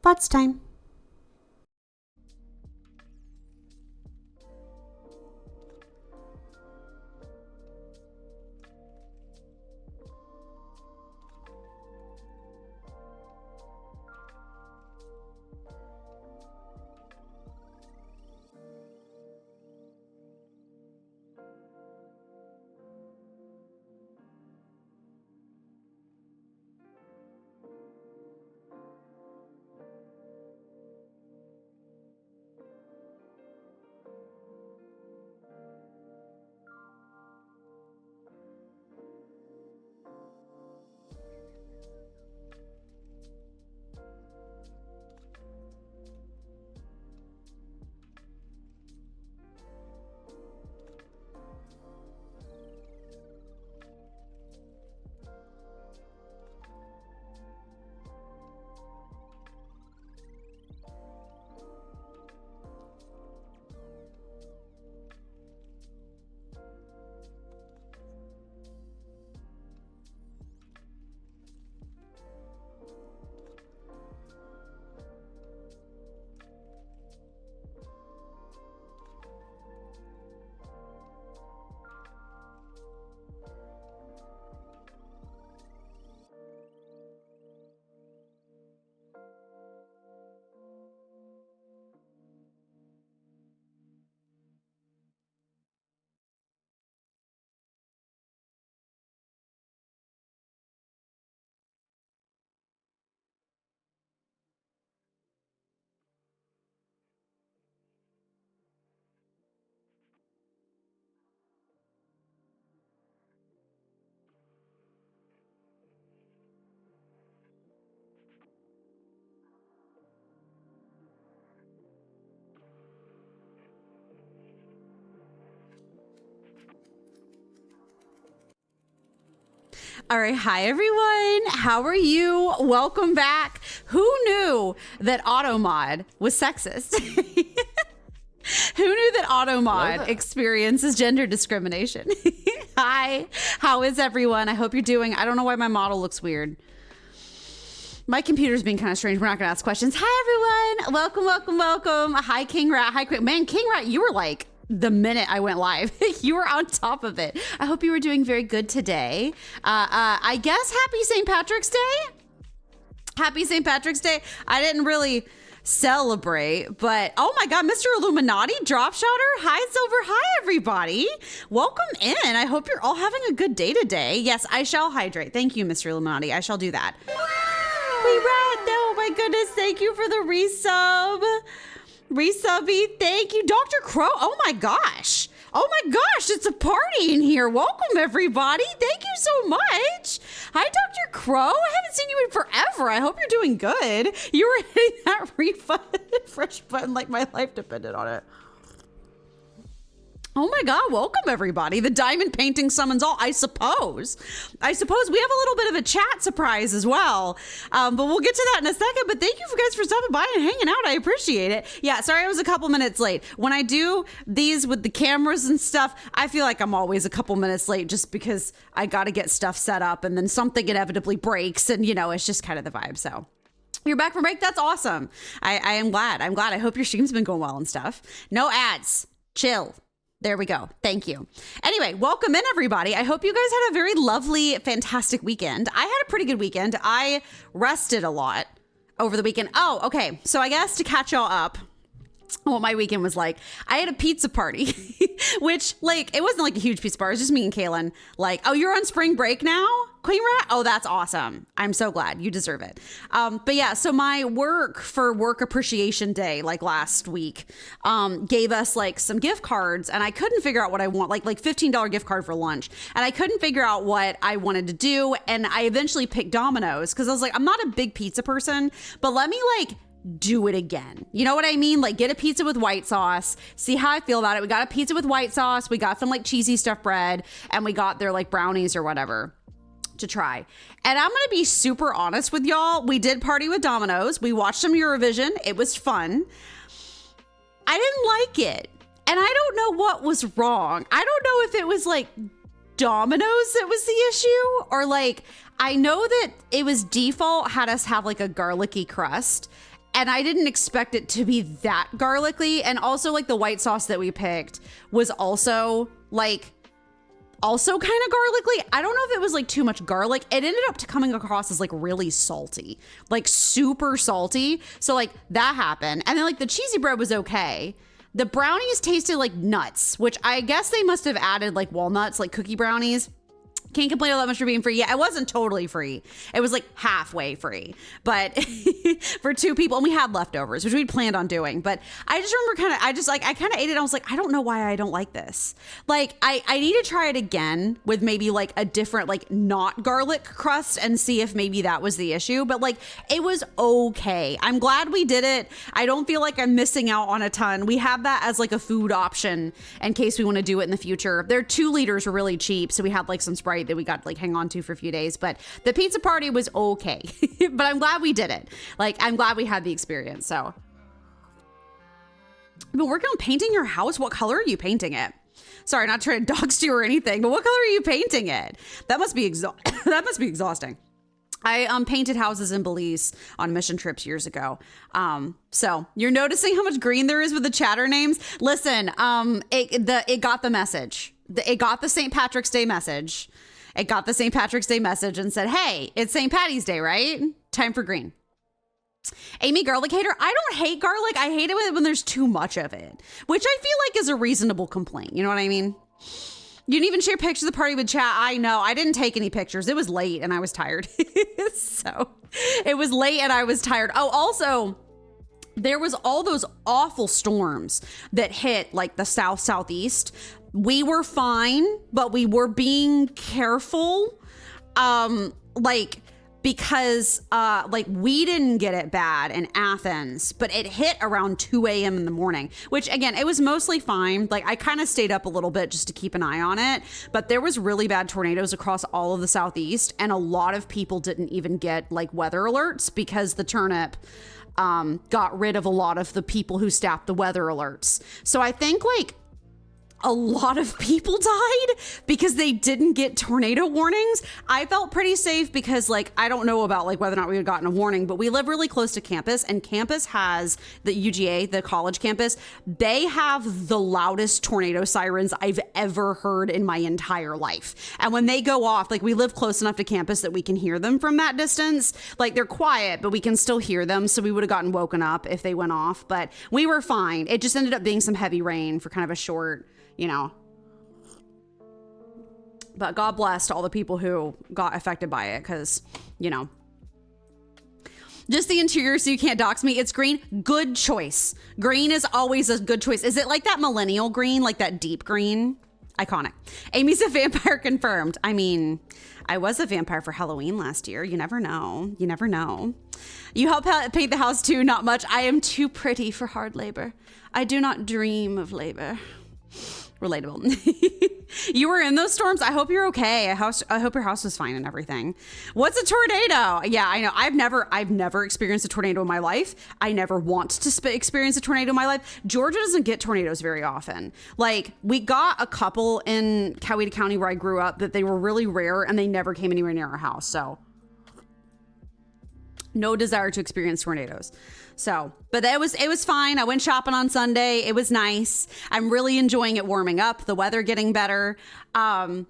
Thoughts time. All right. Hi, everyone. How are you? Welcome back. Who knew that AutoMod was sexist? Who knew that AutoMod experiences gender discrimination? Hi. How is everyone? I hope you're doing. I don't know why my model looks weird. My computer's being kind of strange. We're not going to ask questions. Hi, everyone. Welcome, welcome, welcome. Hi, King Rat. Hi, Quick. Man, King Rat, you were like the minute I went live. You were on top of it. I hope you were doing very good today. I guess happy St. Patrick's Day. Happy St. Patrick's Day. I didn't really celebrate, but oh my God, Mr. Illuminati, Drop Shotter. Hi, Silver. Hi, everybody. Welcome in. I hope you're all having a good day today. Yes, I shall hydrate. Thank you, Mr. Illuminati. I shall do that. We read. Oh my goodness. Thank you for the resub. Resubby, thank you. Dr. Crow, oh my gosh. Oh my gosh, it's a party in here. Welcome, everybody. Thank you so much. Hi, Dr. Crow. I haven't seen you in forever. I hope you're doing good. You were hitting that refresh button like my life depended on it. Oh my God, welcome everybody. The diamond painting summons all, I suppose. We have a little bit of a chat surprise as well, but we'll get to that in a second. But thank you guys for stopping by and hanging out. I appreciate it. Yeah, sorry I was a couple minutes late. When I do these with the cameras and stuff, I feel like I'm always a couple minutes late just because I got to get stuff set up and then something inevitably breaks and, you know, it's just kind of the vibe, so. You're back from break? That's awesome. I am glad. I hope your stream's been going well and stuff. No ads. Chill. There we go. Thank you. Anyway, welcome in, everybody. I hope you guys had a very lovely, fantastic weekend. I had a pretty good weekend. I rested a lot over the weekend. Oh, okay. So I guess to catch y'all up, what my weekend was like, I had a pizza party, which, like, it wasn't like a huge pizza party. It was just me and Kaylin. Like, oh, you're on spring break now, Queen Rat? Oh, that's awesome. I'm so glad. You deserve it. But yeah, so my work for Work Appreciation Day, like last week, gave us like some gift cards, and I couldn't figure out what I want, like $15 gift card for lunch. And I couldn't figure out what I wanted to do. And I eventually picked Domino's because I was like, I'm not a big pizza person, but let me like do it again. You know what I mean? Like get a pizza with white sauce, see how I feel about it. We got a pizza with white sauce. We got some like cheesy stuffed bread, and we got their like brownies or whatever to try. And I'm going to be super honest with y'all. We did party with Domino's. We watched some Eurovision. It was fun. I didn't like it. And I don't know what was wrong. I don't know if it was like Domino's that was the issue, or like, I know that it was default had us have like a garlicky crust. And I didn't expect it to be that garlicky. And also like the white sauce that we picked was also like, also kind of garlicky. I don't know if it was like too much garlic. It ended up coming across as like really salty, like super salty. So like that happened. And then like the cheesy bread was okay. The brownies tasted like nuts, which I guess they must have added like walnuts, like cookie brownies. Can't complain all that much for being free. Yeah, it wasn't totally free. It was like halfway free, but for 2 people, and we had leftovers, which we'd planned on doing. But I just remember I kind of ate it. And I was like, I don't know why I don't like this. Like I need to try it again with maybe like a different, like not garlic crust and see if maybe that was the issue. But like, it was okay. I'm glad we did it. I don't feel like I'm missing out on a ton. We have that as like a food option in case we want to do it in the future. Their 2 liters were really cheap. So we had like some Sprite that we got like hang on to for a few days, but the pizza party was okay. But I'm glad we did it. Like, I'm glad we had the experience. So I've been working on painting your house. What color are you painting it? Sorry, not trying to dox you or anything, but what color are you painting it? That must be that must be exhausting. I painted houses in Belize on mission trips years ago. So you're noticing how much green there is with the chatter names. Listen, it got the message. It got the St. Patrick's Day message. It got the St. Patrick's Day message and said, hey, it's St. Patty's Day, right? Time for green. Amy, garlic hater. I don't hate garlic. I hate it when there's too much of it, which I feel like is a reasonable complaint. You know what I mean? You didn't even share pictures of the party with chat. I know. I didn't take any pictures. It was late and I was tired. So it was late and I was tired. Oh, also, there was all those awful storms that hit like the southeast. We were fine, but we were being careful. Because we didn't get it bad in Athens, but it hit around 2 a.m. in the morning, which again, it was mostly fine. Like I kind of stayed up a little bit just to keep an eye on it, but there was really bad tornadoes across all of the southeast. And a lot of people didn't even get like weather alerts because the turnip got rid of a lot of the people who staffed the weather alerts. So I think like a lot of people died because they didn't get tornado warnings. I felt pretty safe because like, I don't know about like whether or not we had gotten a warning, but we live really close to campus and campus has the UGA, the college campus. They have the loudest tornado sirens I've ever heard in my entire life. And when they go off, like we live close enough to campus that we can hear them from that distance. Like they're quiet, but we can still hear them. So we would have gotten woken up if they went off, but we were fine. It just ended up being some heavy rain for kind of a short, you know, but God bless all the people who got affected by it. Cause you know, just the interior. So you can't dox me. It's green. Good choice. Green is always a good choice. Is it like that millennial green, like that deep green? Iconic. Amy's a vampire confirmed. I mean, I was a vampire for Halloween last year. You never know. You never know. You help paint the house too. Not much. I am too pretty for hard labor. I do not dream of labor. Relatable. You were in those storms. I hope you're okay. I hope your house was fine and everything. What's a tornado? Yeah, I know. I've never experienced a tornado in my life. I never want to experience a tornado in my life. Georgia doesn't get tornadoes very often. Like we got a couple in Coweta County where I grew up that they were really rare and they never came anywhere near our house. So no desire to experience tornadoes. So, but it was fine. I went shopping on Sunday. It was nice. I'm really enjoying it warming up, the weather getting better. I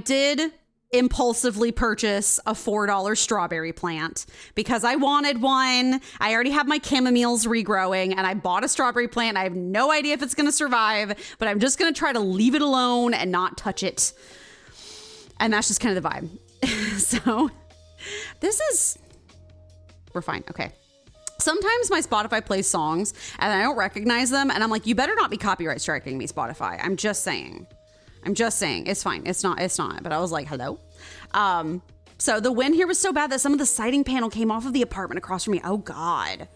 did impulsively purchase a $4 strawberry plant because I wanted one. I already have my chamomiles regrowing and I bought a strawberry plant. I have no idea if it's going to survive, but I'm just going to try to leave it alone and not touch it. And that's just kind of the vibe. So we're fine. Okay. Sometimes my Spotify plays songs and I don't recognize them. And I'm like, you better not be copyright striking me, Spotify. I'm just saying. It's fine. It's not. But I was like, hello. So the wind here was so bad that some of the siding panel came off of the apartment across from me. Oh God.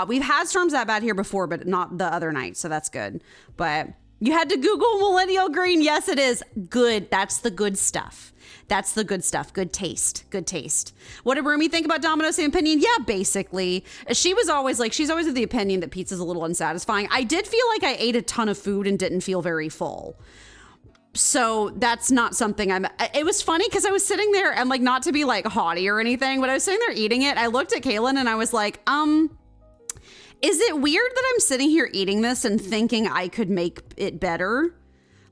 We've had storms that bad here before, but not the other night. So that's good. But you had to Google millennial green. Yes, it is good. That's the good stuff. That's the good stuff. Good taste. Good taste. What did Rumi think about Domino's? Same opinion? Yeah, basically. She's always of the opinion that pizza's a little unsatisfying. I did feel like I ate a ton of food and didn't feel very full. So that's not something it was funny because I was sitting there and like, not to be like haughty or anything, but I was sitting there eating it. I looked at Kaylin and I was like, Is it weird that I'm sitting here eating this and thinking I could make it better?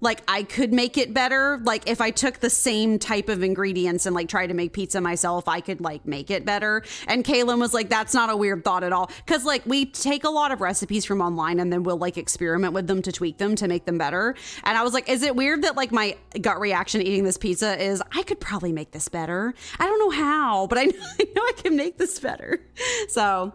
Like, I could make it better. Like, if I took the same type of ingredients and like tried to make pizza myself, I could like make it better. And Kaylin was like, that's not a weird thought at all. Cause like we take a lot of recipes from online and then we'll like experiment with them to tweak them to make them better. And I was like, is it weird that like my gut reaction to eating this pizza is I could probably make this better. I don't know how, but I know I can make this better. So...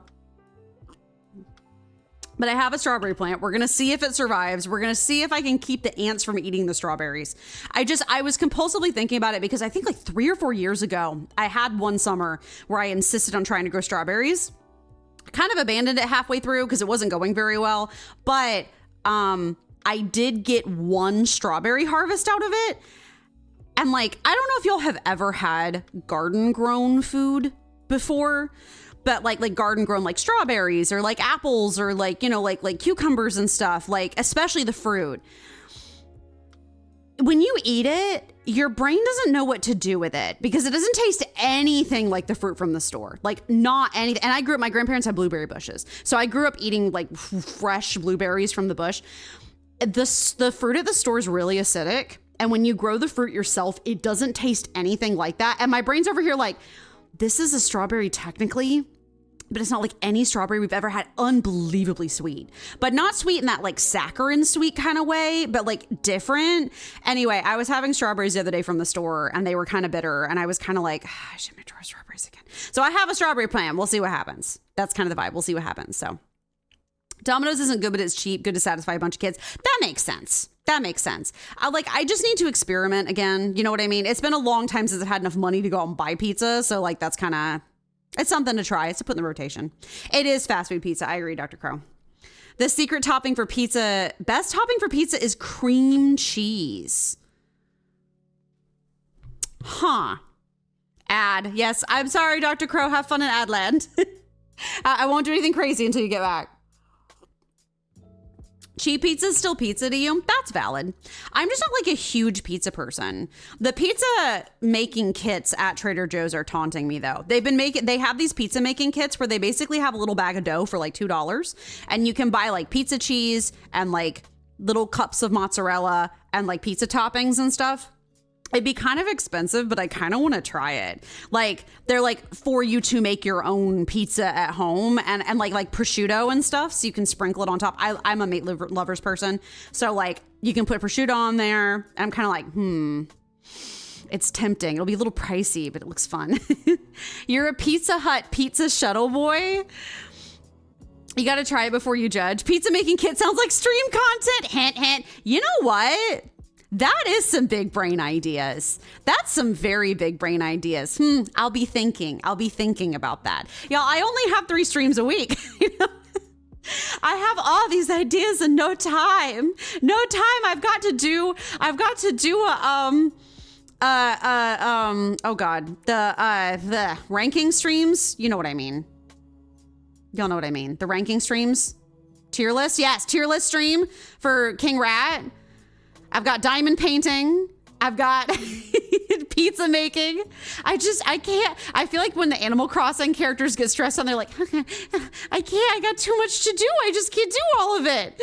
But I have a strawberry plant. We're going to see if it survives. We're going to see if I can keep the ants from eating the strawberries. I was compulsively thinking about it because I think like 3 or 4 years ago, I had one summer where I insisted on trying to grow strawberries. Kind of abandoned it halfway through because it wasn't going very well. But I did get one strawberry harvest out of it. And like, I don't know if y'all have ever had garden grown food before. But like garden grown like strawberries or like apples or like, you know, like cucumbers and stuff, like especially the fruit. When you eat it, your brain doesn't know what to do with it because it doesn't taste anything like the fruit from the store, like not anything. And my grandparents had blueberry bushes. So I grew up eating like fresh blueberries from the bush. The fruit at the store is really acidic. And when you grow the fruit yourself, it doesn't taste anything like that. And my brain's over here like, this is a strawberry technically, but it's not like any strawberry we've ever had. Unbelievably sweet, but not sweet in that like saccharine sweet kind of way, but like different. Anyway, I was having strawberries the other day from the store and they were kind of bitter. And I was kind of like, I should try strawberries again. So I have a strawberry plant. We'll see what happens. That's kind of the vibe. We'll see what happens. So Domino's isn't good, but it's cheap. Good to satisfy a bunch of kids. That makes sense. That makes sense. I just need to experiment again. You know what I mean? It's been a long time since I've had enough money to go out and buy pizza. So like, that's kind of, it's something to try. It's to put in the rotation. It is fast food pizza. I agree, Dr. Crow. The secret topping for pizza, best topping for pizza is cream cheese. Huh. Ad. Yes. I'm sorry, Dr. Crow. Have fun in Adland. I won't do anything crazy until you get back. Cheap pizza is still pizza to you? That's valid. I'm just not like a huge pizza person. The pizza making kits at Trader Joe's are taunting me though. They have these pizza making kits where they basically have a little bag of dough for like $2 and you can buy like pizza cheese and like little cups of mozzarella and like pizza toppings and stuff. It'd be kind of expensive, but I kind of want to try it. Like they're like for you to make your own pizza at home and like prosciutto and stuff. So you can sprinkle it on top. I'm a meat lovers person. So like you can put prosciutto on there. I'm kind of like, it's tempting. It'll be a little pricey, but it looks fun. You're a Pizza Hut pizza shuttle boy. You got to try it before you judge. Pizza making kit sounds like stream content. Hint, hint. You know what? That is some big brain ideas. That's some very big brain ideas. I'll be thinking about that. Y'all, I only have 3 streams a week. You know? I have all these ideas and no time. I've got to do the ranking streams. You know what I mean. Y'all know what I mean. The ranking streams. Tier list. Yes. Tier list stream for King Rat. I've got diamond painting. I've got pizza making. I can't. I feel like when the Animal Crossing characters get stressed on, they're like, okay, I can't. I got too much to do. I just can't do all of it.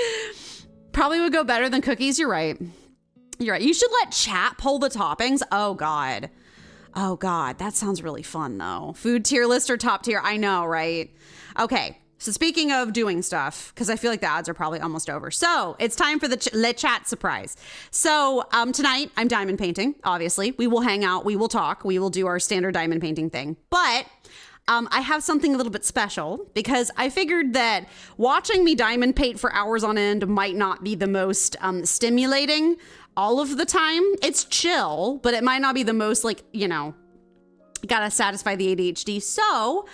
Probably would go better than cookies. You're right. You should let chat pull the toppings. Oh, God. That sounds really fun, though. Food tier list or top tier? I know, right? Okay. So speaking of doing stuff, because I feel like the ads are probably almost over. So it's time for the Le Chat surprise. So tonight I'm diamond painting, obviously. We will hang out. We will talk. We will do our standard diamond painting thing. But I have something a little bit special because I figured that watching me diamond paint for hours on end might not be the most stimulating all of the time. It's chill, but it might not be the most gotta satisfy the ADHD. So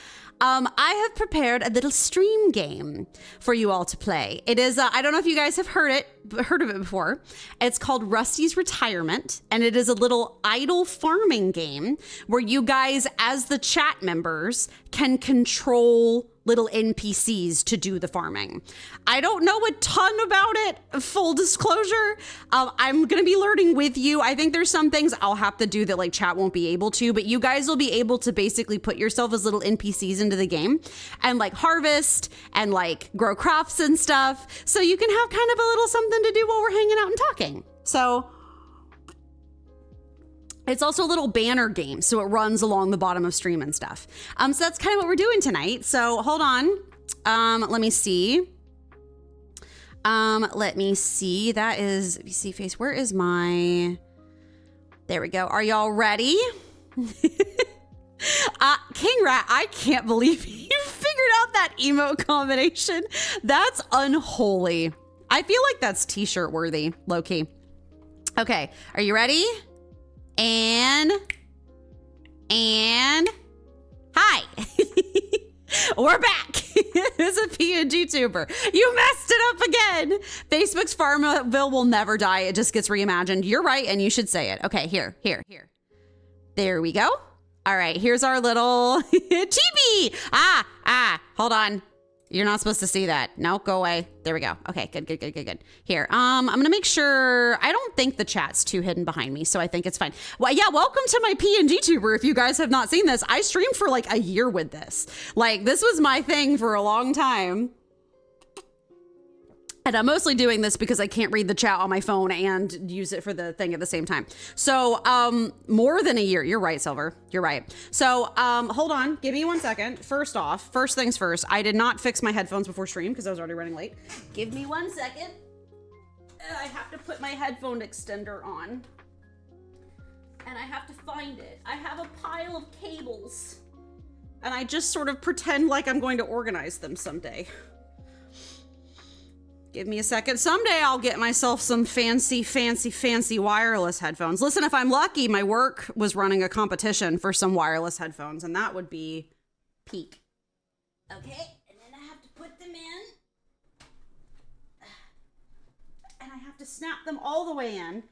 I have prepared a little stream game for you all to play. It is, I don't know if you guys have heard it. heard of it before. It's called Rusty's Retirement, and it is a little idle farming game where you guys, as the chat members, can control little NPCs to do the farming. I don't know a ton about it, full disclosure. I'm going to be learning with you. I think there's some things I'll have to do that like chat won't be able to, but you guys will be able to basically put yourself as little NPCs into the game and like harvest and like grow crops and stuff. So you can have kind of a little something to do while we're hanging out and talking. So it's also a little banner game, so it runs along the bottom of stream and stuff. So that's kind of what we're doing tonight. So hold on. Let me see. That is VC face. Where is my... There we go. Are y'all ready? King Rat, I can't believe you figured out that emote combination. That's unholy. I feel like that's t-shirt worthy, low key. Okay, are you ready? And hi. We're back. It's a PNG tuber. You messed it up again. Facebook's Farmville will never die. It just gets reimagined. You're right, and you should say it. Okay, here. There we go. All right, here's our little chibi. Hold on. You're not supposed to see that. No, go away. There we go. Okay, good. Here, I'm gonna make sure, I don't think the chat's too hidden behind me, so I think it's fine. Well, yeah, welcome to my PNG tuber. If you guys have not seen this, I streamed for like a year with this. Like, this was my thing for a long time. And I'm mostly doing this because I can't read the chat on my phone and use it for the thing at the same time. So, more than a year. You're right, Silver. You're right. So, hold on. Give me 1 second. First things first. I did not fix my headphones before stream because I was already running late. Give me 1 second. I have to put my headphone extender on. And I have to find it. I have a pile of cables. And I just sort of pretend like I'm going to organize them someday. Give me a second. Someday I'll get myself some fancy wireless headphones. Listen, if I'm lucky, my work was running a competition for some wireless headphones, and that would be peak. Okay, and then I have to put them in. And I have to snap them all the way in,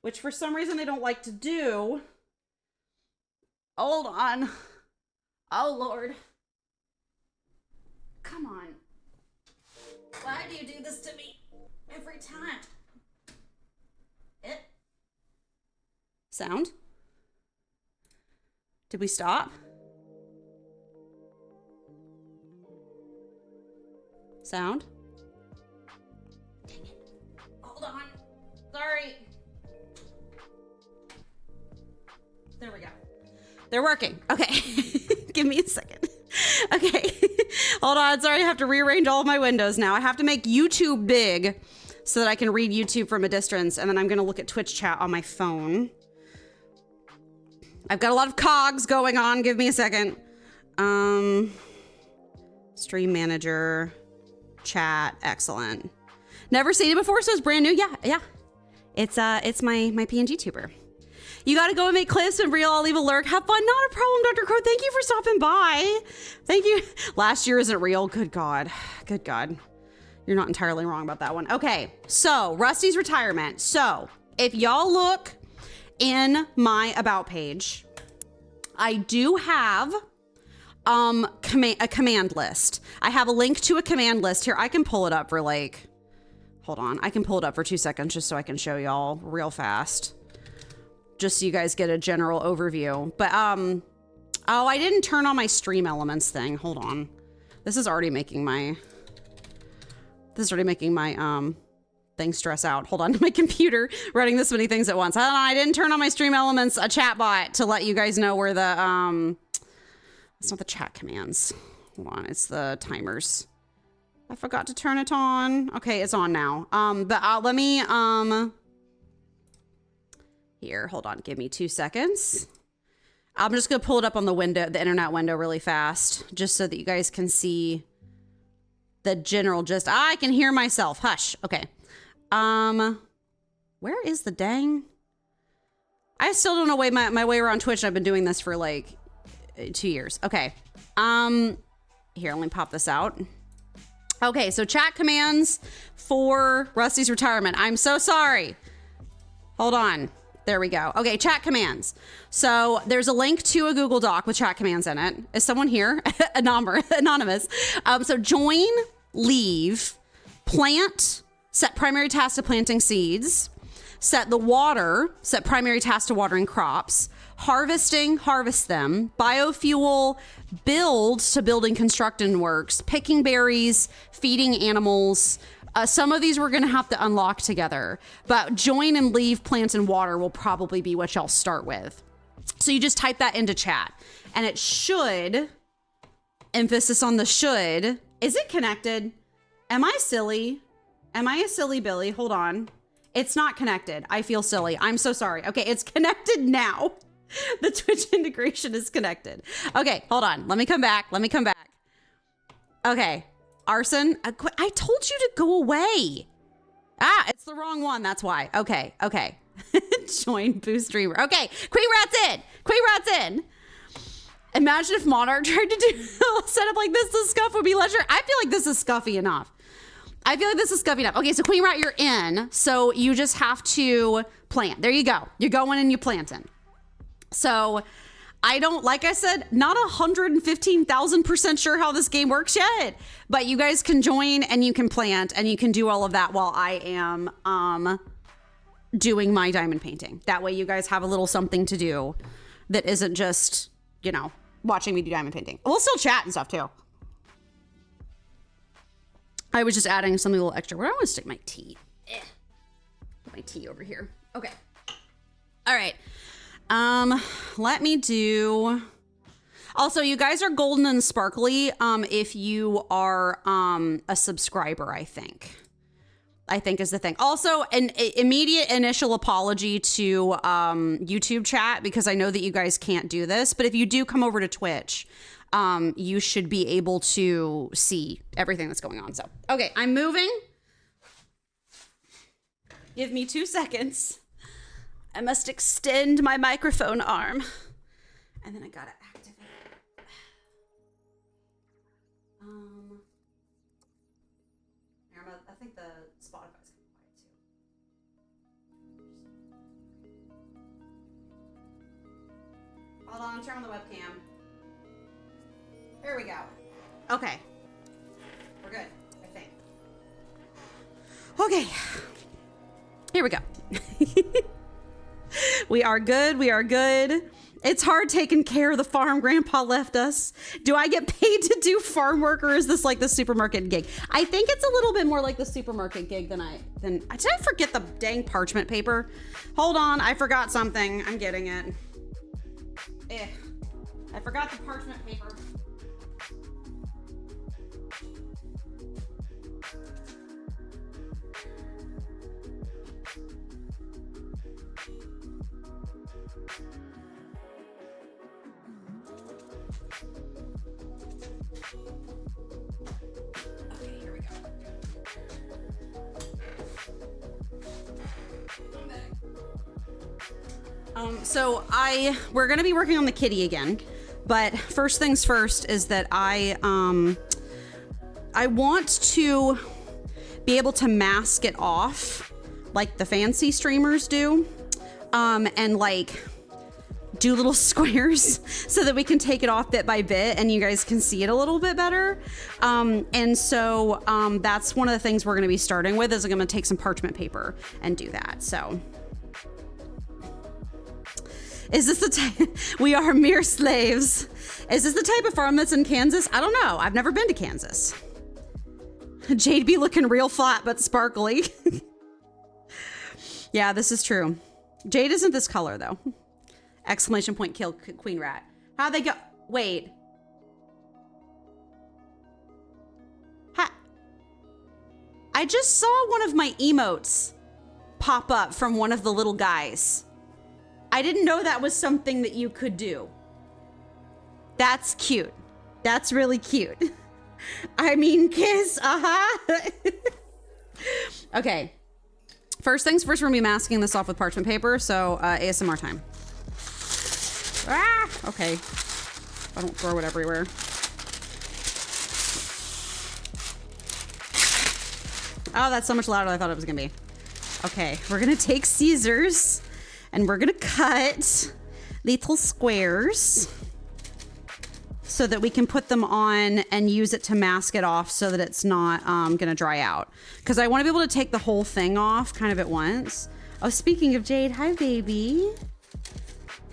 which for some reason they don't like to do. Hold on. Oh, Lord. Come on. Why do you do this to me every time? Sound? Did we stop? Sound? Dang it. Hold on. Sorry. There we go. They're working. Okay. Give me a second. Okay. Hold on. Sorry, I have to rearrange all of my windows now. I have to make YouTube big so that I can read YouTube from a distance, and then I'm going to look at Twitch chat on my phone. I've got a lot of cogs going on. Give me a second. Stream manager, chat, excellent. Never seen it before, so it's brand new. Yeah. It's my PNG tuber. You got to go and make clips and reel. I'll leave a lurk. Have fun. Not a problem, Dr. Crow. Thank you for stopping by. Thank you. Last year isn't real. Good God. You're not entirely wrong about that one. Okay, so Rusty's Retirement. So if y'all look in my about page, I do have a command list. I have a link to a command list here. I can pull it up for like, hold on. I can pull it up for 2 seconds just so I can show y'all real fast. Just so you guys get a general overview. But, oh, I didn't turn on my stream elements thing. Hold on. This is already making my thing stress out. Hold on, my computer running this many things at once. I didn't turn on my stream elements, a chat bot to let you guys know where the, it's not the chat commands. Hold on, it's the timers. I forgot to turn it on. Okay, it's on now. But let me, here, hold on, give me 2 seconds. I'm just gonna pull it up on the window, the internet window really fast, just so that you guys can see the general gist. I can hear myself, hush, okay. Where is the dang? I still don't know my way around Twitch. I've been doing this for like 2 years. Okay, here, let me pop this out. Okay, so chat commands for Rusty's retirement. I'm so sorry. Hold on. There we go. Okay, chat commands. So there's a link to a Google Doc with chat commands in it. Is someone here? Anonymous. So join, leave, plant, set primary task to planting seeds, set the water, set primary task to watering crops, harvesting, harvest them, biofuel, build to building construction works, picking berries, feeding animals. Some of these we're going to have to unlock together, but join and leave, plant and water will probably be what y'all start with. So you just type that into chat and it should, emphasis on the should. Is it connected? Am I silly? Am I a silly Billy? Hold on. It's not connected. I feel silly. I'm so sorry. Okay, it's connected now. The Twitch integration is connected. Okay, hold on. Let me come back. Okay. Arson, I told you to go away. Ah, it's the wrong one. That's why. Okay. Join boost streamer. Okay, Queen Rat's in. Imagine if Monarch tried to do a setup like this. The scuff would be leisure. I feel like this is scuffy enough. Okay, so Queen Rat, you're in. So you just have to plant. There you go. You're going and you're planting. So I don't, like I said, not 115,000% sure how this game works yet, but you guys can join and you can plant and you can do all of that while I am doing my diamond painting. That way you guys have a little something to do that isn't just, you know, watching me do diamond painting. We'll still chat and stuff too. I was just adding something a little extra. Where do I want to stick my tea? Put my tea over here. Okay. All right. Let me do, also you guys are golden and sparkly, if you are, a subscriber, I think is the thing. Also an immediate initial apology to, YouTube chat, because I know that you guys can't do this, but if you do come over to Twitch, you should be able to see everything that's going on. So, okay, I'm moving. Give me 2 seconds. I must extend my microphone arm. And then I gotta activate it. I think the Spotify's gonna be quiet too. Hold on, turn on the webcam. There we go. Okay. We're good, I think. Okay. Here we go. We are good. It's hard taking care of the farm Grandpa left us. Do I get paid to do farm work, or is this like the supermarket gig? I think it's a little bit more like the supermarket gig did I forget the dang parchment paper? Hold on, I forgot something. I'm getting it. I forgot the parchment paper. So we're going to be working on the kitty again, but first things first is that I want to be able to mask it off like the fancy streamers do, and like do little squares so that we can take it off bit by bit and you guys can see it a little bit better. And so that's one of the things we're going to be starting with, is I'm going to take some parchment paper and do that. So is this the type? We are mere slaves. Is this the type of farm that's in Kansas? I don't know. I've never been to Kansas. Jade be looking real flat but sparkly. Yeah, this is true. Jade isn't this color though. Exclamation point, kill Queen Rat. How'd they go? Wait. I just saw one of my emotes pop up from one of the little guys. I didn't know that was something that you could do. That's cute. That's really cute. I mean, kiss, Okay. First things first, we're gonna be masking this off with parchment paper, so ASMR time. Ah, okay. I don't throw it everywhere. Oh, that's so much louder than I thought it was gonna be. Okay, we're gonna take scissors and we're gonna cut little squares so that we can put them on and use it to mask it off so that it's not gonna dry out. Because I wanna be able to take the whole thing off kind of at once. Oh, speaking of Jade, hi baby.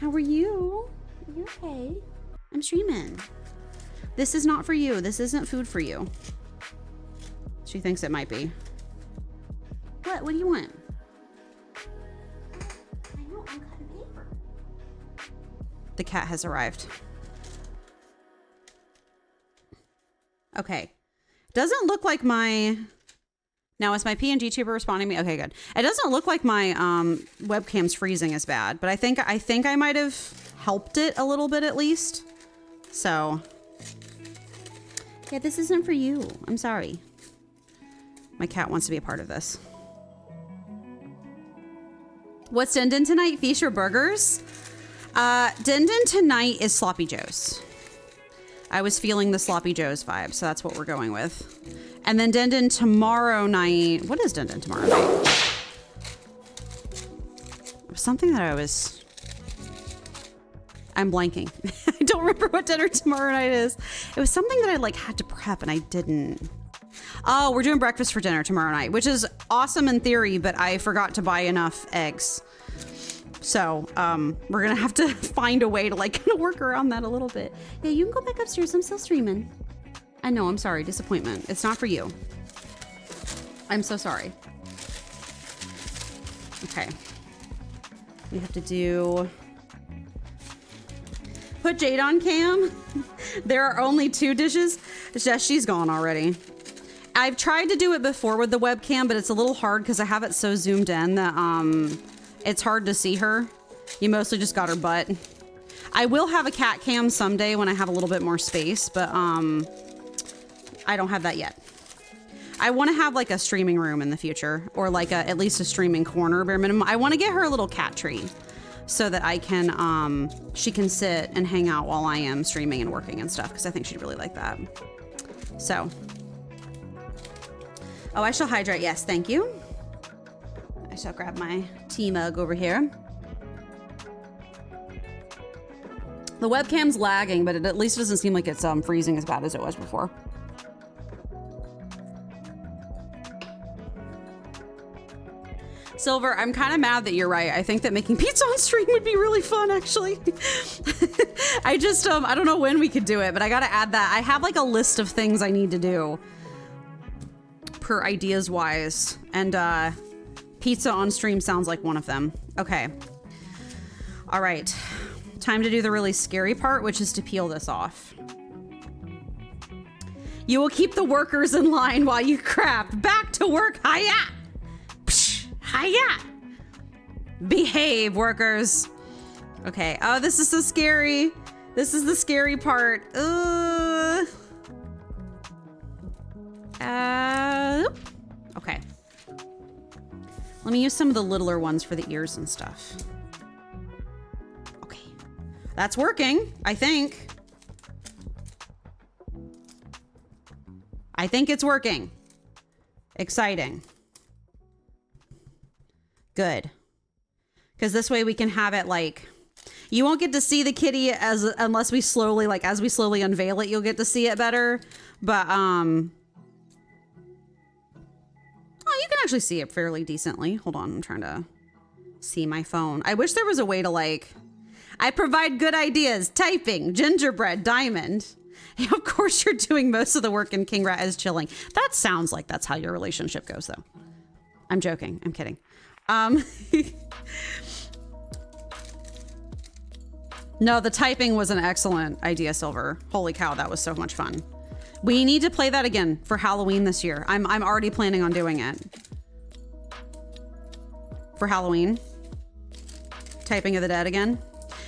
How are you? Are you okay? I'm streaming. This is not for you. This isn't food for you. She thinks it might be. What? What do you want? I know, I'm cutting paper. The cat has arrived. Okay. Doesn't look like my... Now, is my PNG tuber responding to me? Okay, good. It doesn't look like my webcam's freezing as bad, but I think I might have helped it a little bit at least. So... Yeah, this isn't for you. I'm sorry. My cat wants to be a part of this. What's Din Din tonight? Fish or burgers? Din Din tonight is Sloppy Joe's. I was feeling the Sloppy Joe's vibe, so that's what we're going with. And then Din Din tomorrow night. What is Din Din tomorrow night? It was something that I'm blanking. I don't remember what dinner tomorrow night is. It was something that I like had to prep and I didn't. Oh, we're doing breakfast for dinner tomorrow night, which is awesome in theory, but I forgot to buy enough eggs. So, we're gonna have to find a way to like kind of work around that a little bit. Yeah, you can go back upstairs. I'm still streaming. I know, I'm sorry. Disappointment. It's not for you. I'm so sorry. Okay. We have to do... Put Jade on cam. There are only 2 dishes. She's gone already. I've tried to do it before with the webcam, but it's a little hard because I have it so zoomed in that it's hard to see her. You mostly just got her butt. I will have a cat cam someday when I have a little bit more space, but I don't have that yet. I want to have like a streaming room in the future, or like at least a streaming corner bare minimum. I want to get her a little cat tree so that I can, she can sit and hang out while I am streaming and working and stuff, because I think she'd really like that. So. Oh, I shall hydrate. Yes, thank you. I shall grab my tea mug over here. The webcam's lagging, but it at least doesn't seem like it's freezing as bad as it was before. Silver, I'm kind of mad that you're right. I think that making pizza on stream would be really fun, actually. I just, I don't know when we could do it, but I gotta add that. I have like a list of things I need to do per ideas wise, and pizza on stream sounds like one of them. Okay. All right. Time to do the really scary part, which is to peel this off. You will keep the workers in line while you craft. Back to work, hiya! Psh, hiya! Behave, workers. Okay. Oh, this is so scary. This is the scary part. Okay. Let me use some of the littler ones for the ears and stuff. Okay. That's working, I think. I think it's working. Exciting. Good. Because this way we can have it like... You won't get to see the kitty unless we slowly, like, as we slowly unveil it, you'll get to see it better. But, oh, you can actually see it fairly decently. Hold on, I'm trying to see my phone. I wish there was a way to, like... I provide good ideas. Typing. Gingerbread. Diamond. Yeah, of course you're doing most of the work and King Rat is chilling. That sounds like that's how your relationship goes, though. I'm joking. I'm kidding. No, the typing was an excellent idea, Silver. Holy cow, that was so much fun. We need to play that again for Halloween this year. I'm already planning on doing it. For Halloween. Typing of the Dead again.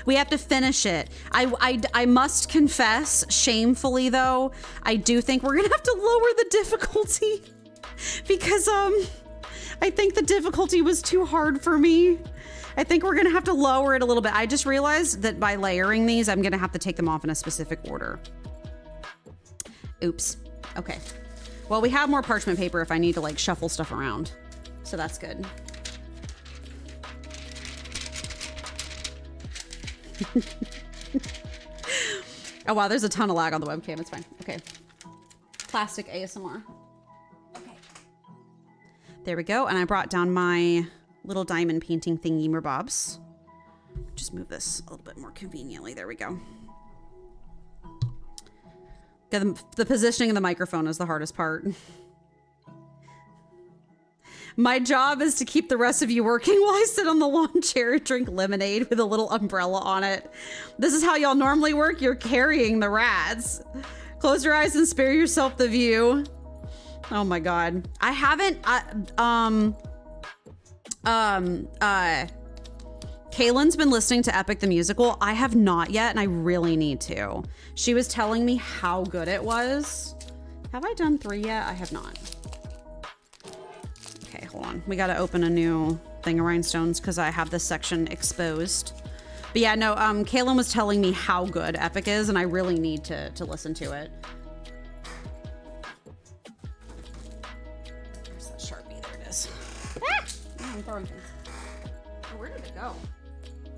We have to finish it. I must confess, shamefully though, I do think we're gonna have to lower the difficulty because I think the difficulty was too hard for me. I think we're gonna have to lower it a little bit. I just realized that by layering these, I'm gonna have to take them off in a specific order. Oops. Okay. Well, we have more parchment paper if I need to like shuffle stuff around. So that's good. Oh wow, there's a ton of lag on the webcam. It's fine. Okay. Plastic ASMR. Okay. There we go. And I brought down my little diamond painting thingy bobs. Just move this a little bit more conveniently. There we go. The positioning of the microphone is the hardest part. My job is to keep the rest of you working while I sit on the lawn chair and drink lemonade with a little umbrella on it. This is how y'all normally work. You're carrying the rats. Close your eyes and spare yourself the view. Oh my God. I haven't, Kaylin's been listening to Epic the Musical. I have not yet, and I really need to. She was telling me how good it was. Have I done 3 yet? I have not. Okay, hold on. We got to open a new thing of rhinestones because I have this section exposed. But yeah, no, Kaylin was telling me how good Epic is, and I really need to listen to it. Where's that Sharpie? There it is. Ah! Oh, I'm throwing things. Oh, where did it go?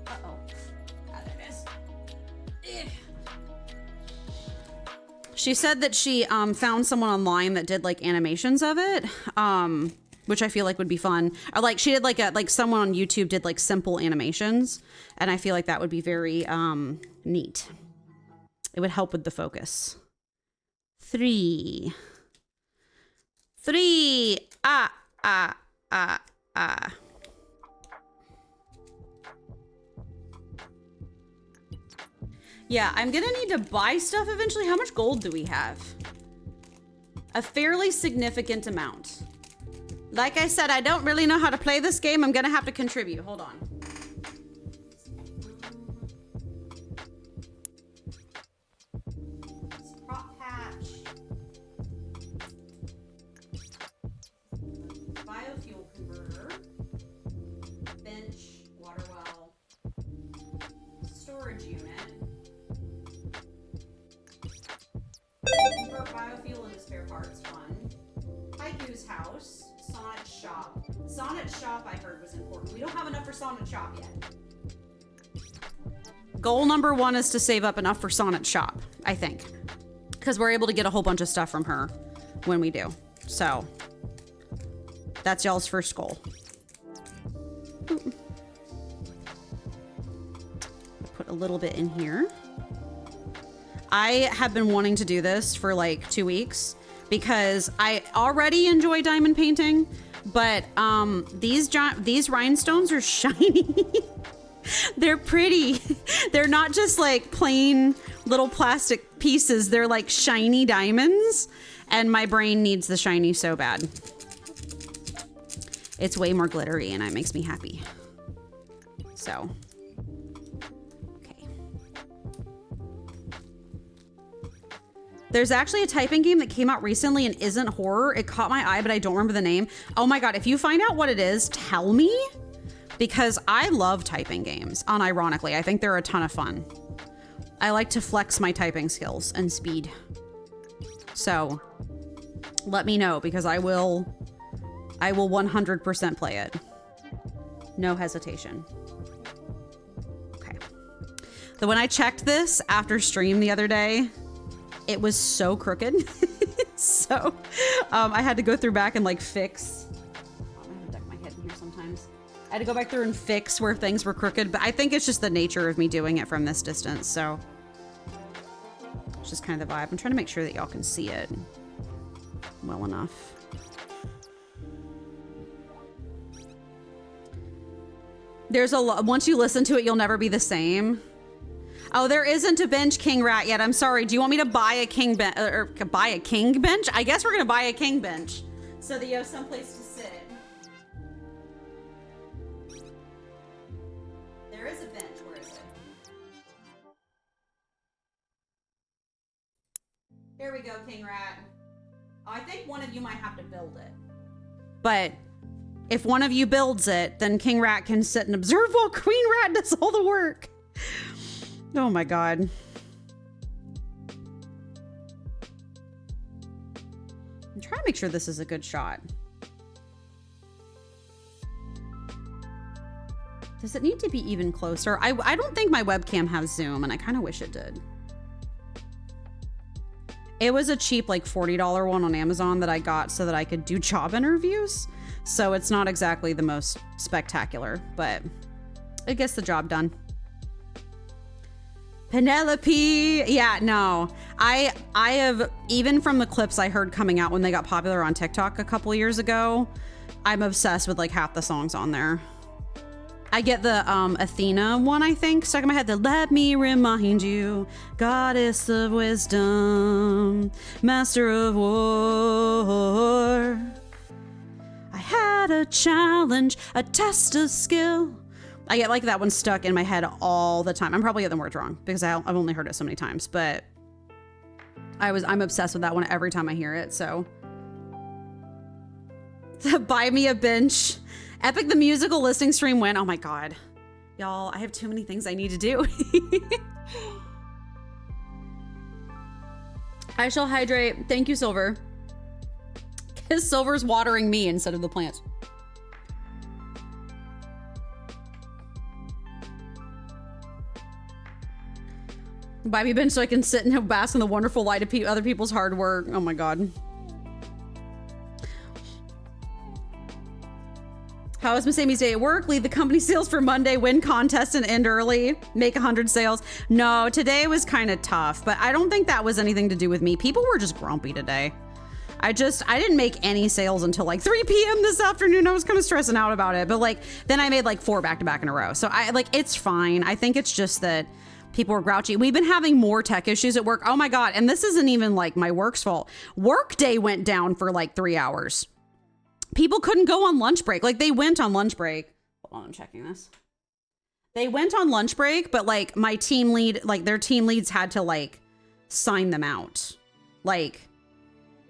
Uh-oh. Ah, there it is. Ugh. She said that she found someone online that did like animations of it, which I feel like would be fun. Or like she did like someone on YouTube did like simple animations, and I feel like that would be very neat. It would help with the focus. 3. Yeah, I'm gonna need to buy stuff eventually. How much gold do we have? A fairly significant amount. Like I said, I don't really know how to play this game. I'm gonna have to contribute. Hold on. Prop patch. Biofuel converter. Bench. Water well. Storage unit. Convert biofuel into spare parts, fun. Haiku's house, Sonnet shop. Sonnet shop I heard was important. We don't have enough for Sonnet shop yet. Goal number 1 is to save up enough for Sonnet shop, I think. Because we're able to get a whole bunch of stuff from her when we do. So, that's y'all's first goal. Put a little bit in here. I have been wanting to do this for like 2 weeks because I already enjoy diamond painting, but these rhinestones are shiny. They're pretty. They're not just like plain little plastic pieces. They're like shiny diamonds, and my brain needs the shiny so bad. It's way more glittery and it makes me happy. So. There's actually a typing game that came out recently and isn't horror. It caught my eye, but I don't remember the name. Oh my God, if you find out what it is, tell me. Because I love typing games, unironically. I think they're a ton of fun. I like to flex my typing skills and speed. So, let me know because I will 100% play it. No hesitation. Okay. So when I checked this after stream the other day, it was so crooked. So I had to go through back and like fix. I'm gonna duck my head in here sometimes. I had to go back through and fix where things were crooked, but I think it's just the nature of me doing it from this distance. So it's just kind of the vibe. I'm trying to make sure that y'all can see it well enough. There's a lot. Once you listen to it, you'll never be the same. Oh, there isn't a bench king rat yet. I'm sorry. Do you want me to buy a king bench or buy a king bench? I guess we're gonna buy a king bench so that you have someplace to sit. There is a bench. Where is it? Here we go, king rat. Oh, I think one of you might have to build it. But if one of you builds it, then king rat can sit and observe while queen rat does all the work. Oh my God. I'm trying to make sure this is a good shot. Does it need to be even closer? I don't think my webcam has zoom, and I kind of wish it did. It was a cheap, like $40 one on Amazon that I got so that I could do job interviews. So it's not exactly the most spectacular, but it gets the job done. Penelope. Yeah, no. I have, even from the clips I heard coming out when they got popular on TikTok a couple years ago, I'm obsessed with like half the songs on there. I get the Athena one, I think, stuck in my head. The let me remind you, goddess of wisdom, master of war. I had a challenge, a test of skill. I get like that one stuck in my head all the time. I'm probably getting the words wrong because I've only heard it so many times, but I'm obsessed with that one every time I hear it. So buy me a bench. Epic the musical listing stream went. Oh my God. Y'all, I have too many things I need to do. I shall hydrate. Thank you, Silver. Because Silver's watering me instead of the plants. Buy me a bench so I can sit and bask in the wonderful light of other people's hard work. Oh my God. How was Miss Amy's day at work? Leave the company sales for Monday, win contest and end early, make 100 sales. No, today was kind of tough, but I don't think that was anything to do with me. People were just grumpy today. I didn't make any sales until like 3 p.m. this afternoon. I was kind of stressing out about it, but like, then I made like 4 back-to-back in a row. So it's fine. I think it's just that people were grouchy. We've been having more tech issues at work. Oh my God. And this isn't even like my work's fault. Workday went down for like 3 hours. People couldn't go on lunch break. Like they went on lunch break. Hold on, I'm checking this. They went on lunch break, but like my team lead, like their team leads had to like sign them out. Like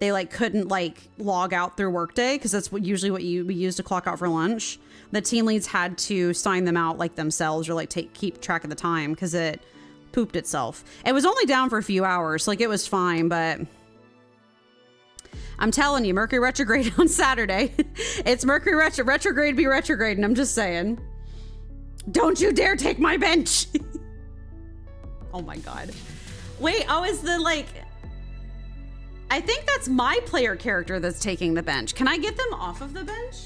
they like couldn't like log out through Workday because that's usually what we use to clock out for lunch. The team leads had to sign them out like themselves or like keep track of the time because it pooped itself. It was only down for a few hours. Like it was fine, but I'm telling you, Mercury retrograde on Saturday. It's Mercury retrograde be retrograde, and I'm just saying. Don't you dare take my bench. Oh my God. Wait, is the like... I think that's my player character that's taking the bench. Can I get them off of the bench?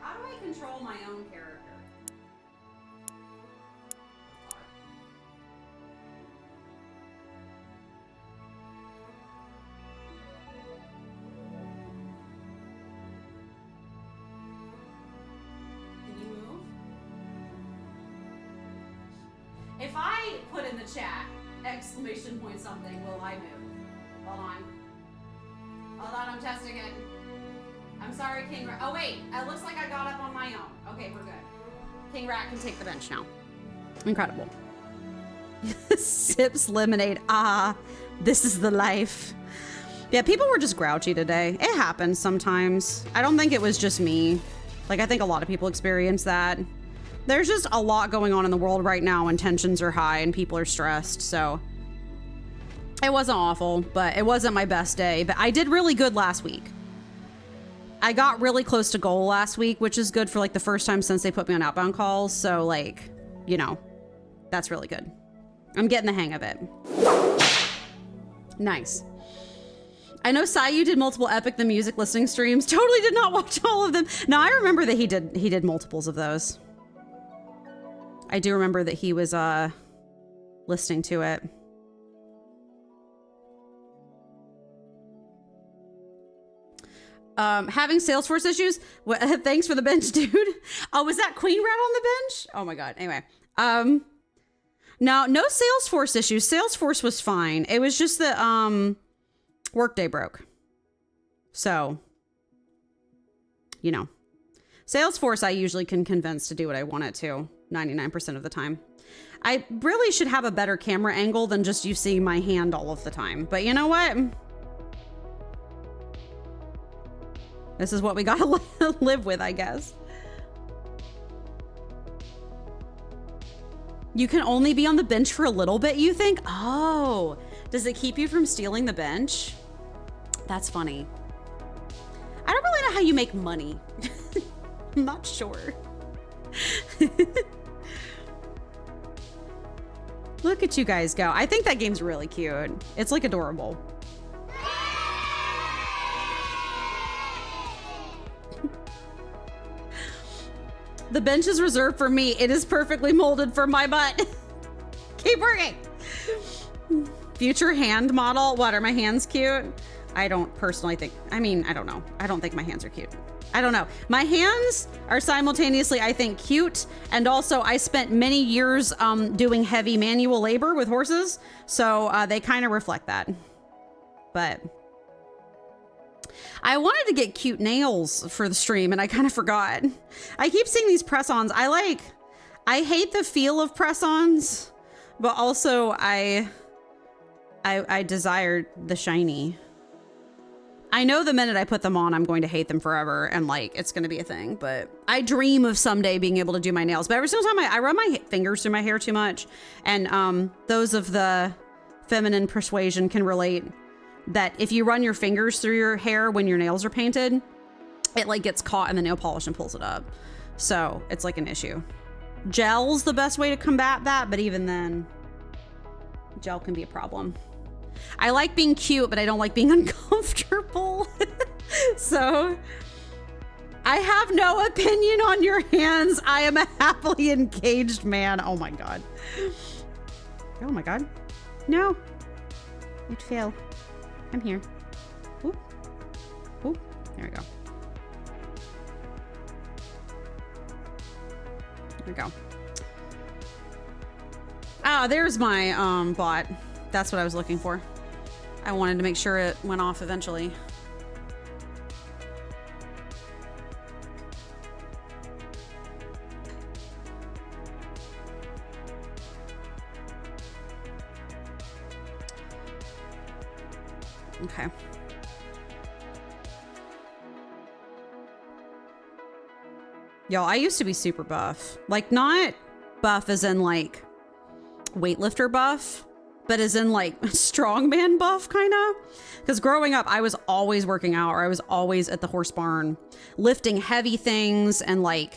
How do I control my own character? If I put in the chat, exclamation point something, will I move? Hold on. Hold on, I'm testing it. I'm sorry, King Rat. Oh wait, it looks like I got up on my own. Okay, we're good. King Rat can take the bench now. Incredible. Sips lemonade. Ah, this is the life. Yeah, people were just grouchy today. It happens sometimes. I don't think it was just me. Like, I think a lot of people experience that. There's just a lot going on in the world right now and tensions are high and people are stressed. So it wasn't awful, but it wasn't my best day. But I did really good last week. I got really close to goal last week, which is good for like the first time since they put me on outbound calls. So like, you know, that's really good. I'm getting the hang of it. Nice. I know Sayu did multiple Epic the Music listening streams. Totally did not watch all of them. No, I remember that he did multiples of those. I do remember that he was listening to it. Having Salesforce issues. Thanks for the bench, dude. Oh, was that Queen Rat on the bench? Oh my God. Anyway, no Salesforce issues. Salesforce was fine. It was just that Workday broke. So, you know, Salesforce I usually can convince to do what I want it to 99% of the time. I really should have a better camera angle than just you seeing my hand all of the time. But you know what? This is what we gotta live with, I guess. You can only be on the bench for a little bit, you think? Oh, does it keep you from stealing the bench? That's funny. I don't really know how you make money. I'm not sure. Look at you guys go. I think that game's really cute. It's like adorable. The bench is reserved for me. It is perfectly molded for my butt. Keep working. Future hand model. What, are my hands cute? I don't personally think, I mean, I don't know. I don't think my hands are cute. I don't know. My hands are simultaneously, I think, cute. And also I spent many years doing heavy manual labor with horses. So they kind of reflect that. But I wanted to get cute nails for the stream and I kind of forgot. I keep seeing these press-ons. I hate the feel of press-ons, but also I desire the shiny. I know the minute I put them on, I'm going to hate them forever and like it's going to be a thing, but I dream of someday being able to do my nails. But every single time I run my fingers through my hair too much, and those of the feminine persuasion can relate that if you run your fingers through your hair when your nails are painted, it like gets caught in the nail polish and pulls it up. So it's like an issue. Gel's the best way to combat that, but even then, gel can be a problem. I like being cute, but I don't like being uncomfortable. So I have no opinion on your hands. I am a happily engaged man. Oh my God. Oh my God. No, it failed. I'm here. Ooh. Ooh. There we go. There we go. Ah, there's my bot. That's what I was looking for. I wanted to make sure it went off eventually. Okay. Y'all, I used to be super buff. Like, not buff as in like weightlifter buff, but as in like strongman buff kind of. Because growing up, I was always working out, or I was always at the horse barn lifting heavy things and like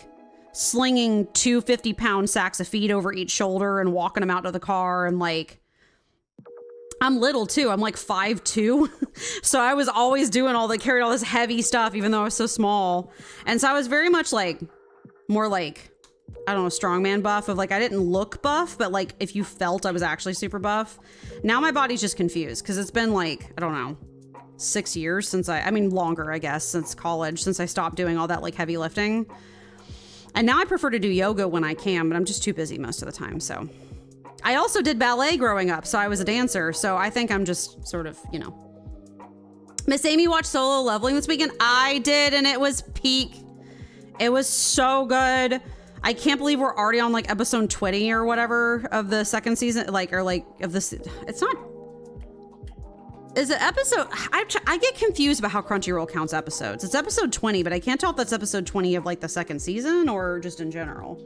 slinging 250-pound sacks of feed over each shoulder and walking them out to the car. And like, I'm little too. I'm like 5'2". So I was always doing carried all this heavy stuff, even though I was so small. And so I was very much like, more like, I don't know, strongman buff of like, I didn't look buff, but like if you felt I was actually super buff. Now my body's just confused because it's been like, I don't know, 6 years since I mean longer, I guess, since college, since I stopped doing all that like heavy lifting. And now I prefer to do yoga when I can, but I'm just too busy most of the time. So I also did ballet growing up, so I was a dancer. So I think I'm just sort of, you know. Miss Amy watched Solo Leveling this weekend. I did, and it was peak. It was so good. I can't believe we're already on like episode 20 or whatever of the second season, like, or like of this. It's not, is it episode? I get confused about how Crunchyroll counts episodes. It's episode 20, but I can't tell if that's episode 20 of like the second season or just in general.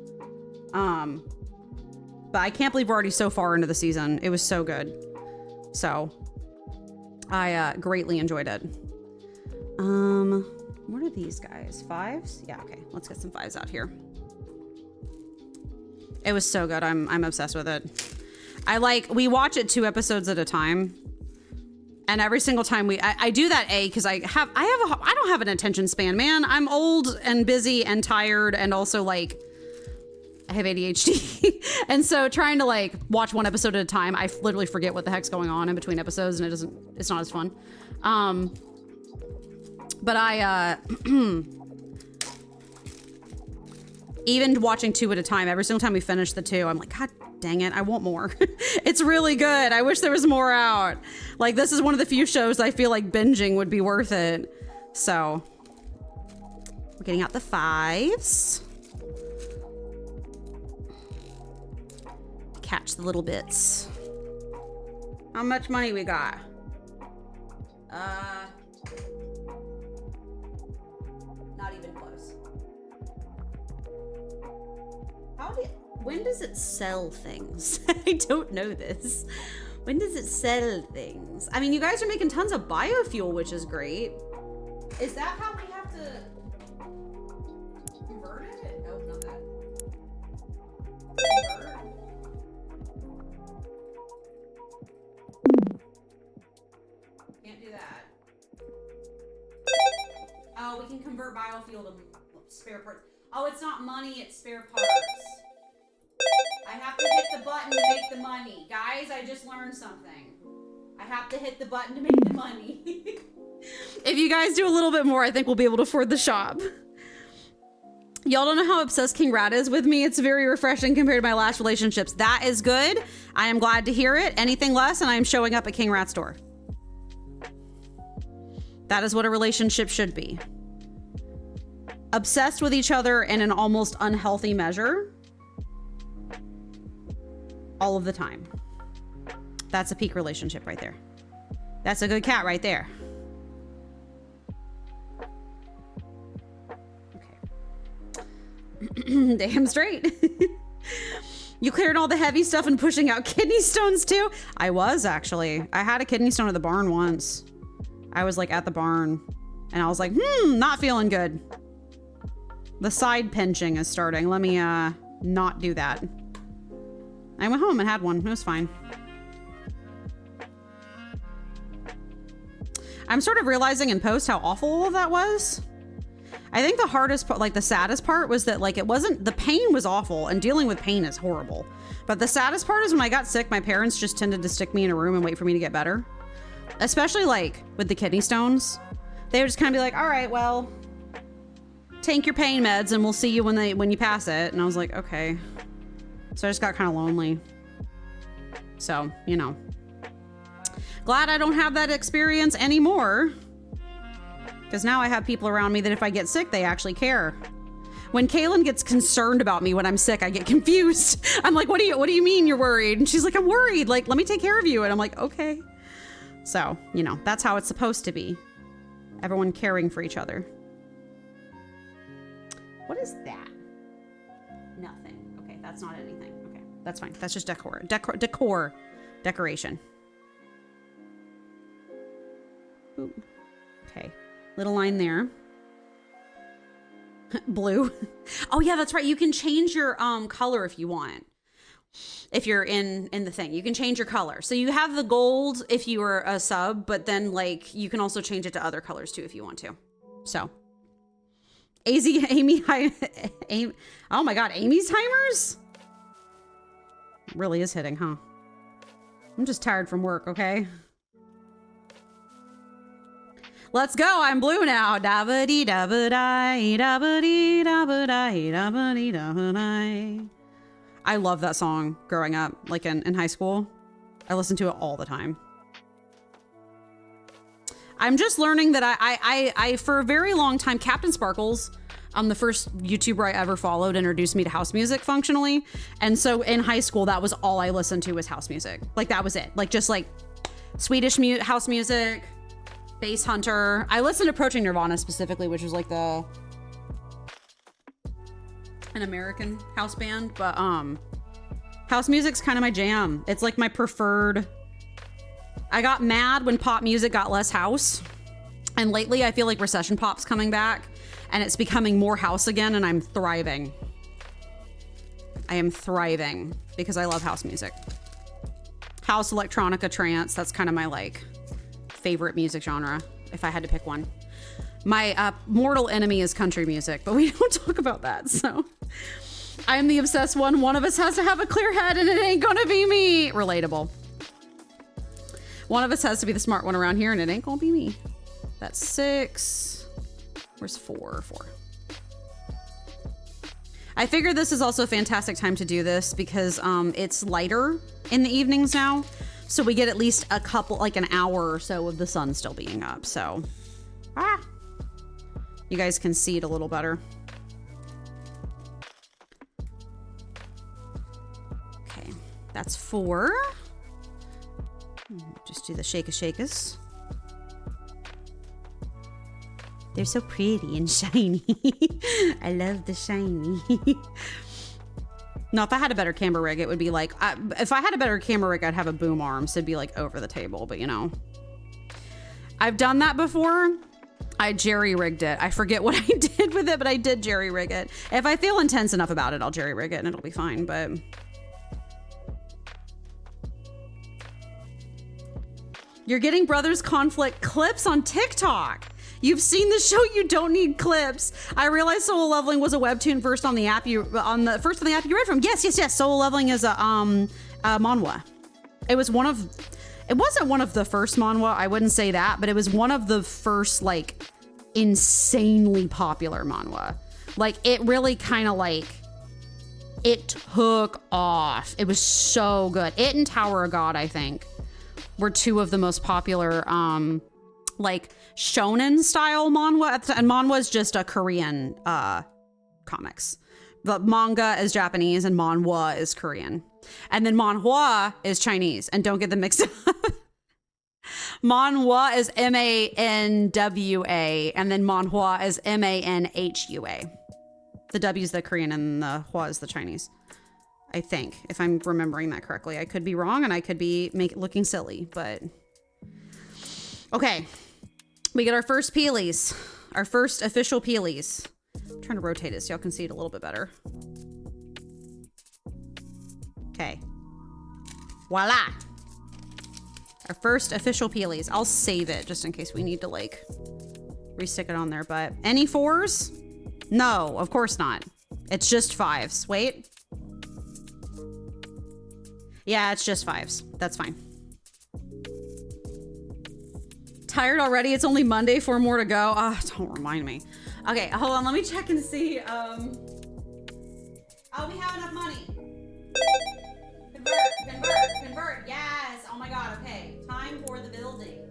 But I can't believe we're already so far into the season. It was so good. So I greatly enjoyed it. What are these guys? 5s? Yeah, okay. Let's get some 5s out here. It was so good. I'm obsessed with it. We watch it 2 episodes at a time. And every single time I do that because I don't have an attention span, man. I'm old and busy and tired, and also like I have ADHD. And so trying to like watch 1 episode at a time, I literally forget what the heck's going on in between episodes, and it's not as fun. But I even watching 2 at a time, every single time we finish the 2, I'm like, God dang it, I want more. It's really good. I wish there was more out. Like, this is one of the few shows I feel like binging would be worth it. So we're getting out the 5s. Catch the little bits. How much money we got? Not even close. When does it sell things? I don't know this. When does it sell things? I mean, you guys are making tons of biofuel, which is great. Is that how we have to convert it? No, not that. Convert. Can't do that. Oh, we can convert biofuel to spare parts. Oh, it's not money, it's spare parts. I have to hit the button to make the money. Guys, I just learned something. I have to hit the button to make the money. If you guys do a little bit more, I think we'll be able to afford the shop. Y'all don't know how obsessed King Rat is with me. It's very refreshing compared to my last relationships. That is good. I am glad to hear it. Anything less, and I am showing up at King Rat's door. That is what a relationship should be. Obsessed with each other in an almost unhealthy measure. All of the time. That's a peak relationship right there. That's a good cat right there. Okay. Damn straight. You cleared all the heavy stuff and pushing out kidney stones too? I was actually. I had a kidney stone at the barn once. I was like at the barn and I was like, not feeling good. The side pinching is starting. Let me not do that. I went home and had one. It was fine. I'm sort of realizing in post how awful all of that was. I think the hardest part, like the saddest part, was that like it wasn't, the pain was awful and dealing with pain is horrible. But the saddest part is when I got sick, my parents just tended to stick me in a room and wait for me to get better. Especially like with the kidney stones. They would just kind of be like, all right, well, take your pain meds and we'll see you when you pass it. And I was like, okay. So I just got kind of lonely. So, you know. Glad I don't have that experience anymore. Because now I have people around me that if I get sick, they actually care. When Kaylin gets concerned about me when I'm sick, I get confused. I'm like, what do you mean you're worried? And she's like, I'm worried. Like, let me take care of you. And I'm like, okay. So, you know, that's how it's supposed to be. Everyone caring for each other. What is that? Nothing. Okay, that's not anything. Okay, that's fine. That's just decor. Decoration. Ooh. Okay, little line there. Blue. Oh yeah, that's right. You can change your color if you want. If you're in the thing, you can change your color. So you have the gold if you were a sub, but then like you can also change it to other colors too if you want to. So. Amy, oh my God, Amy's timers? Really is hitting, huh? I'm just tired from work, okay? Let's go, I'm blue now. I love that song growing up, like in high school. I listened to it all the time. I'm just learning that I for a very long time, Captain Sparkles, the first YouTuber I ever followed, introduced me to house music functionally. And so in high school, that was all I listened to was house music. Like that was it. Like just like Swedish house music, Bass Hunter. I listened to Approaching Nirvana specifically, which was like an American house band. But house music's kind of my jam. It's like my preferred. I got mad when pop music got less house. And lately I feel like recession pop's coming back and it's becoming more house again and I'm thriving. I am thriving because I love house music. House, electronica, trance, that's kind of my like favorite music genre if I had to pick one. My mortal enemy is country music, but we don't talk about that, so. I am the obsessed one. One of us has to have a clear head and it ain't gonna be me. Relatable. One of us has to be the smart one around here and it ain't gonna be me. That's 6. Where's 4? 4. I figured this is also a fantastic time to do this because it's lighter in the evenings now. So we get at least a couple, like an hour or so of the sun still being up. So, you guys can see it a little better. Okay, that's 4. Just do the shake-a-shake-us. They're so pretty and shiny. I love the shiny. No, if I had a better camera rig, it would be like, if I had a better camera rig, I'd have a boom arm. So it'd be like over the table, but you know, I've done that before. I jerry rigged it. I forget what I did with it, but I did jerry rig it. If I feel intense enough about it, I'll jerry rig it and it'll be fine, but. You're getting Brothers Conflict clips on TikTok. You've seen the show, you don't need clips. I realized Solo Leveling was a webtoon first on the app you read from. Yes. Solo Leveling is a manhwa. It wasn't one of the first manhwa, I wouldn't say that, but it was one of the first like insanely popular manhwa. Like it really kind of like it took off. It was so good. It and Tower of God, I think, were two of the most popular like shonen style manhwa, and manhwa is just a Korean comics. The manga is Japanese and manhwa is Korean. And then manhwa is Chinese, and don't get them mixed up. Manhwa is M-A-N-W-A, and then manhwa is M-A-N-H-U-A. The W is the Korean and the hua is the Chinese. I think, if I'm remembering that correctly. I could be wrong and I could be looking silly, but okay. We get our first peelies, our first official peelies. I'm trying to rotate it so y'all can see it a little bit better. Okay. Voila. Our first official peelies. I'll save it just in case we need to like restick it on there, but any 4s? No, of course not. It's just 5s. Wait. Yeah, it's just 5s. That's fine. Tired already? It's only Monday, 4 more to go. Oh, don't remind me. Okay, hold on. Let me check and see. Oh, we have enough money. Convert. Yes. Oh my God. Okay. Time for the building.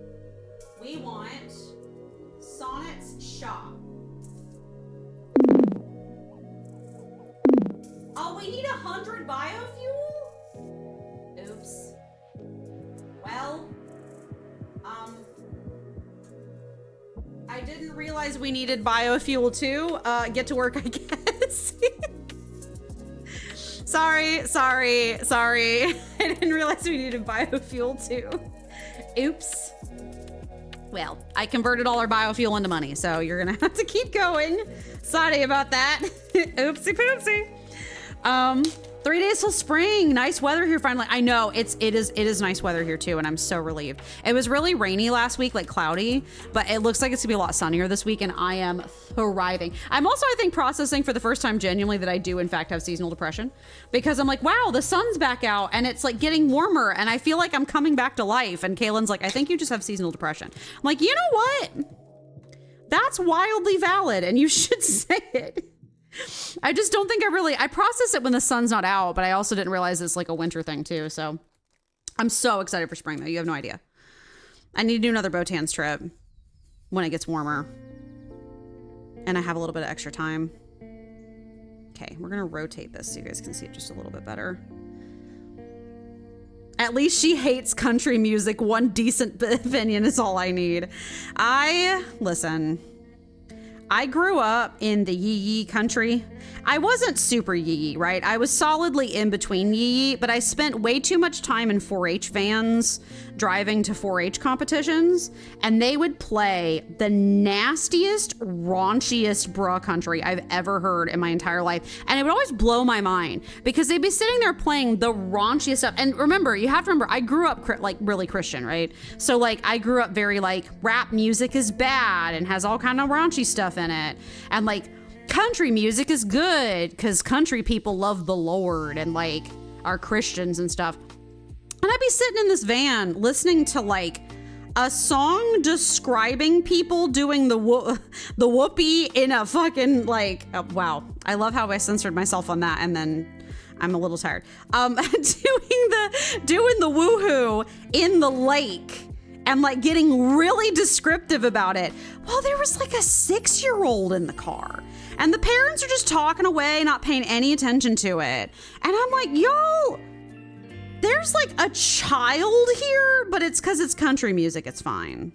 We want Sonnet's shop. Oh, we need 100 biofuel? Oops. Well, I didn't realize we needed biofuel too. Get to work, I guess. Sorry. I didn't realize we needed biofuel too. Oops. Well, I converted all our biofuel into money, so you're gonna have to keep going. Sorry about that. Oopsie poopsie. 3 days till spring. Nice weather here finally. I know it is nice weather here too, and I'm so relieved. It was really rainy last week, like cloudy, but it looks like it's gonna be a lot sunnier this week, and I am thriving. I'm also, I think, processing for the first time genuinely that I do in fact have seasonal depression, because I'm like, wow, the sun's back out and it's like getting warmer and I feel like I'm coming back to life. And Kaylin's like, I think you just have seasonal depression. I'm like, you know what? That's wildly valid and you should say it. I just don't think I process it when the sun's not out, but I also didn't realize it's like a winter thing too. So I'm so excited for spring though. You have no idea. I need to do another Botans trip when it gets warmer and I have a little bit of extra time. Okay, we're going to rotate this so you guys can see it just a little bit better. At least she hates country music. One decent opinion is all I need. Listen, I grew up in the yee country. I wasn't super yee, right? I was solidly in between yee, but I spent way too much time in 4-H vans driving to 4-H competitions, and they would play the nastiest, raunchiest bruh country I've ever heard in my entire life. And it would always blow my mind because they'd be sitting there playing the raunchiest stuff. And remember, you have to remember, I grew up like really Christian, right? So like I grew up very like rap music is bad and has all kind of raunchy stuff in it. And like country music is good because country people love the Lord and like are Christians and stuff. And I'd be sitting in this van listening to like a song describing people doing the whoopee in a fucking like, oh, wow. I love how I censored myself on that. And then I'm a little tired. Doing the woohoo in the lake and like getting really descriptive about it. Well, there was like a 6-year-old in the car and the parents are just talking away, not paying any attention to it. And I'm like, y'all, there's like a child here, but it's because it's country music. It's fine.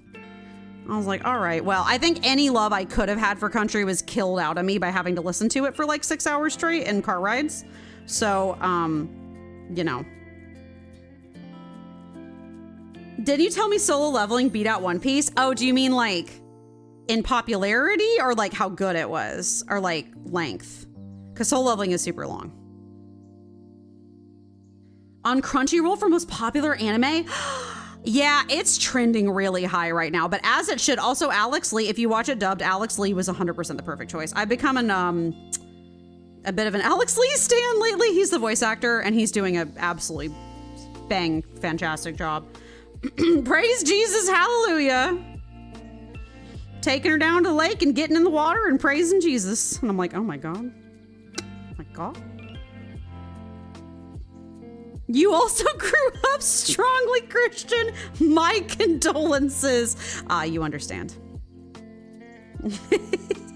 I was like, all right, well, I think any love I could have had for country was killed out of me by having to listen to it for like 6 hours straight in car rides. So, you know. Did you tell me Solo Leveling beat out One Piece? Oh, do you mean like in popularity or like how good it was or like length? Because Solo Leveling is super long. On Crunchyroll for most popular anime? Yeah, it's trending really high right now, but as it should. Also, Alex Lee, if you watch it dubbed, Alex Lee was 100% the perfect choice. I've become a bit of an Alex Lee stan lately. He's the voice actor and he's doing an absolutely fantastic job. Praise Jesus, hallelujah. Taking her down to the lake and getting in the water and praising Jesus. And I'm like, oh my God. My God. You also grew up strongly Christian. My condolences. You understand.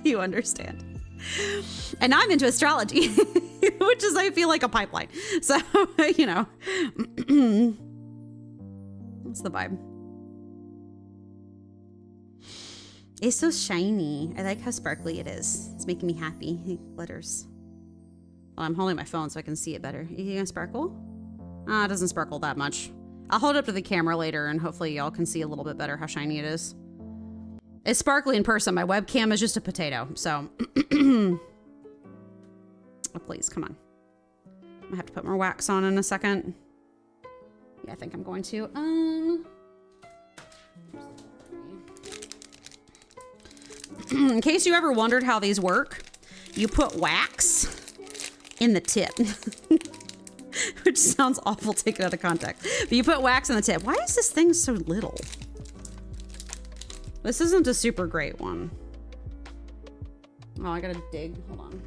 You understand. And I'm into astrology, which is, I feel like a pipeline. So, you know, that's the vibe. It's so shiny. I like how sparkly it is. It's making me happy. It glitters. Well, I'm holding my phone so I can see it better. You gonna sparkle? It doesn't sparkle that much. I'll hold it up to the camera later and hopefully y'all can see a little bit better how shiny it is. It's sparkly in person. My webcam is just a potato, so. Oh, please, come on. I have to put more wax on in a second. Yeah, I think I'm going to. In case you ever wondered how these work, you put wax in the tip. Which sounds awful taken out of context. But you put wax in the tip. Why is this thing so little? This isn't a super great one. Oh, I gotta dig. Hold on.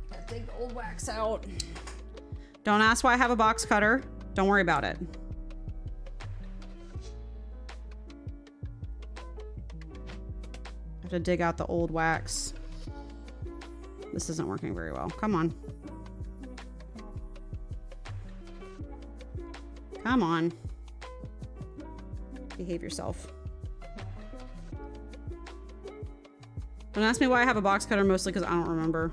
Gotta dig the old wax out. Don't ask why I have a box cutter. Don't worry about it. I have to dig out the old wax. This isn't working very well. Come on. Come on. Behave yourself. Don't ask me why I have a box cutter, mostly because I don't remember.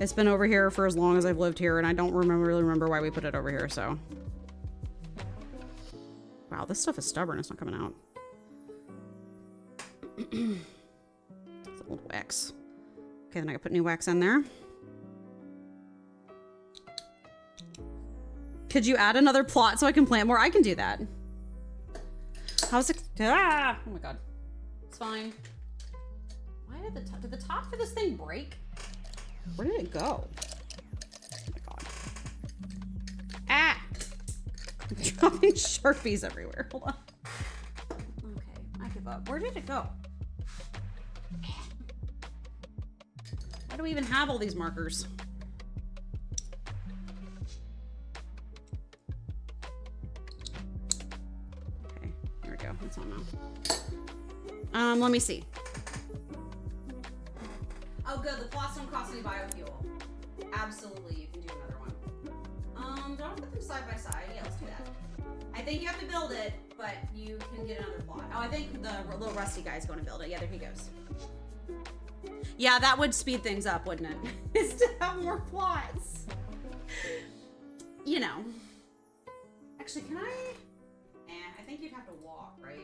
It's been over here for as long as I've lived here, and I don't really remember why we put it over here, so. Wow, this stuff is stubborn. It's not coming out. It's old wax. Okay, then I can put new wax in there. Could you add another plot so I can plant more? I can do that. How's it? Ah! Oh my God. It's fine. Why did the top for this thing break? Where did it go? Oh my God. Ah! I'm dropping Sharpies everywhere. Hold on. Okay, I give up. Where did it go? Why do we even have all these markers? It's on now. Let me see. Oh, good. The floss don't cost any biofuel. Absolutely, you can do another one. Don't put them side by side. Yeah, let's do that. I think you have to build it, but you can get another plot. Oh, I think the little rusty guy's going to build it. Yeah, there he goes. Yeah, that would speed things up, wouldn't it? Is to have more plots. You know. Actually, can I? I think you'd have to walk, right?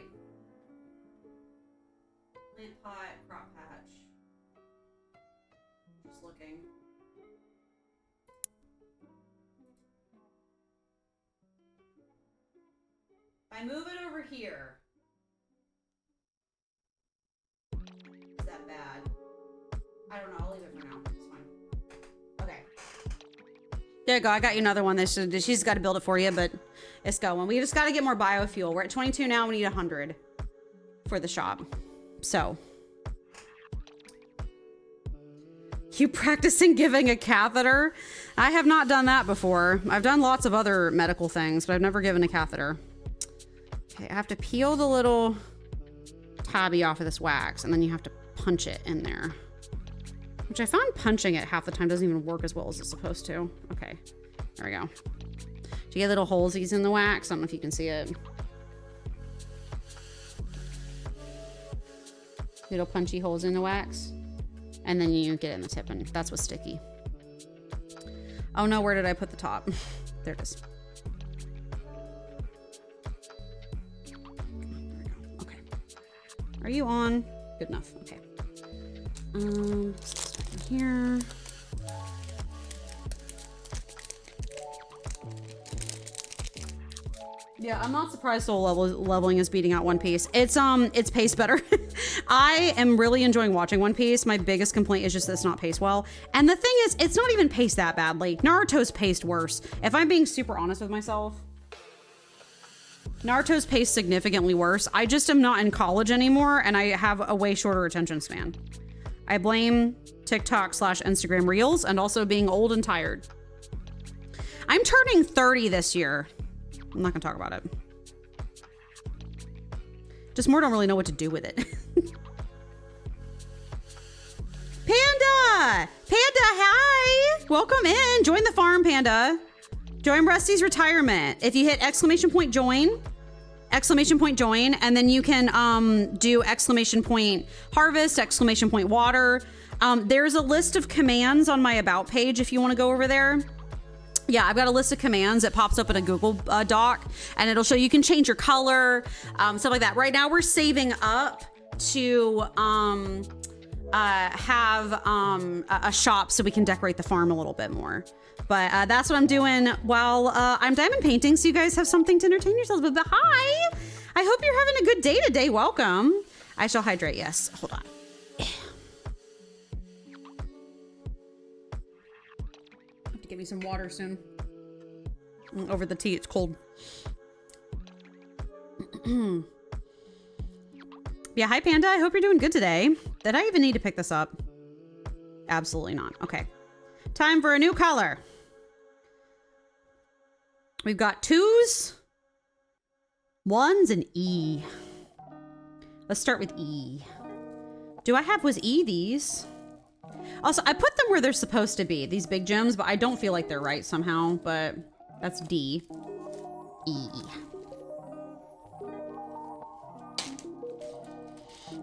Plant pot, crop patch. Just looking. If I move it over here, is that bad? I don't know. I'll leave it for now. It's fine. Okay. There you go. I got you another one. She's got to build it for you, but it's going. We just got to get more biofuel. We're at 22 now. We need 100 for the shop. So. You practicing giving a catheter? I have not done that before. I've done lots of other medical things, but I've never given a catheter. Okay, I have to peel the little tabby off of this wax, and then you have to punch it in there. Which I found punching it half the time doesn't even work as well as it's supposed to. Okay, there we go. Do you get little holesies in the wax? I don't know if you can see it. Little punchy holes in the wax. And then you get it in the tip, and that's what's sticky. Oh no, where did I put the top? There it is. Okay. Are you on? Good enough. Okay. Here. Yeah, I'm not surprised soul leveling is beating out One Piece. It's paced better. I am really enjoying watching One Piece. My biggest complaint is just that it's not paced well. And the thing is, it's not even paced that badly. Naruto's paced worse. If I'm being super honest with myself, Naruto's paced significantly worse. I just am not in college anymore, and I have a way shorter attention span. I blame TikTok/Instagram Reels and also being old and tired. I'm turning 30 this year. I'm not gonna talk about it. Just more don't really know what to do with it. Panda! Panda, hi! Welcome in. Join the farm, Panda. Join Rusty's retirement. If you hit !join, !join, and then you can do !harvest, !water. There's a list of commands on my about page if you want to go over there. Yeah, I've got a list of commands that pops up in a Google Doc, and it'll show you can change your color, stuff like that. Right now we're saving up to have a shop so we can decorate the farm a little bit more. But that's what I'm doing while I'm diamond painting, so you guys have something to entertain yourselves with. But hi! I hope you're having a good day today. Welcome. I shall hydrate, yes. Hold on. Get me some water soon. Over the tea, it's cold. Yeah, hi Panda, I hope you're doing good today. Did I even need to pick this up? Absolutely not. Okay. Time for a new color. We've got 2s, 1s, and E. Let's start with E. Was E these? Also, I put them where they're supposed to be, these big gems, but I don't feel like they're right somehow, but that's D. E.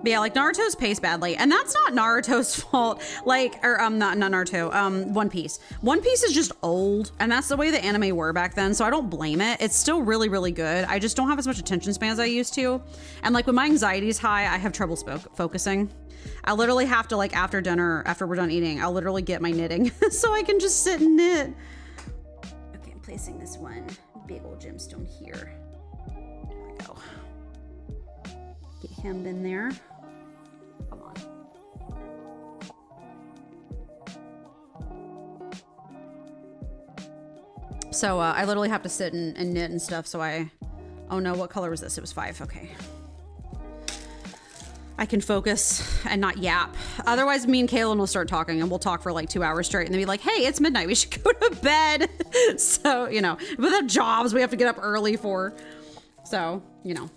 But yeah, like Naruto's paced badly, and that's not Naruto's fault. Like, or not Naruto, One Piece. One Piece is just old, and that's the way the anime were back then, so I don't blame it. It's still really, really good. I just don't have as much attention span as I used to. And like when my anxiety is high, I have trouble focusing. I literally have to, like, after dinner, after we're done eating, I'll literally get my knitting so I can just sit and knit. Okay, I'm placing this one big old gemstone here. There we go. Get hemmed in there. Come on. So I literally have to sit and knit and stuff, so oh no, what color was this? It was 5, okay. I can focus and not yap. Otherwise, me and Kaylin will start talking and we'll talk for like 2 hours straight and then be like, hey, it's midnight, we should go to bed. So, you know, with the jobs we have to get up early for. So, you know.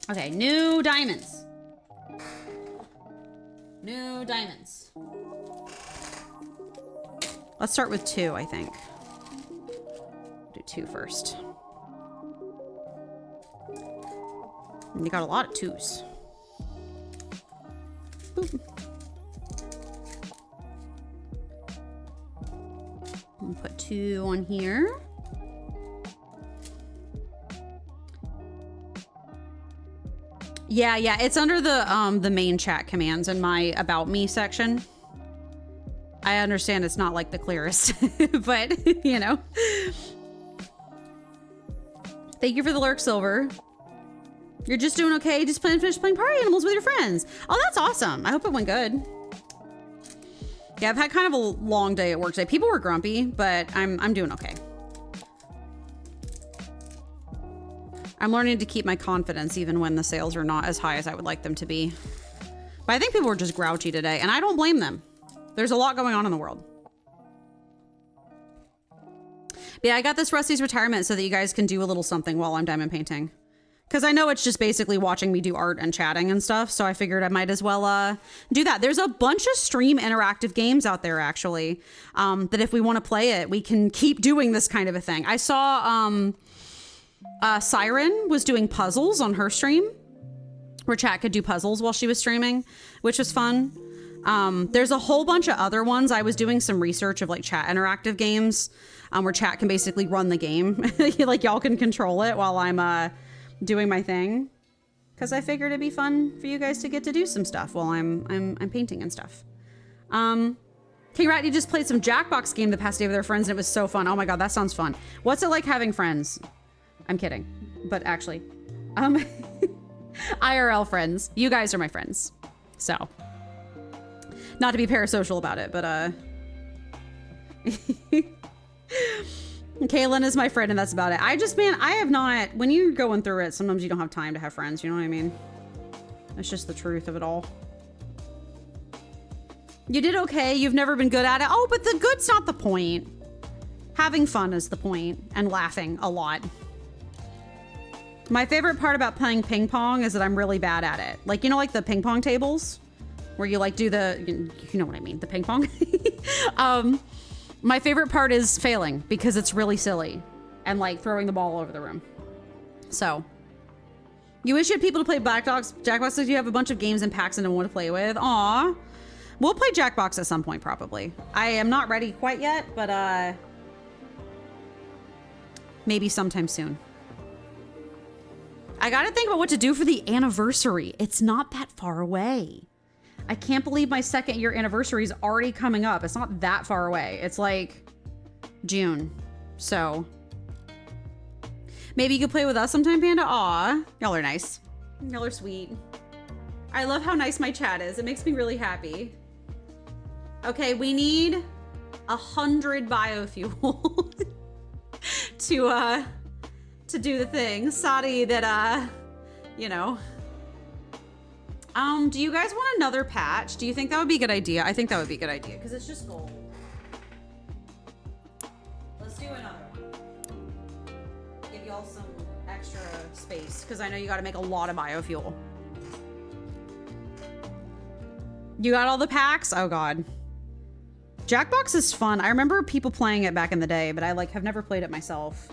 Okay, new diamonds. New diamonds. Let's start with 2, I think. Do 2 first. You got a lot of 2s. Boop. I'll put 2 on here. Yeah, it's under the main chat commands in my about me section. I understand it's not like the clearest, but you know. Thank you for the lurk, Silver. You're just doing okay. Just finished playing party animals with your friends. Oh, that's awesome. I hope it went good. Yeah, I've had kind of a long day at work today. People were grumpy, but I'm doing okay. I'm learning to keep my confidence even when the sales are not as high as I would like them to be. But I think people were just grouchy today, and I don't blame them. There's a lot going on in the world. But yeah, I got this Rusty's retirement so that you guys can do a little something while I'm diamond painting. Because I know it's just basically watching me do art and chatting and stuff, so I figured I might as well do that. There's a bunch of stream interactive games out there, actually, that if we want to play it, we can keep doing this kind of a thing. I saw Siren was doing puzzles on her stream, where chat could do puzzles while she was streaming, which was fun. There's a whole bunch of other ones. I was doing some research of like chat interactive games where chat can basically run the game. Like y'all can control it while I'm doing my thing. Because I figured it'd be fun for you guys to get to do some stuff while I'm painting and stuff. King Rat, you just played some Jackbox game the past day with their friends and it was so fun. Oh my god, that sounds fun. What's it like having friends? I'm kidding, but actually, IRL friends. You guys are my friends, so not to be parasocial about it, but Kaylin is my friend and that's about it. I have not, when you're going through it, sometimes you don't have time to have friends, you know what I mean? That's just the truth of it all. You did okay. You've never been good at it. Oh, but the good's not the point. Having fun is the point, and laughing a lot. My favorite part about playing ping pong is that I'm really bad at it. Like, you know, like the ping pong tables where you like do the, you know what I mean, the ping pong. My favorite part is failing because it's really silly and like throwing the ball all over the room. So you wish you had people to play Jackbox. You have a bunch of games and packs and no one to play with. Aw. We'll play Jackbox at some point, probably. I am not ready quite yet, but maybe sometime soon. I gotta think about what to do for the anniversary. It's not that far away. I can't believe my 2nd year anniversary is already coming up. It's not that far away. It's like June. So maybe you could play with us sometime, Panda. Aw, y'all are nice. Y'all are sweet. I love how nice my chat is. It makes me really happy. Okay, we need 100 biofuel to do the thing. Sorry that you know. Do you guys want another patch? Do you think that would be a good idea? I think that would be a good idea because it's just gold. Let's do another one. Give y'all some extra space because I know you got to make a lot of biofuel. You got all the packs? Oh god. Jackbox is fun. I remember people playing it back in the day, but I like have never played it myself.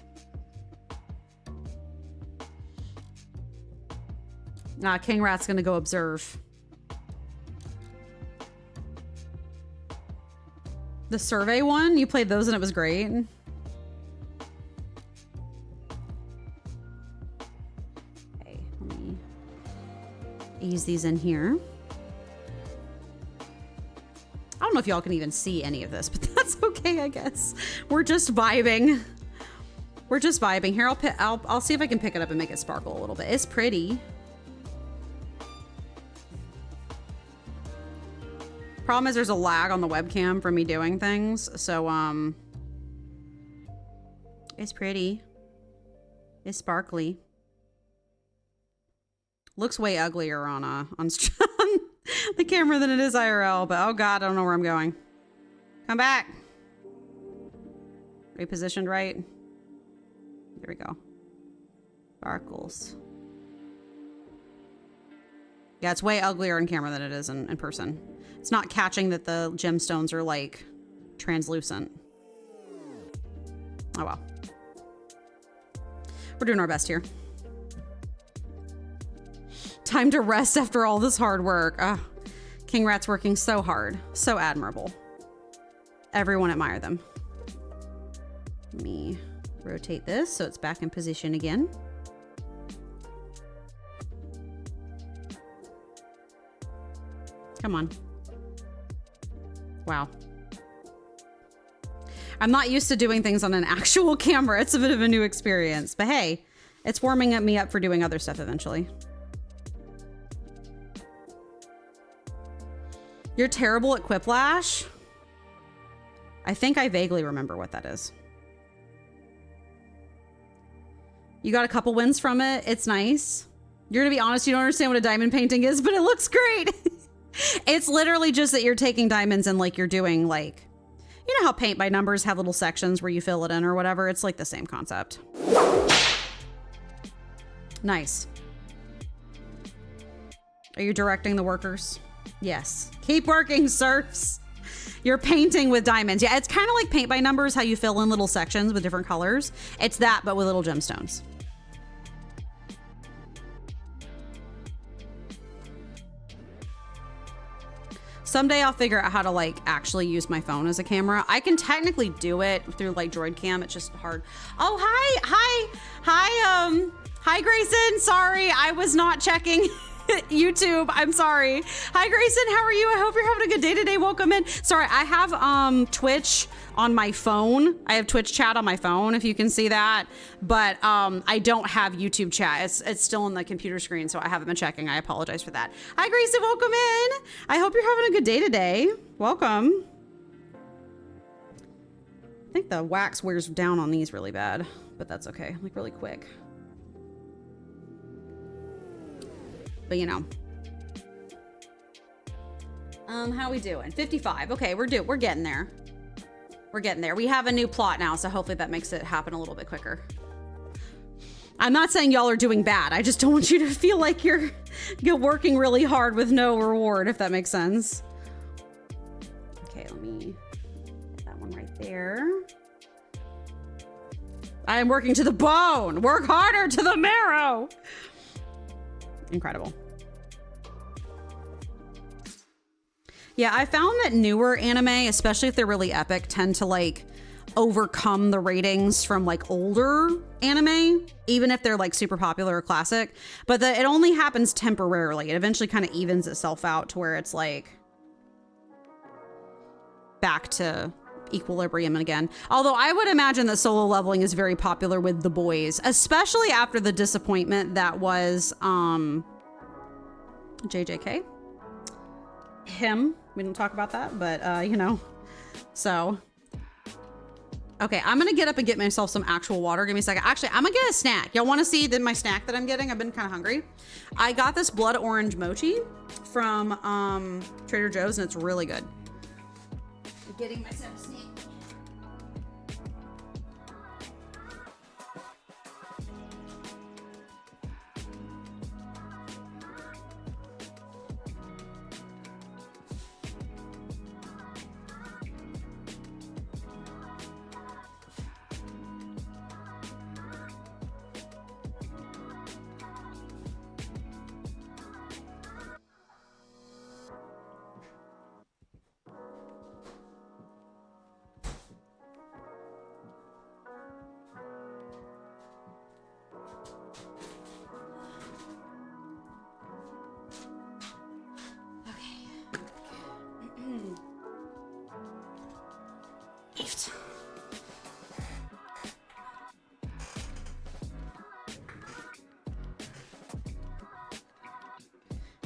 King Rat's gonna go observe. The survey one? You played those and it was great. Okay, let me ease these in here. I don't know if y'all can even see any of this, but that's okay, I guess. We're just vibing. We're just vibing. Here, I'll see if I can pick it up and make it sparkle a little bit. It's pretty. Problem is there's a lag on the webcam from me doing things, so it's pretty. It's sparkly. Looks way uglier on the camera than it is IRL, but oh god, I don't know where I'm going. Come back. Repositioned right. There we go. Sparkles. Yeah, it's way uglier on camera than it is in person. It's not catching that the gemstones are like translucent. Oh well. We're doing our best here. Time to rest after all this hard work. King Rat's working so hard. So admirable. Everyone admire them. Let me rotate this so it's back in position again. Come on. Wow. I'm not used to doing things on an actual camera. It's a bit of a new experience, but hey, it's warming me up for doing other stuff eventually. You're terrible at Quiplash? I think I vaguely remember what that is. You got a couple wins from it. It's nice. You're gonna be honest, you don't understand what a diamond painting is, but it looks great. It's literally just that you're taking diamonds and like you're doing like, you know how paint by numbers have little sections where you fill it in or whatever? It's like the same concept. Nice. Are you directing the workers? Yes. Keep working, serfs. You're painting with diamonds. Yeah, it's kind of like paint by numbers, how you fill in little sections with different colors. It's that, but with little gemstones. Someday I'll figure out how to like actually use my phone as a camera. I can technically do it through like Droid Cam. It's just hard. Oh, hi Grayson. Sorry, I was not checking YouTube. I'm sorry. Hi Grayson, how are you? I hope you're having a good day today. Welcome in. Sorry, I have Twitch on my phone. I have Twitch chat on my phone, if you can see that. But I don't have YouTube chat. It's still on the computer screen, so I haven't been checking. I apologize for that. Hi Grayson, welcome in. I hope you're having a good day today. Welcome. I think the wax wears down on these really bad, but that's okay. Like really quick. But you know. How we doing? 55. Okay, we're getting there. We're getting there. We have a new plot now, so hopefully that makes it happen a little bit quicker. I'm not saying y'all are doing bad. I just don't want you to feel like you're working really hard with no reward, if that makes sense. Okay, let me get that one right there. I am working to the bone. Work harder to the marrow. Incredible. Yeah, I found that newer anime, especially if they're really epic, tend to like overcome the ratings from like older anime, even if they're like super popular or classic. But it only happens temporarily. It eventually kind of evens itself out to where it's like back to equilibrium again. Although I would imagine that Solo Leveling is very popular with the boys, especially after the disappointment that was JJK. Him. We don't talk about that, but you know. So okay, I'm gonna get up and get myself some actual water. Give me a second. Actually, I'm gonna get a snack. Y'all want to see my snack that I'm getting? I've been kind of hungry. I got this blood orange mochi from Trader Joe's, and it's really good. I'm getting myself a snack.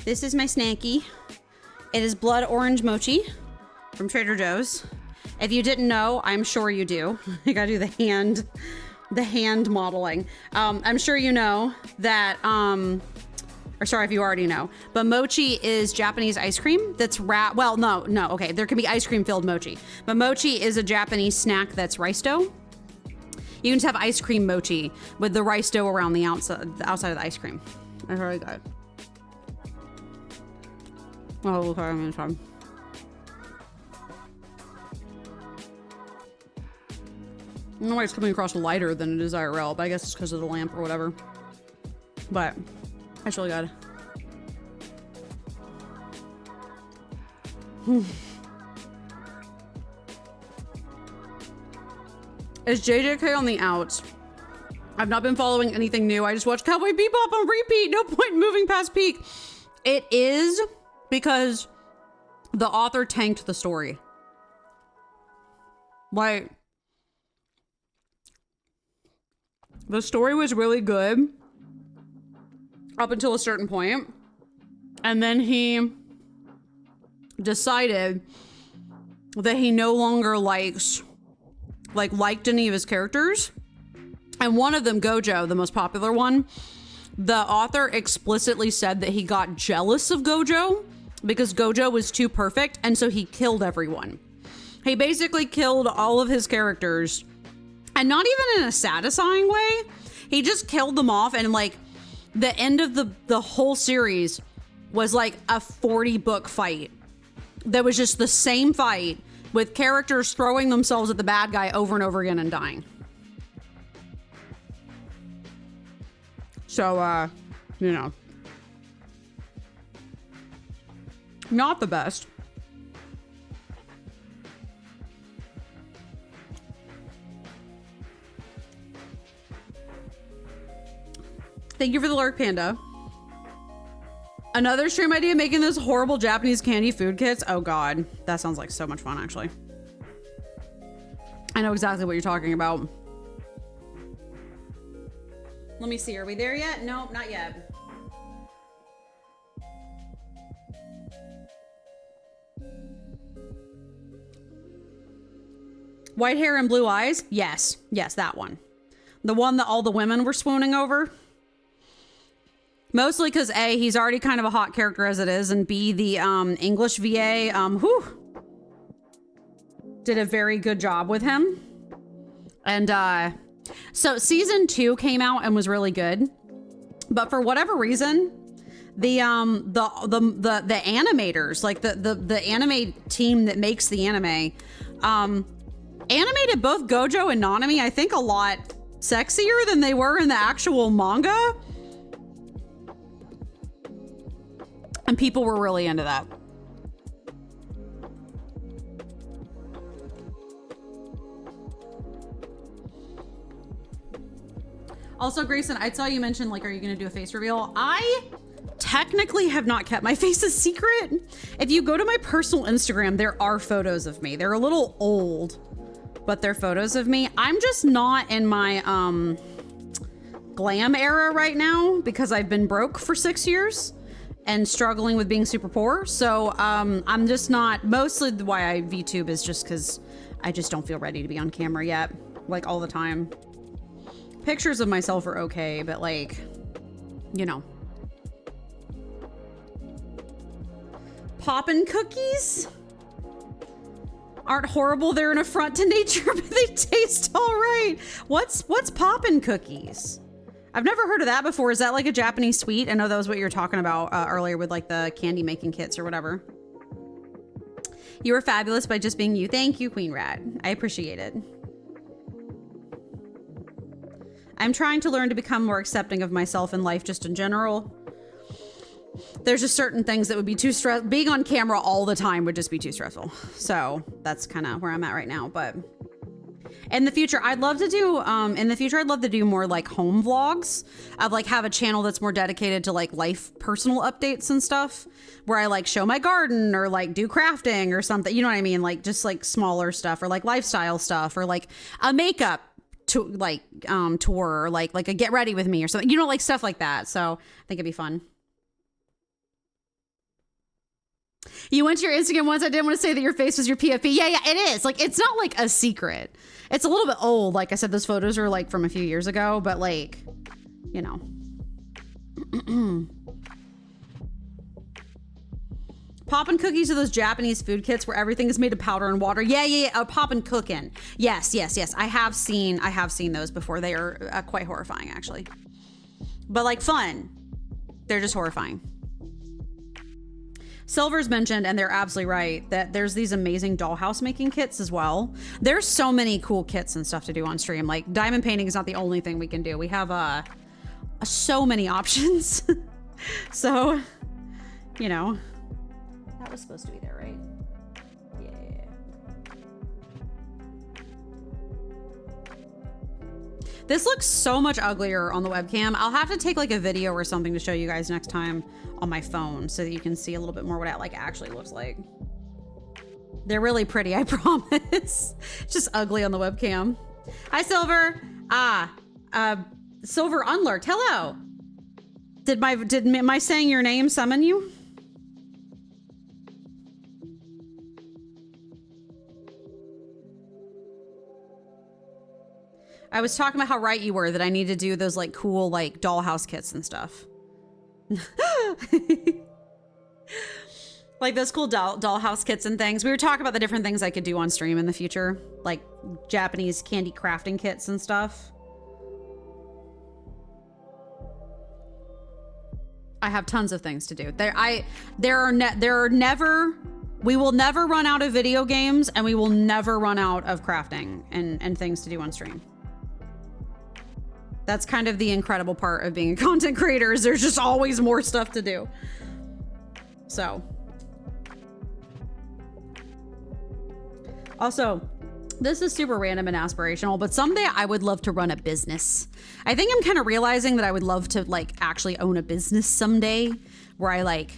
This is my snacky. It is blood orange mochi from Trader Joe's. If you didn't know, I'm sure you do. I gotta do the hand modeling. I'm sure you know that, or sorry if you already know, but mochi is Japanese ice cream that's well, no, okay, there can be ice cream filled mochi, but mochi is a Japanese snack that's rice dough. You can just have ice cream mochi with the rice dough around the outside of the ice cream. That's really good. Oh, okay, I'm gonna try. I don't know why it's coming across lighter than it is IRL, but I guess it's because of the lamp or whatever. But that's really good. Is JJK on the outs? I've not been following anything new. I just watched Cowboy Bebop on repeat. No point in moving past peak. It is because the author tanked the story. Like, the story was really good up until a certain point, and then he decided that he no longer liked any of his characters. And one of them, Gojo, the most popular one, the author explicitly said that he got jealous of Gojo because Gojo was too perfect, and so he killed everyone. He basically killed all of his characters, and not even in a satisfying way. He just killed them off, and like the end of the whole series was like a 40-book fight that was just the same fight with characters throwing themselves at the bad guy over and over again and dying. So, you know, not the best. Thank you for the lurk, Panda. Another stream idea, making those horrible Japanese candy food kits. Oh God, that sounds like so much fun, actually. I know exactly what you're talking about. Let me see, are we there yet? Nope, not yet. White hair and blue eyes? Yes, yes, that one. The one that all the women were swooning over. Mostly because A, he's already kind of a hot character as it is, and B, the English VA, did a very good job with him. And so season 2 came out and was really good, but for whatever reason, the animators, like the anime team that makes the anime, animated both Gojo and Nanami, I think, a lot sexier than they were in the actual manga. And people were really into that. Also, Grayson, I saw you mention, like, are you gonna do a face reveal? I technically have not kept my face a secret. If you go to my personal Instagram, there are photos of me. They're a little old, but they're photos of me. I'm just not in my glam era right now because I've been broke for 6 years and struggling with being super poor. So I'm just not, mostly why I VTube is just because I just don't feel ready to be on camera yet, like all the time. Pictures of myself are okay, but like, you know. Poppin' cookies aren't horrible. They're an affront to nature, but they taste all right. What's poppin' cookies? I've never heard of that before. Is that like a Japanese sweet? I know that was what you were talking about earlier with like the candy making kits or whatever. You were fabulous by just being you. Thank you, Queen Rat. I appreciate it. I'm trying to learn to become more accepting of myself in life just in general. There's just certain things that would be too stressful. Being on camera all the time would just be too stressful. So that's kind of where I'm at right now. But in the future, I'd love to do, more like home vlogs. I'd like have a channel that's more dedicated to like life, personal updates and stuff where I like show my garden or like do crafting or something. You know what I mean? Like just like smaller stuff or like lifestyle stuff or like a makeup to like tour or like a get ready with me or something, you know, like stuff like that. So I think it'd be fun. You went to your Instagram once. I didn't want to say that your face was your PFP. Yeah, it is. Like, it's not like a secret. It's a little bit old. Like I said, those photos are like from a few years ago, but like, you know. Poppin' cookies are those Japanese food kits where everything is made of powder and water. Yeah. Poppin' cookin'. Yes. I have seen those before. They are quite horrifying, actually. But like fun. They're just horrifying. Silver's mentioned, and they're absolutely right, that there's these amazing dollhouse making kits as well. There's so many cool kits and stuff to do on stream. Like diamond painting is not the only thing we can do. We have so many options. So, you know, that was supposed to be there, right? Yeah. This looks so much uglier on the webcam. I'll have to take like a video or something to show you guys next time on my phone so that you can see a little bit more what it like actually looks like. They're really pretty, I promise. It's just ugly on the webcam. Hi, Silver. Silver Unlurked. Hello. Did my saying your name summon you? I was talking about how right you were that I need to do those like cool like dollhouse kits and stuff. Like those cool dollhouse kits and things. We were talking about the different things I could do on stream in the future, like Japanese candy crafting kits and stuff. I have tons of things to do. We will never run out of video games, and we will never run out of crafting and things to do on stream. That's kind of the incredible part of being a content creator, is there's just always more stuff to do. So. Also, This is super random and aspirational, but someday I would love to run a business. I think I'm kind of realizing that I would love to like actually own a business someday, where I like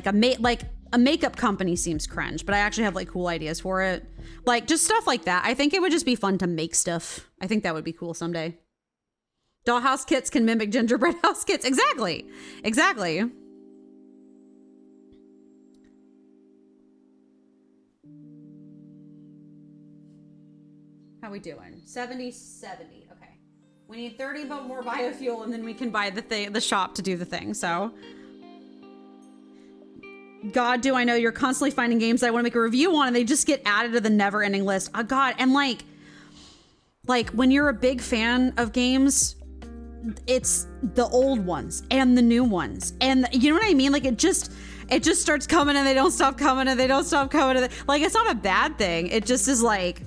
a makeup company seems cringe, but I actually have like cool ideas for it. Like just stuff like that. I think it would just be fun to make stuff. I think that would be cool someday. Dollhouse kits can mimic gingerbread house kits. Exactly. Exactly. How we doing? 70. Okay. We need 30 more biofuel, and then we can buy the shop to do the thing. So, God, do I know you're constantly finding games that I want to make a review on, and they just get added to the never-ending list. Oh God, and like when you're a big fan of games, it's the old ones and the new ones, and you know what I mean? Like it just starts coming, and they don't stop coming, and they don't stop coming. And like it's not a bad thing. It just is like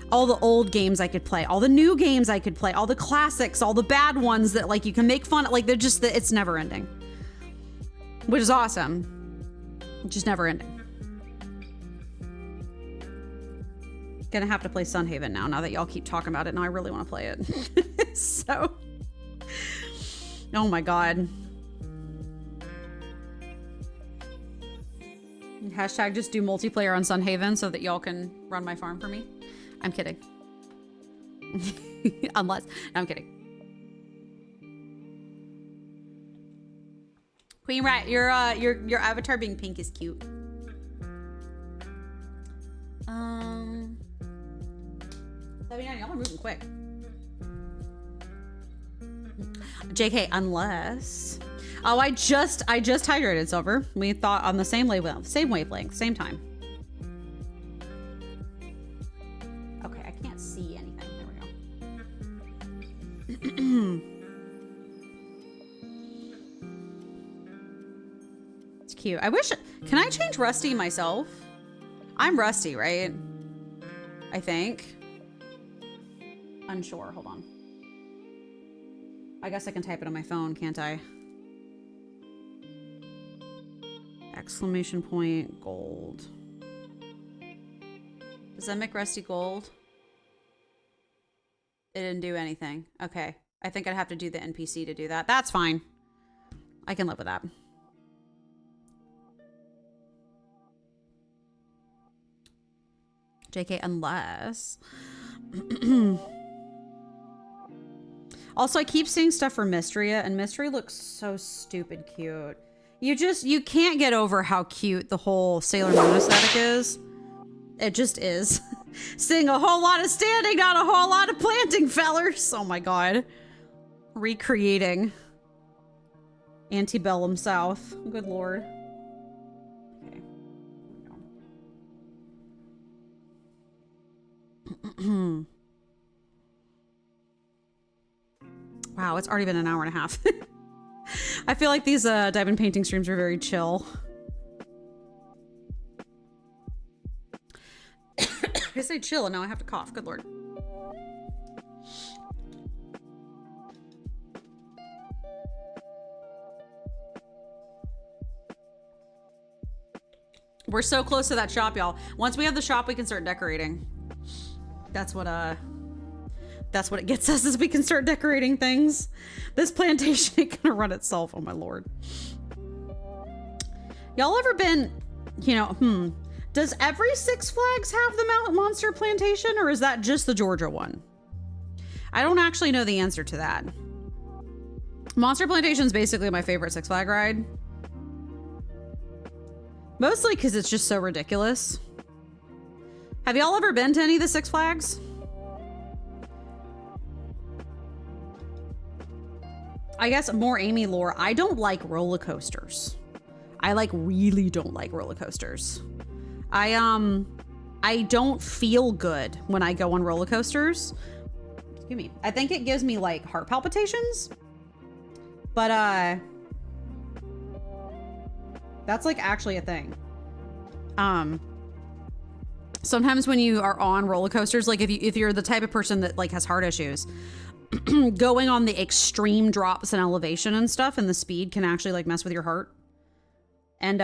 all the old games I could play, all the new games I could play, all the classics, all the bad ones that like you can make fun of. Like they're just, it's never ending, which is awesome. Just never ending. Gonna have to play Sunhaven now that y'all keep talking about it. Now I really want to play it. So, oh my God. Hashtag just do multiplayer on Sunhaven so that y'all can run my farm for me. I'm kidding. Unless, no, I'm kidding. Queen Rat, your avatar being pink is cute. Y'all are moving quick. JK, unless. Oh, I just hydrated, Silver. We thought on the same wavelength, same time. Okay, I can't see anything. There we go. It's cute. I wish. Can I change Rusty myself? I'm Rusty, right? I think. Unsure. Hold on. I guess I can type it on my phone, can't I? Exclamation point gold. Does that make Rusty gold? It didn't do anything. Okay. I think I'd have to do the NPC to do that. That's fine. I can live with that. JK, unless... Also, I keep seeing stuff for Mystria, and Mystria looks so stupid cute. You can't get over how cute the whole Sailor Moon aesthetic is. It just is. Seeing a whole lot of standing, not a whole lot of planting, fellers. Oh my God. Recreating Antebellum South. Good Lord. Okay. Wow, it's already been an hour and a half. I feel like these diamond painting streams are very chill. I say chill and now I have to cough. Good Lord. We're so close to that shop, y'all. Once we have the shop, we can start decorating. That's what it gets us, is we can start decorating things. This plantation ain't gonna run itself. Oh my Lord. Y'all ever been, you know, does every Six Flags have the Mount Monster Plantation, or is that just the Georgia one? I don't actually know the answer to that. Monster Plantation is basically my favorite Six Flag ride. Mostly because it's just so ridiculous. Have y'all ever been to any of the Six Flags? I guess more Amy lore. I don't like roller coasters. I really don't like roller coasters. I don't feel good when I go on roller coasters. Excuse me. I think it gives me like heart palpitations. But that's like actually a thing. Sometimes when you are on roller coasters, like if you're the type of person that like has heart issues, going on the extreme drops in elevation and stuff and the speed can actually like mess with your heart. And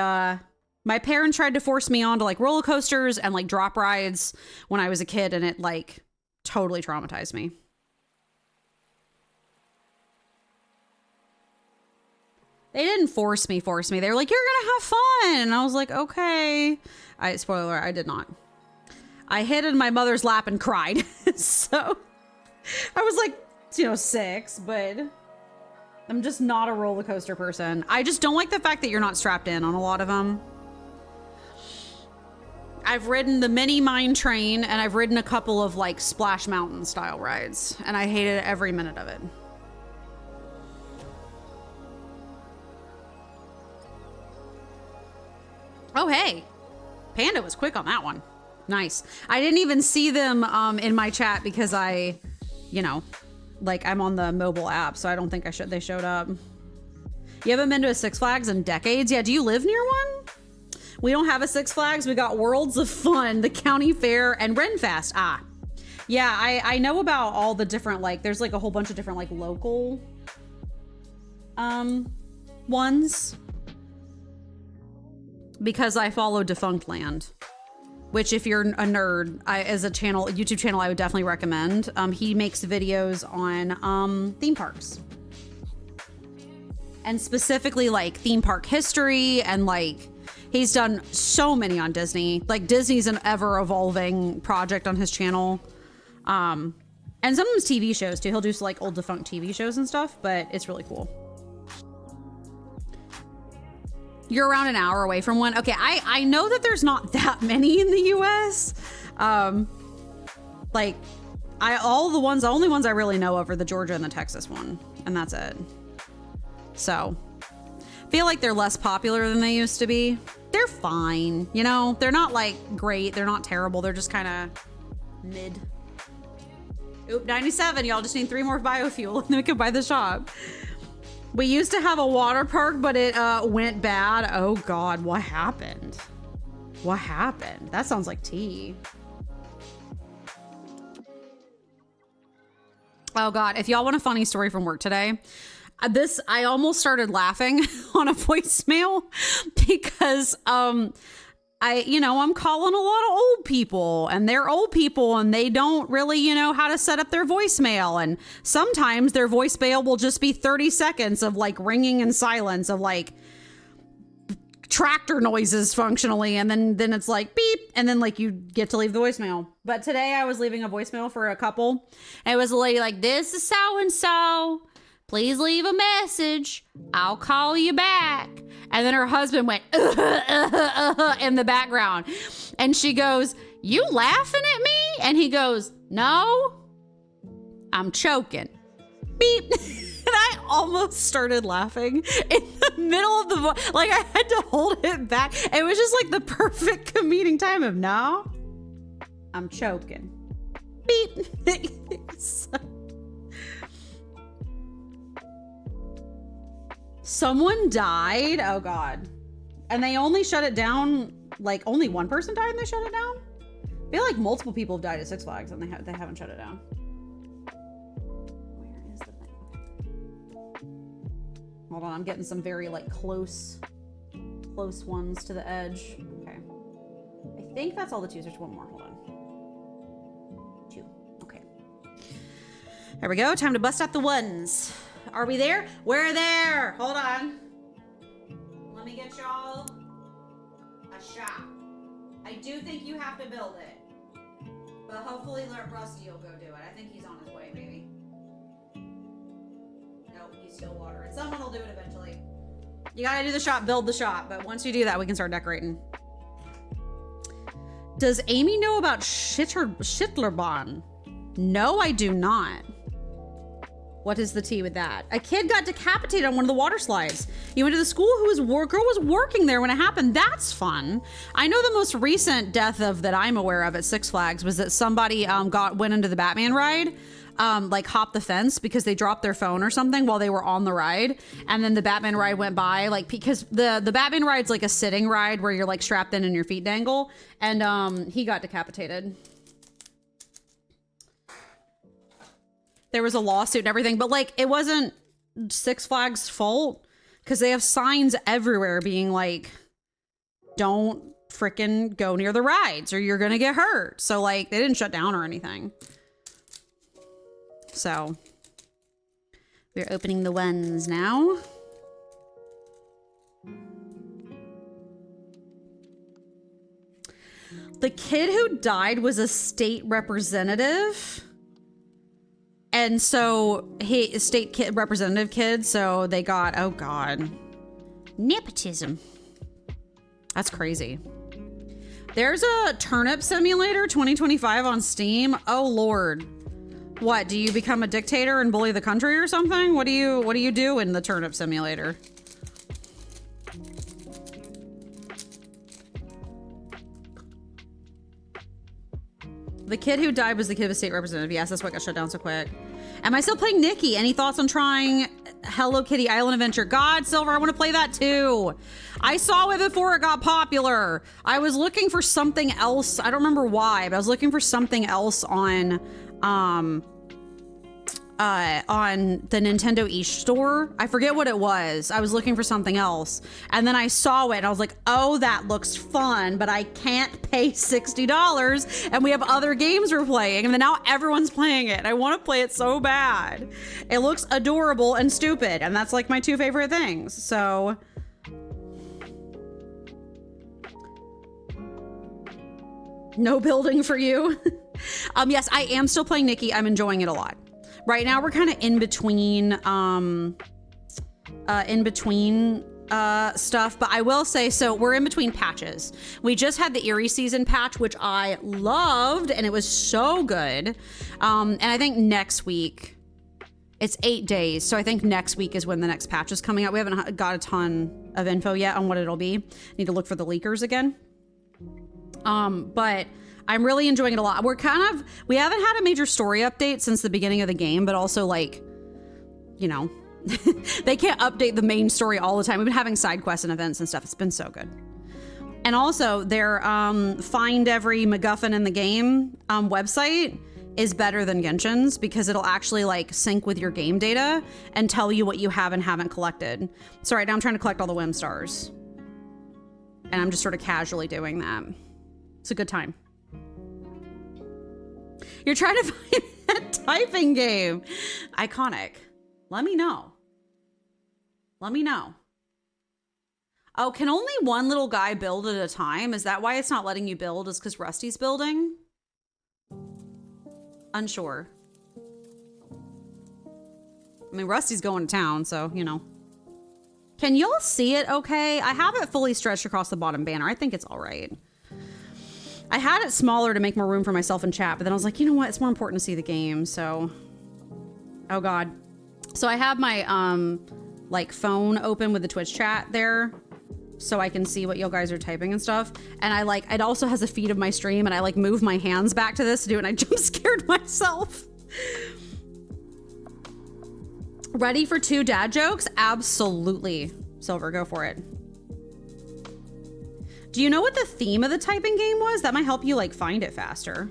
My parents tried to force me onto like roller coasters and like drop rides when I was a kid, and it like totally traumatized me. They didn't force me. They were like, you're gonna have fun. And I was like, okay. Spoiler, I did not. I hid in my mother's lap and cried. So I was like, 6, but I'm just not a roller coaster person. I just don't like the fact that you're not strapped in on a lot of them. I've ridden the mini mine train, and I've ridden a couple of like Splash Mountain style rides, and I hated every minute of it. Oh, hey, Panda was quick on that one. Nice. I didn't even see them in my chat because I, like I'm on the mobile app, so I don't think they showed up. You haven't been to a Six Flags in decades? Yeah, do you live near one? We don't have a Six Flags. We got Worlds of Fun, the County Fair, and Renfest. Ah, yeah, I know about all the different, like, there's like a whole bunch of different like local ones. Because I follow Defunct Land, which if you're a nerd, as a YouTube channel, I would definitely recommend. He makes videos on theme parks. And specifically like theme park history, and like he's done so many on Disney. Like Disney's an ever evolving project on his channel. And sometimes TV shows too. He'll do like old defunct TV shows and stuff, but it's really cool. You're around an hour away from one. Okay, I know that there's not that many in the US. Like the only ones I really know of are the Georgia and the Texas one, and that's it. So I feel like they're less popular than they used to be. They're fine, they're not like great, they're not terrible, they're just kind of mid. Oop, 97, y'all just need 3 more biofuel and then we can buy the shop. We used to have a water park, but it went bad. Oh God, what happened? What happened? That sounds like tea. Oh God, if y'all want a funny story from work today, I almost started laughing on a voicemail because I'm calling a lot of old people, and they're old people and they don't really, how to set up their voicemail. And sometimes their voicemail will just be 30 seconds of like ringing and silence of like tractor noises functionally. And then it's like beep. And then like you get to leave the voicemail. But today I was leaving a voicemail for a couple, and it was a lady like, this is so-and-so. Please leave a message. I'll call you back. And then her husband went in the background. And she goes, you laughing at me? And he goes, no, I'm choking. Beep. And I almost started laughing in the middle of the like I had to hold it back. It was just like the perfect comedic time of, no, I'm choking. Beep. Someone died. Oh God. And they only shut it down. Like only one person died and they shut it down. I feel like multiple people have died at Six Flags and they haven't shut it down. Where is the thing? Hold on. I'm getting some very like close ones to the edge. Okay. I think that's all the twos. There's one more. Hold on. 2. Okay. There we go. Time to bust out the ones. Are we there? We're there. Hold on. Let me get y'all a shop. I do think you have to build it. But hopefully Rusty will go do it. I think he's on his way, maybe. Nope, he's still watering. Someone will do it eventually. You gotta do the shop, build the shop. But once you do that, we can start decorating. Does Amy know about Schittlebahn? No, I do not. What is the tea with that? A kid got decapitated on one of the water slides. You went to the school girl was working there when it happened. That's fun. I know the most recent death that I'm aware of at Six Flags was that somebody went into the Batman ride, like hopped the fence because they dropped their phone or something while they were on the ride. And then the Batman ride went by, like, because the Batman ride's like a sitting ride where you're like strapped in and your feet dangle. And he got decapitated. There was a lawsuit and everything, but like it wasn't Six Flags' fault because they have signs everywhere being like, don't freaking go near the rides or you're gonna get hurt. So like they didn't shut down or anything. So we're opening the ones now. The kid who died was a state representative. And so he state kid representative kid. So they got, oh God, nepotism. That's crazy. There's a turnip simulator 2025 on Steam. Oh Lord. What, do you become a dictator and bully the country or something? What do you do in the turnip simulator? The kid who died was the kid of a state representative. Yes, that's what got shut down so quick. Am I still playing Nikki? Any thoughts on trying Hello Kitty Island Adventure? God, Silver, I want to play that too. I saw it before it got popular. I was looking for something else. I don't remember why, but I was looking for something else on the Nintendo eStore. I forget what it was. I was looking for something else. And then I saw it and I was like, oh, that looks fun, but I can't pay $60 and we have other games we're playing. And then now everyone's playing it. I want to play it so bad. It looks adorable and stupid. And that's like my two favorite things. So no building for you. Yes, I am still playing Nikki. I'm enjoying it a lot. Right now we're kind of in between stuff, but I will say, so we're in between patches. We just had the Erie season patch, which I loved, and it was so good. And I think next week, it's 8 days. So I think next week is when the next patch is coming out. We haven't got a ton of info yet on what it'll be. Need to look for the leakers again. But I'm really enjoying it a lot. We haven't had a major story update since the beginning of the game, but also like, you know, they can't update the main story all the time. We've been having side quests and events and stuff. It's been so good. And also their find every MacGuffin in the game website is better than Genshin's because it'll actually like sync with your game data and tell you what you have and haven't collected. So right now I'm trying to collect all the Whim Stars. And I'm just sort of casually doing that. It's a good time. You're trying to find that typing game. Iconic. Let me know. Let me know. Oh, can only one little guy build at a time? Is that why it's not letting you build? Is because Rusty's building? Unsure. I mean, Rusty's going to town, so, you know. Can y'all see it okay? I have it fully stretched across the bottom banner. I think it's all right. I had it smaller to make more room for myself in chat, but then I was like, you know what? It's more important to see the game, so. Oh God. So I have my, like phone open with the Twitch chat there so I can see what you guys are typing and stuff. And it also has a feed of my stream and I like move my hands back to this to do it and I jump scared myself. Ready for 2 dad jokes? Absolutely. Silver, go for it. Do you know what the theme of the typing game was? That might help you like find it faster.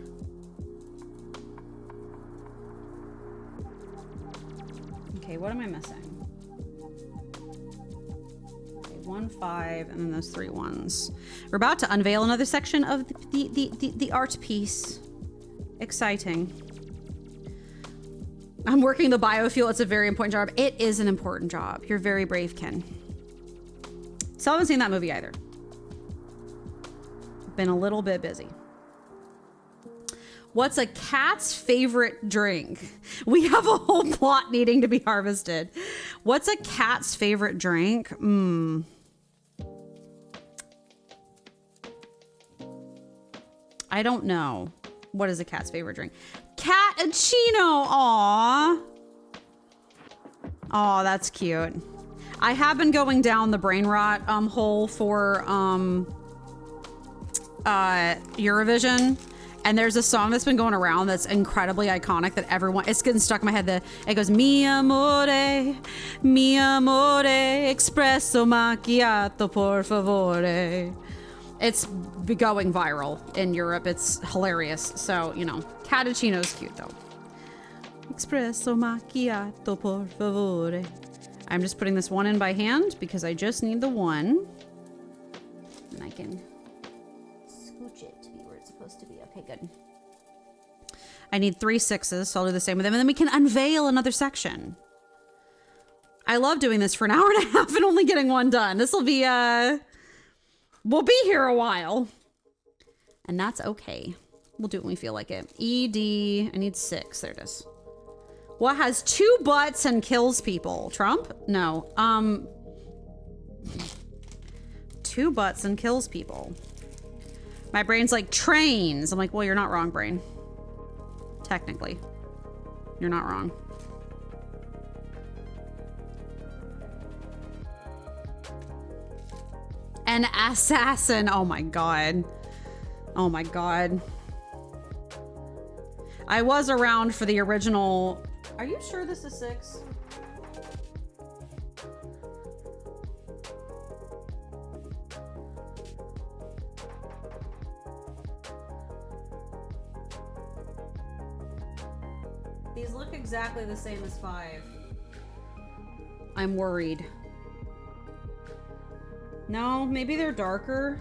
Okay, what am I missing? Okay, 1, 5, and then those 3 ones. We're about to unveil another section of the art piece. Exciting. I'm working the biofuel. It's a very important job. It is an important job. You're very brave, Ken. Still haven't seen that movie either. Been a little bit busy. What's a cat's favorite drink? We have a whole plot needing to be harvested. What's a cat's favorite drink? I don't know. What is a cat's favorite drink? Cappuccino. Aw. Aw, that's cute. I have been going down the brain rot hole for Eurovision, and there's a song that's been going around that's incredibly iconic that everyone, it's getting stuck in my head. It goes, mi amore, espresso macchiato por favore. It's going viral in Europe. It's hilarious. So, you know, cappuccino's cute though. Espresso macchiato por favore. I'm just putting this one in by hand because I just need the one. And I can scooch it to be where it's supposed to be. Okay, good. I need 3 6s, so I'll do the same with them, and then we can unveil another section. I love doing this for an hour and a half and only getting one done. This will be, we'll be here a while. And that's okay. We'll do it when we feel like it. ED, I need 6, there it is. What has 2 butts and kills people? Trump? No. 2 butts and kills people. My brain's like, trains. I'm like, well, you're not wrong, brain. Technically. You're not wrong. An assassin. Oh my god. Oh my god. I was around for the original. Are you sure this is 6? These look exactly the same as 5. I'm worried. No, maybe they're darker.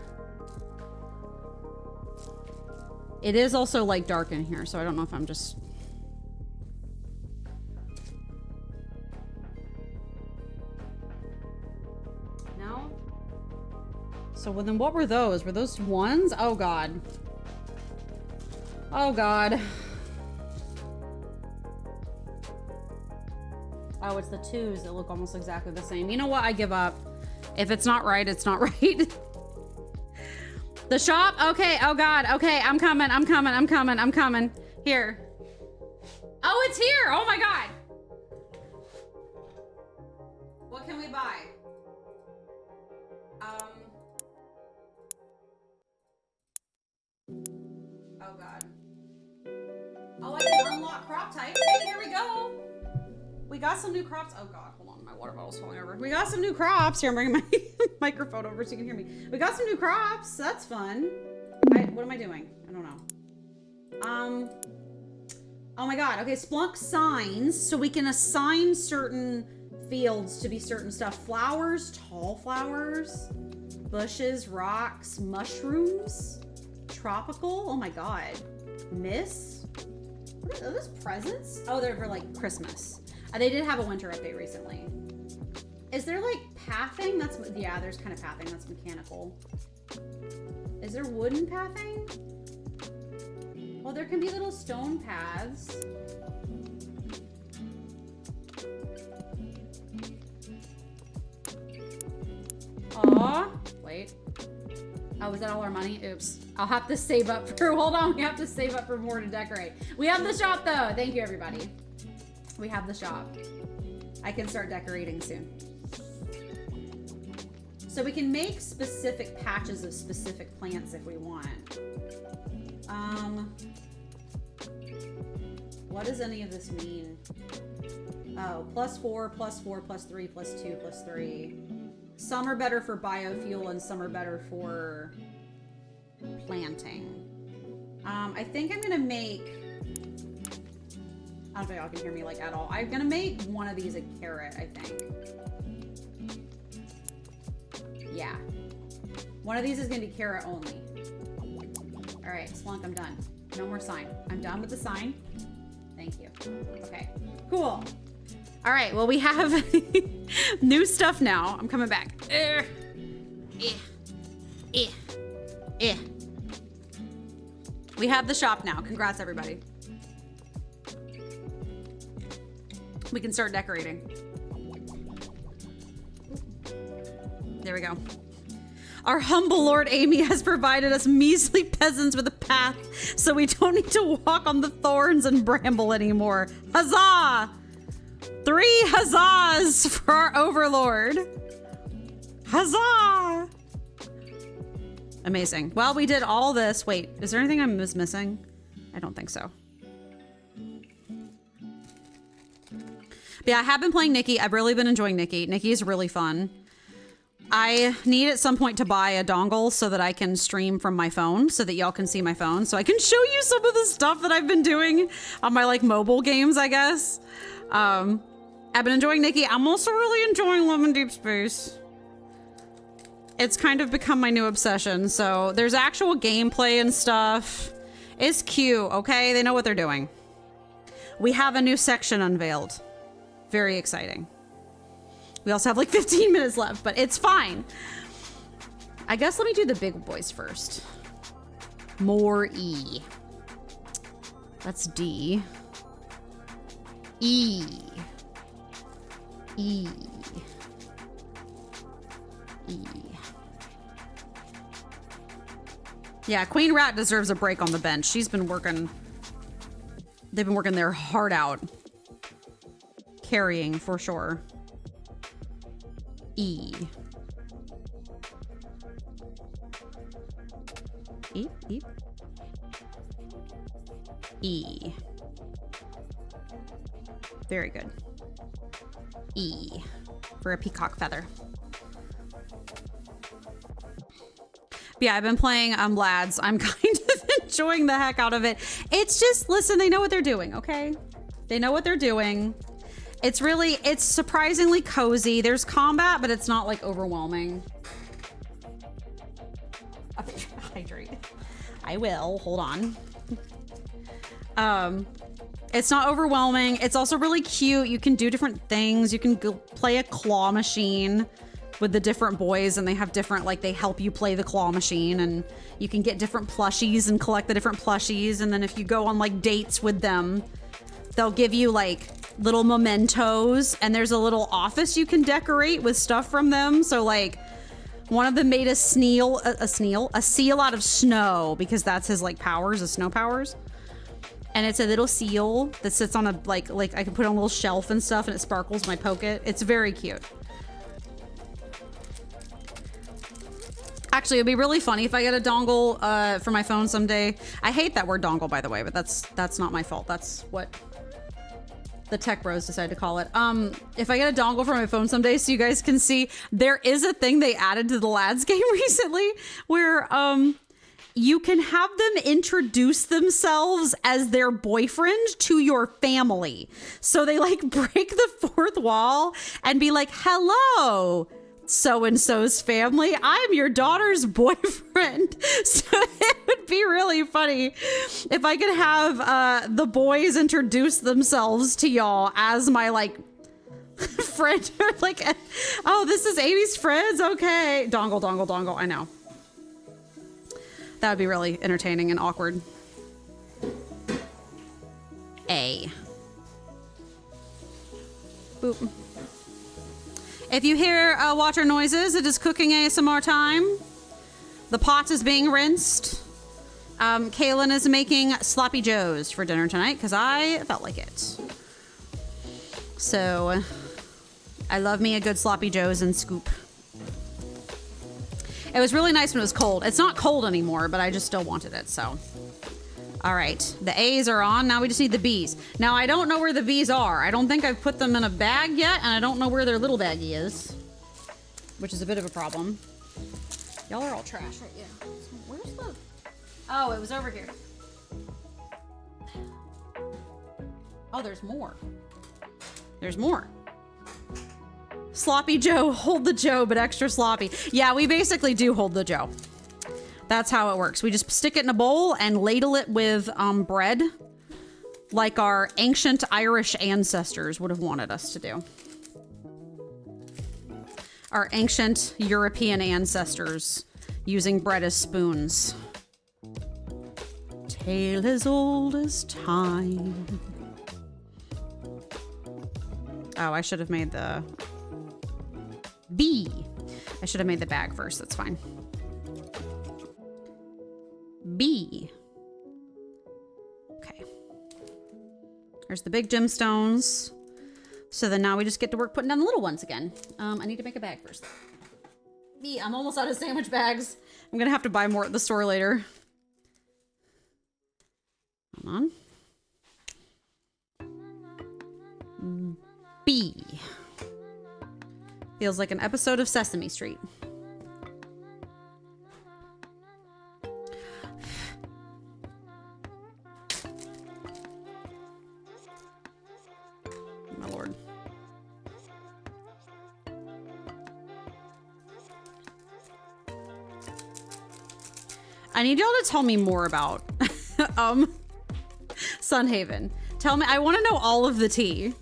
It is also like dark in here, so I don't know if I'm just... No? So well, then what were those? Were those 1s? Oh god. Oh god. Oh, it's the 2s that look almost exactly the same. You know what? I give up. If it's not right, it's not right. The shop? Okay. Oh god. Okay. I'm coming. I'm coming. I'm coming. I'm coming. Here. Oh, it's here. Oh my god. What can we buy? Oh god. Oh, I can unlock crop types. Hey, here we go. We got some new crops. Oh god, hold on, my water bottle's falling over. We got some new crops. Here, I'm bringing my microphone over so you can hear me. We got some new crops. That's fun. What am I doing? I don't know. Oh my god. Okay, Splunk signs, so we can assign certain fields to be certain stuff. Flowers, tall flowers, bushes, rocks, mushrooms, tropical. Oh my god. Miss. What are those presents? Oh, they're for like Christmas. They did have a winter update recently. Is there like pathing? That's, yeah, there's kind of pathing. That's mechanical. Is there wooden pathing? Well, there can be little stone paths. Aw, wait. Oh, is that all our money? Oops. I'll have to save up for, hold on, we have to save up for more to decorate. We have the shop though. Thank you, everybody. We have the shop. I can start decorating soon. So we can make specific patches of specific plants if we want. What does any of this mean? Oh, +4, +4, +3, +2, +3. Some are better for biofuel and some are better for planting. I think I'm gonna make, I don't think y'all can hear me like at all. I'm gonna make one of these a carrot, I think. Yeah. One of these is gonna be carrot only. All right, Splunk, I'm done. No more sign. I'm done with the sign. Thank you. Okay, cool. All right, well, we have new stuff now. I'm coming back. We have the shop now. Congrats, everybody. We can start decorating. There we go. Our humble Lord Amy has provided us measly peasants with a path, so we don't need to walk on the thorns and bramble anymore. Huzzah! 3 huzzahs for our overlord. Huzzah! Amazing. Well, we did all this. Wait, is there anything I'm missing? I don't think so. But yeah, I have been playing Nikki. I've really been enjoying Nikki. Nikki is really fun. I need at some point to buy a dongle so that I can stream from my phone so that y'all can see my phone. So I can show you some of the stuff that I've been doing on my like mobile games, I guess. I've been enjoying Nikki. I'm also really enjoying Love in Deep Space. It's kind of become my new obsession. So there's actual gameplay and stuff. It's cute, okay? They know what they're doing. We have a new section unveiled. Very exciting. We also have like 15 minutes left, but it's fine. I guess let me do the big boys first. More E. That's D. E. E. E. Yeah, Queen Rat deserves a break on the bench. She's been working. They've been working their heart out. Carrying for sure. E. E. E. E. Very good. E. For a peacock feather. But yeah, I've been playing Lads. I'm kind of enjoying the heck out of it. It's just, listen, they know what they're doing, okay? They know what they're doing. It's surprisingly cozy. There's combat, but it's not like overwhelming. Hydrate. I will, hold on. It's not overwhelming. It's also really cute. You can do different things. You can go play a claw machine with the different boys, and they have different, like, they help you play the claw machine, and you can get different plushies and collect the different plushies. And then if you go on like dates with them, they'll give you like little mementos, and there's a little office you can decorate with stuff from them. So like one of them made a seal out of snow, because that's his like powers, his snow powers. And it's a little seal that sits on a like I can put on a little shelf and stuff, and it sparkles when I poke it. It's very cute. Actually, it'd be really funny if I get a dongle for my phone someday. I hate that word dongle, by the way, but that's not my fault. That's what the tech bros decided to call it. If I get a dongle for my phone someday, so you guys can see, there is a thing they added to the Lads game recently where you can have them introduce themselves as their boyfriend to your family. So they like break the fourth wall and be like, hello, so-and-so's family, I'm your daughter's boyfriend. So it would be really funny if I could have the boys introduce themselves to y'all as my like friend. Like, oh, this is Amy's friends, okay. Dongle, dongle, dongle, I know. That would be really entertaining and awkward. A. Boop. If you hear water noises, it is cooking ASMR time. The pot is being rinsed. Kaylin is making sloppy joes for dinner tonight because I felt like it. So I love me a good sloppy joes and scoop. It was really nice when it was cold. It's not cold anymore, but I just still wanted it, so. All right, the A's are on. Now we just need the B's. Now I don't know where the B's are. I don't think I've put them in a bag yet, and I don't know where their little baggie is, which is a bit of a problem. Y'all are all trash, right? Yeah. Where's the? Oh, it was over here. Oh, there's more. There's more. Sloppy Joe, hold the Joe, but extra sloppy. Yeah, we basically do hold the Joe. That's how it works. We just stick it in a bowl and ladle it with bread, like our ancient Irish ancestors would have wanted us to do. Our ancient European ancestors using bread as spoons. Tale as old as time. Oh, I should have made the B. I should have made the bag first. That's fine. B. Okay. There's the big gemstones. So then now we just get to work putting down the little ones again. I need to make a bag first. B. I'm almost out of sandwich bags. I'm gonna have to buy more at the store later. Hold on. B. Feels like an episode of Sesame Street. My lord. I need y'all to tell me more about Sunhaven. Tell me, I want to know all of the tea.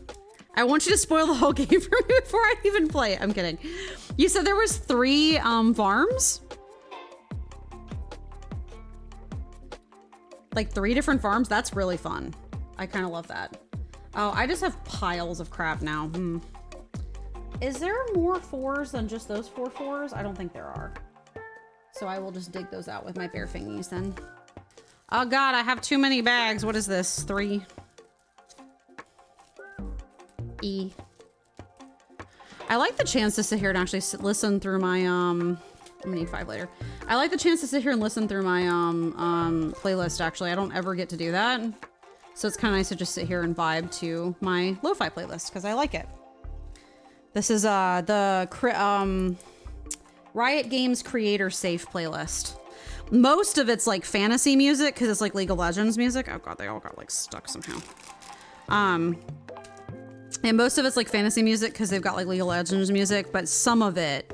I want you to spoil the whole game for me before I even play it. I'm kidding. You said there was 3 farms? Like 3 different farms? That's really fun. I kind of love that. Oh, I just have piles of crap now. Is there more 4s than just those 4 4s? I don't think there are. So I will just dig those out with my bare fingies then. Oh God, I have too many bags. What is this? 3. E. I like the chance to sit here and actually listen through my, I'm gonna need 5 later. I like the chance to sit here and listen through my, playlist, actually. I don't ever get to do that. So it's kind of nice to just sit here and vibe to my lo-fi playlist, because I like it. This is, the, Riot Games Creator Safe playlist. Most of it's like fantasy music, because it's like League of Legends music. Oh God, they all got like stuck somehow. And most of it's like fantasy music because they've got like League of Legends music, but some of it,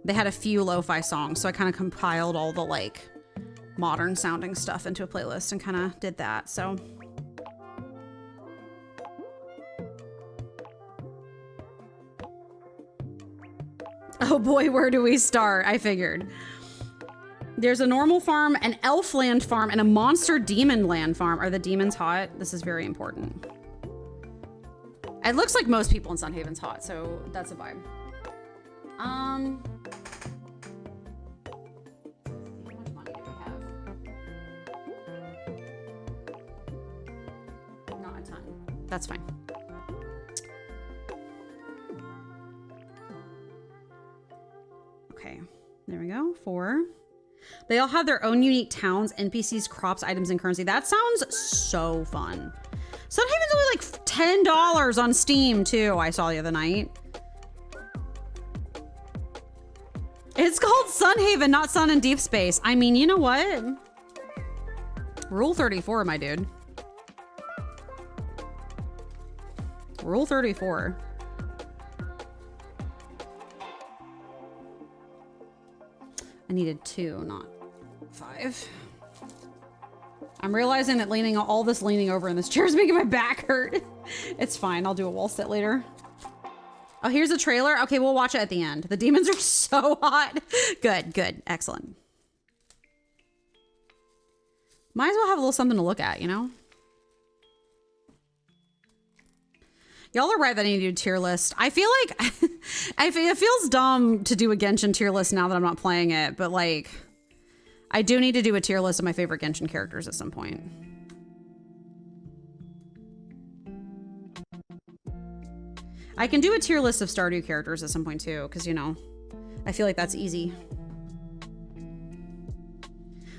they had a few lo-fi songs. So I kind of compiled all the like modern sounding stuff into a playlist and kind of did that. So. Oh boy, where do we start? I figured. There's a normal farm, an elf land farm, and a monster demon land farm. Are the demons hot? This is very important. It looks like most people in Sunhaven's hot, so that's a vibe. How much money do we have? Not a ton. That's fine. Okay, there we go. 4. They all have their own unique towns, NPCs, crops, items, and currency. That sounds so fun. Sunhaven's only like $10 on Steam too, I saw the other night. It's called Sunhaven, not Sun and Deep Space. I mean, you know what? Rule 34, my dude. Rule 34. I needed 2, not 5. I'm realizing that all this leaning over in this chair is making my back hurt. It's fine. I'll do a wall sit later. Oh, here's a trailer. Okay, we'll watch it at the end. The demons are so hot. Good, good. Excellent. Might as well have a little something to look at, you know? Y'all are right that I need to do a tier list. I feel like it feels dumb to do a Genshin tier list now that I'm not playing it, but like, I do need to do a tier list of my favorite Genshin characters at some point. I can do a tier list of Stardew characters at some point too, because, you know, I feel like that's easy.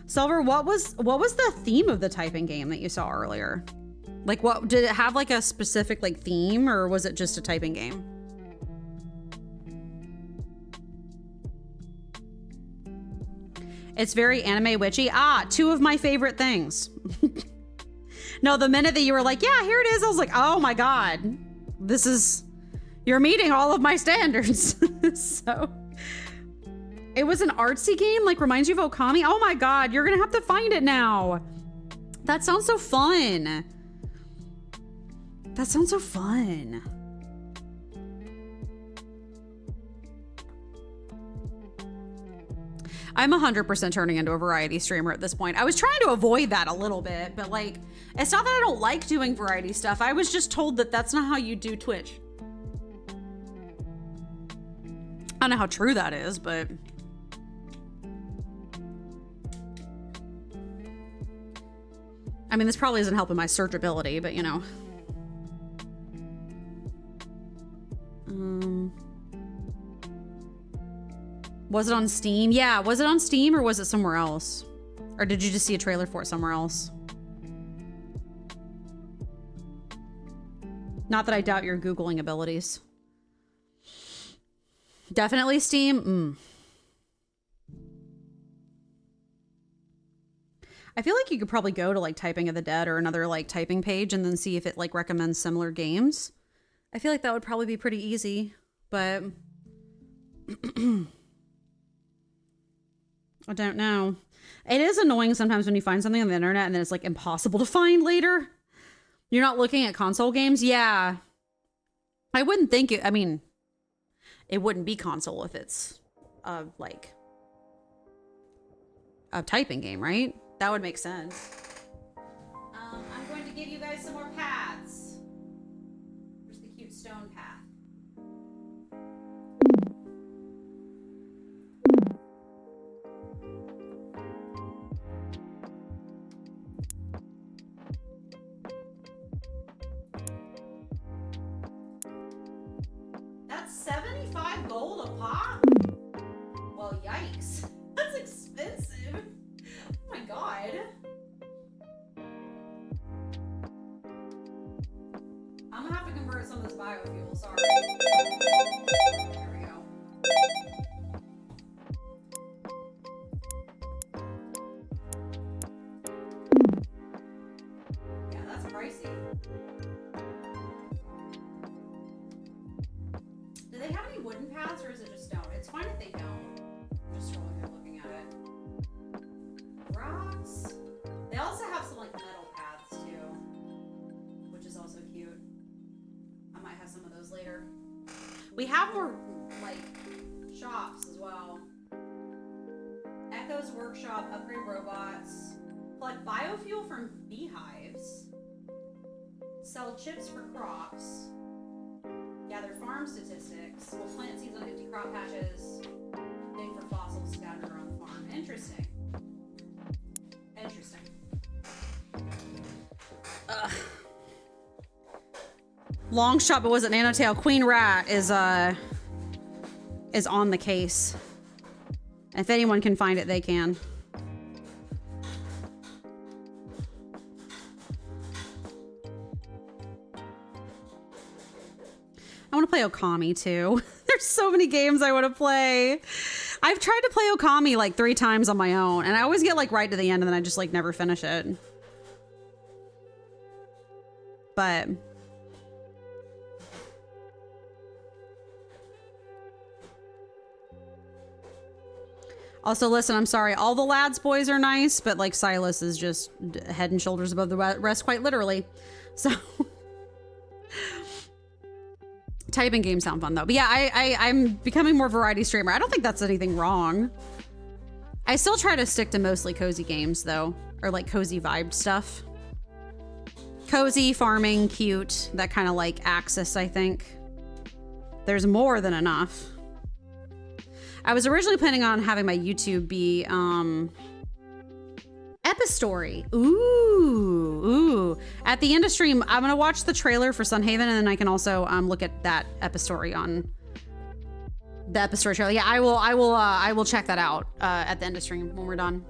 Silver, what was the theme of the typing game that you saw earlier? Like, what did it have, like a specific like theme, or was it just a typing game? It's very anime witchy. Ah, 2 of my favorite things. No, the minute that you were like, yeah, here it is, I was like, oh my God, you're meeting all of my standards. So it was an artsy game, like reminds you of Okami. Oh my God, you're gonna have to find it now. That sounds so fun. That sounds so fun. I'm 100% turning into a variety streamer at this point. I was trying to avoid that a little bit, but like, it's not that I don't like doing variety stuff. I was just told that that's not how you do Twitch. I don't know how true that is, but. I mean, this probably isn't helping my searchability, but you know. Was it on Steam? Yeah, was it on Steam or was it somewhere else? Or did you just see a trailer for it somewhere else? Not that I doubt your Googling abilities. Definitely Steam? I feel like you could probably go to like Typing of the Dead or another like typing page and then see if it like recommends similar games. I feel like that would probably be pretty easy, but I don't know. It is annoying sometimes when you find something on the internet and then it's like impossible to find later. You're not looking at console games? Yeah. I wouldn't think it, I mean, it wouldn't be console if it's like a typing game, right? That would make sense. I'm going to give you guys some more paths. Here's the cute stone path. That's 75 gold a pop? Well, yikes. That's expensive. Oh my god. I'm gonna have to convert some of this biofuel, sorry. There we go. Yeah, that's pricey. Do they have any wooden paths or is it just stone? It's fine if they don't. I'm just scrolling through looking at it. Rocks. They also have some like metal paths too, which is also cute. I might have some of those later. We have more like shops as well. Echo's workshop, upgrade robots, collect biofuel from beehives, sell chips for crops, gather farm statistics, will plant seeds on empty crop patches, dig for fossils scattered around the farm. Interesting. Interesting. Long shot, but was it Nanotale? Queen Rat is on the case. If anyone can find it, they can. I want to play Okami too. There's so many games I want to play. I've tried to play Okami like 3 times on my own, and I always get like right to the end and then I just like never finish it. But also, listen, I'm sorry. All the lads boys are nice, but like Silas is just head and shoulders above the rest, quite literally. So typing games sound fun though. But yeah, I'm becoming more variety streamer. I don't think that's anything wrong. I still try to stick to mostly cozy games though, or like cozy vibed stuff. Cozy, farming, cute, that kind of like axis, I think. There's more than enough. I was originally planning on having my YouTube be Epistory. Ooh. At the end of stream, I'm gonna watch the trailer for Sunhaven, and then I can also look at that Epistory on the Epistory trailer. Yeah, I will check that out at the end of stream when we're done.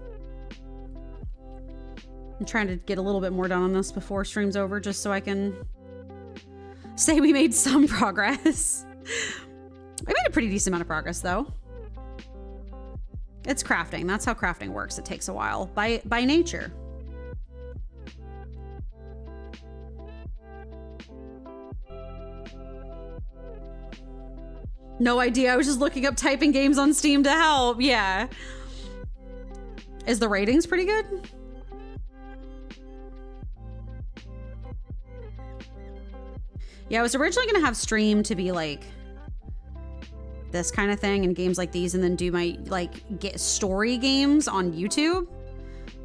I'm trying to get a little bit more done on this before stream's over, just so I can say we made some progress. We made a pretty decent amount of progress though. It's crafting. That's how crafting works. It takes a while by nature. No idea. I was just looking up typing games on Steam to help. Yeah. Is the ratings pretty good? Yeah, I was originally going to have stream to be like this kind of thing and games like these, and then do my like get story games on YouTube.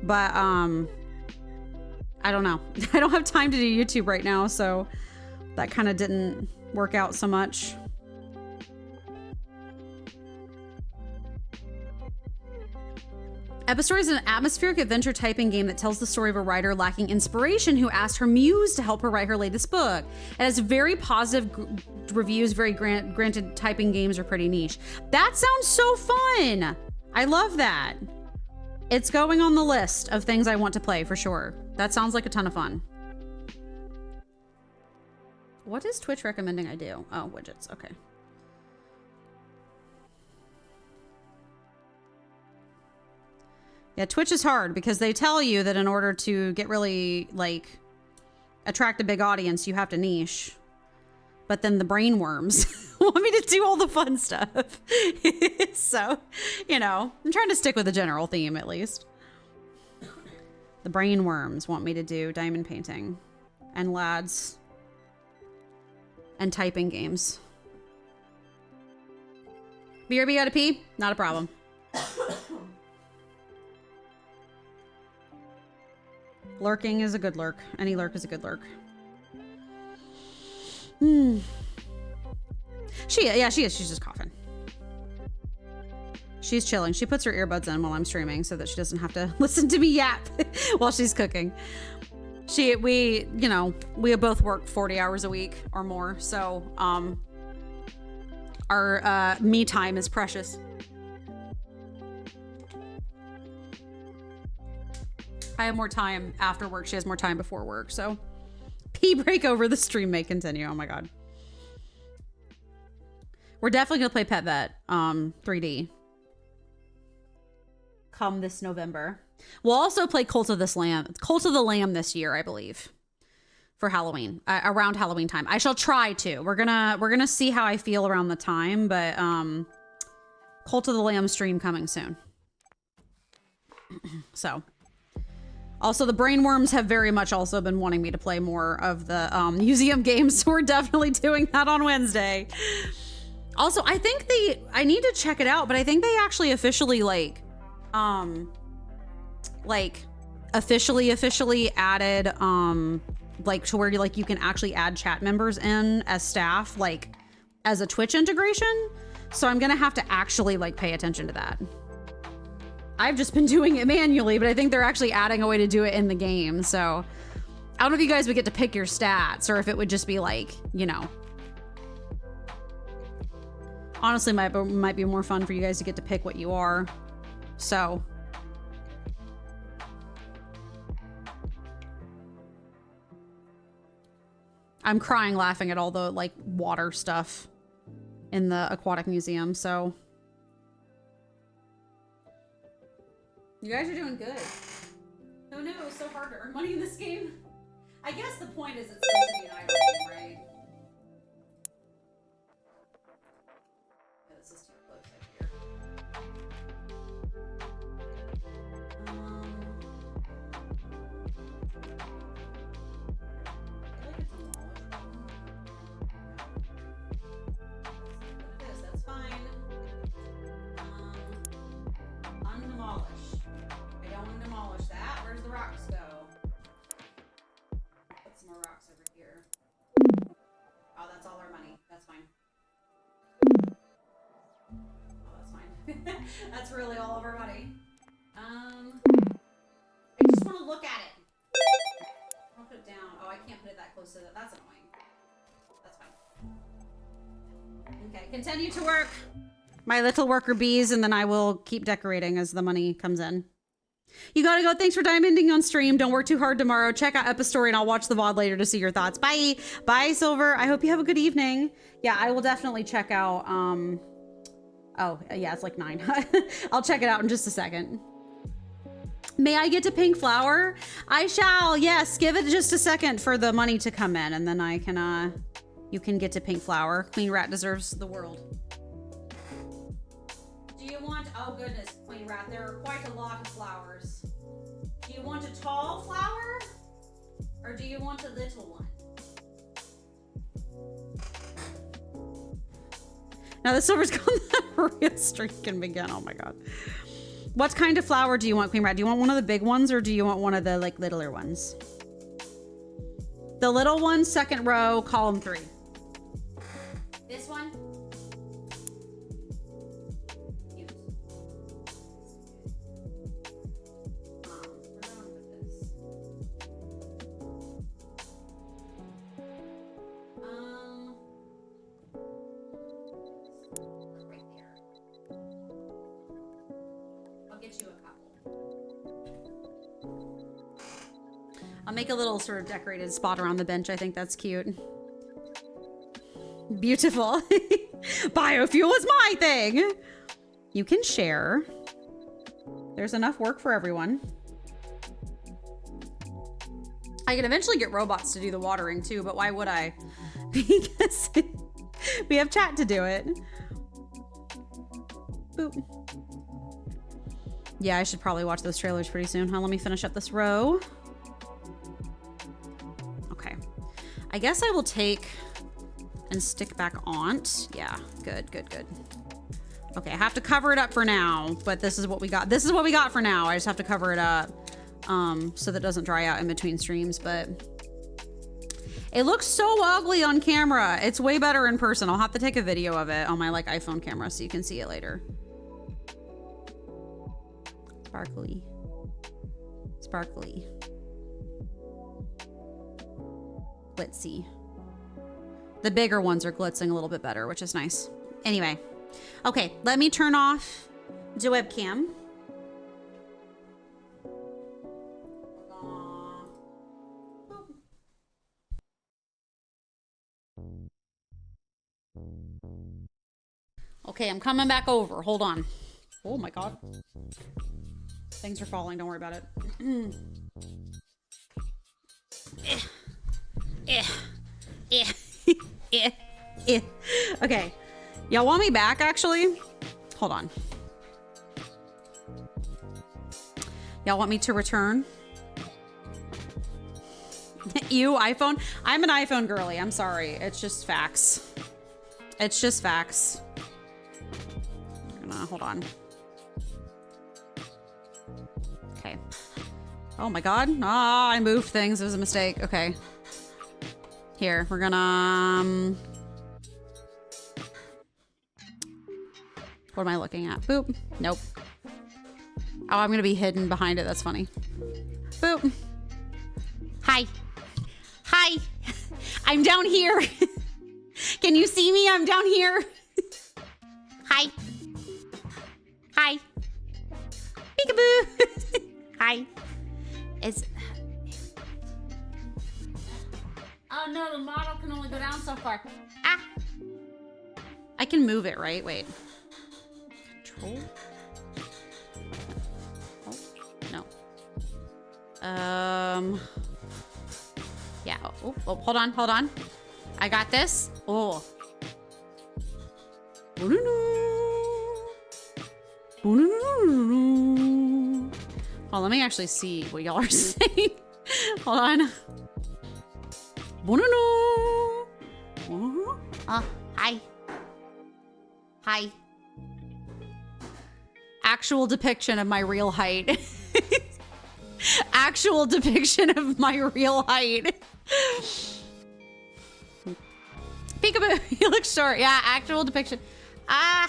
But I don't know. I don't have time to do YouTube right now, so that kind of didn't work out so much. Epistory is an atmospheric adventure typing game that tells the story of a writer lacking inspiration who asked her muse to help her write her latest book. It has very positive reviews. Very granted, typing games are pretty niche. That sounds so fun. I love that. It's going on the list of things I want to play for sure. That sounds like a ton of fun. What is Twitch recommending I do? Oh, widgets. Okay. Yeah, Twitch is hard because they tell you that in order to get really, like, attract a big audience, you have to niche. but then the brain worms want me to do all the fun stuff. So, you know, I'm trying to stick with the general theme at least. The brain worms want me to do diamond painting and lads and typing games. BRB gotta pee? Not a problem. Lurking is a good lurk. Any lurk is a good lurk. She is. She's just coughing. She's chilling. She puts her earbuds in while I'm streaming so that she doesn't have to listen to me yap while she's cooking. We both work 40 hours a week or more. So, our me time is precious. I have more time after work. She has more time before work. So pee break over the stream may continue. Oh my God. We're definitely going to play Pet Vet 3D come this November. We'll also play Cult of the Lamb this year, I believe, for Halloween, around Halloween time. I shall try to. We're gonna see how I feel around the time, but Cult of the Lamb stream coming soon. So, also the brainworms have very much also been wanting me to play more of the museum games, so we're definitely doing that on Wednesday. Also, I think I need to check it out, but I think they actually officially officially added to where you can actually add chat members in as staff, like as a Twitch integration. So I'm gonna have to actually pay attention to that. I've just been doing it manually, but I think they're actually adding a way to do it in the game. So I don't know if you guys would get to pick your stats or if it would just be honestly might be more fun for you guys to get to pick what you are. So I'm crying laughing at all the water stuff in the aquatic museum. So you guys are doing good. Oh no, it's so hard to earn money in this game. I guess the point is it's supposed to be an idle game, right? Yeah, this is too close up here. That's fine. Undemolish. I don't want to demolish that. Where's the rocks go? Put some more rocks over here. Oh, that's all our money. That's fine. Oh, that's fine. That's really all of our money. I just want to look at it. I'll put it down. Oh, I can't put it that close to that. That's annoying. That's fine. Okay, continue to work. My little worker bees, and then I will keep decorating as the money comes in. You gotta go. Thanks for diamonding on stream. Don't work too hard tomorrow. Check out Epistory, and I'll watch the VOD later to see your thoughts. Bye. Bye, Silver. I hope you have a good evening. Yeah, I will definitely check out, oh, yeah, it's 9. I'll check it out in just a second. May I get to pink flower? I shall. Yes, give it just a second for the money to come in, and then I can, you can get to pink flower. Queen Rat deserves the world. Do you want, oh goodness, Queen Rat, there are quite a lot of flowers. Do you want a tall flower? Or do you want a little one? Now the silver's gone, the real streak can begin. Oh my God. What kind of flower do you want, Queen Rat? Do you want one of the big ones or do you want one of the littler ones? The little one, second row, column 3. This one? I'll make a little sort of decorated spot around the bench. I think that's cute. Beautiful. Biofuel is my thing. You can share. There's enough work for everyone. I can eventually get robots to do the watering too, but why would I? because we have chat to do it. Boop. Yeah, I should probably watch those trailers pretty soon. Huh? Let me finish up this row. Okay. I guess I will take and stick back on. Yeah, good, good, good. Okay, I have to cover it up for now, but this is what we got. This is what we got for now. I just have to cover it up so that it doesn't dry out in between streams, but it looks so ugly on camera. It's way better in person. I'll have to take a video of it on my like iPhone camera so you can see it later. Sparkly. Sparkly. Glitzy. The bigger ones are glitzing a little bit better, which is nice. Anyway. Okay, let me turn off the webcam. Okay, I'm coming back over. Hold on. Oh my God. Things are falling. Don't worry about it. Okay. Y'all want me back, actually? Hold on. Y'all want me to return? You, iPhone? I'm an iPhone girly. I'm sorry. It's just facts. It's just facts. Hold on. Okay. Oh my God. Ah, I moved things. It was a mistake. Okay. Here, we're gonna... What am I looking at? Boop. Nope. Oh, I'm gonna be hidden behind it. That's funny. Boop. Hi. Hi. I'm down here. Can you see me? I'm down here. Hi. Hi. Peekaboo. Hi. It's... Oh no, the model can only go down so far. Ah. I can move it, right? Wait. Control? Oh, no. Yeah. Oh, hold on, hold on. I got this. Oh. Well, let me actually see what y'all are saying. Hold on. Hi. Hi. Actual depiction of my real height. Actual depiction of my real height. Peekaboo, you look short. Yeah, actual depiction. I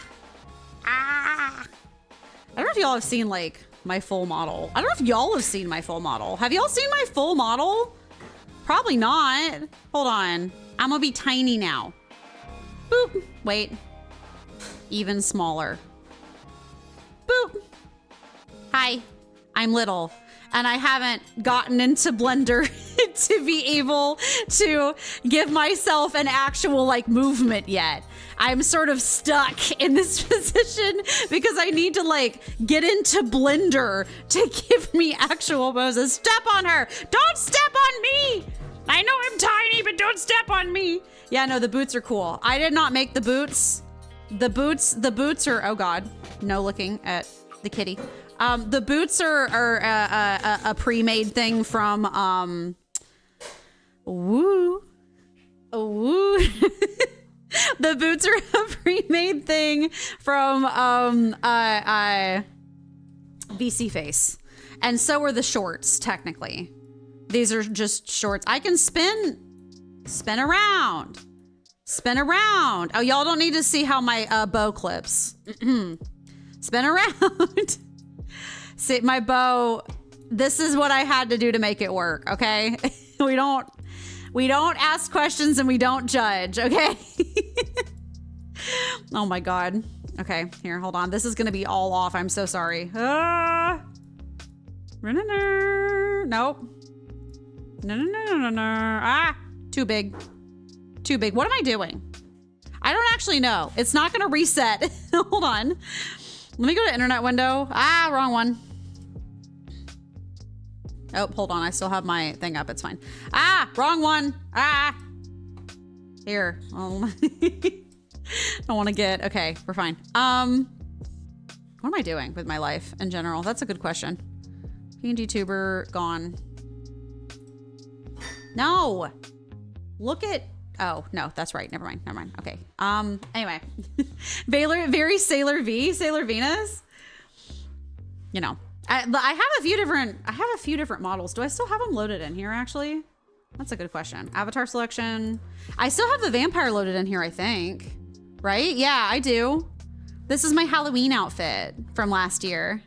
don't know if y'all have seen like my full model. I don't know if y'all have seen my full model. Have y'all seen my full model? Probably not. Hold on. I'm gonna be tiny now. Boop. Wait. Even smaller. Boop. Hi. I'm little. And I haven't gotten into Blender to be able to give myself an actual like movement yet. I'm sort of stuck in this position because I need to like get into Blender to give me actual poses. Step on her. Don't step on me. I know I'm tiny, but don't step on me. Yeah, no, the boots are cool. I did not make the boots. The boots are, oh God, no looking at the kitty. The boots are a pre-made thing from, woo. The boots are a pre-made thing from, VC Face. And so are the shorts, technically. These are just shorts. I can spin around. Spin around. Oh, y'all don't need to see how my bow clips. Spin around. See, my bow, this is what I had to do to make it work, okay? We don't ask questions and we don't judge, okay? Oh my God. Okay, here, hold on. This is gonna be all off. I'm so sorry. Nope. No. Ah, too big. Too big. What am I doing? I don't actually know. It's not gonna reset. Hold on. Let me go to internet window. Ah, wrong one. Oh, hold on. I still have my thing up. It's fine. Ah, wrong one. Ah. Here. Oh, I don't want to get, okay, we're fine. What am I doing with my life in general? That's a good question. P&G tuber gone. No. Look at, oh, no, that's right. Never mind. Never mind. Okay. Anyway, very Sailor Venus. You know, I have a few different models. Do I still have them loaded in here actually? That's a good question. Avatar selection. I still have the vampire loaded in here, I think. Right? Yeah, I do. This is my Halloween outfit from last year.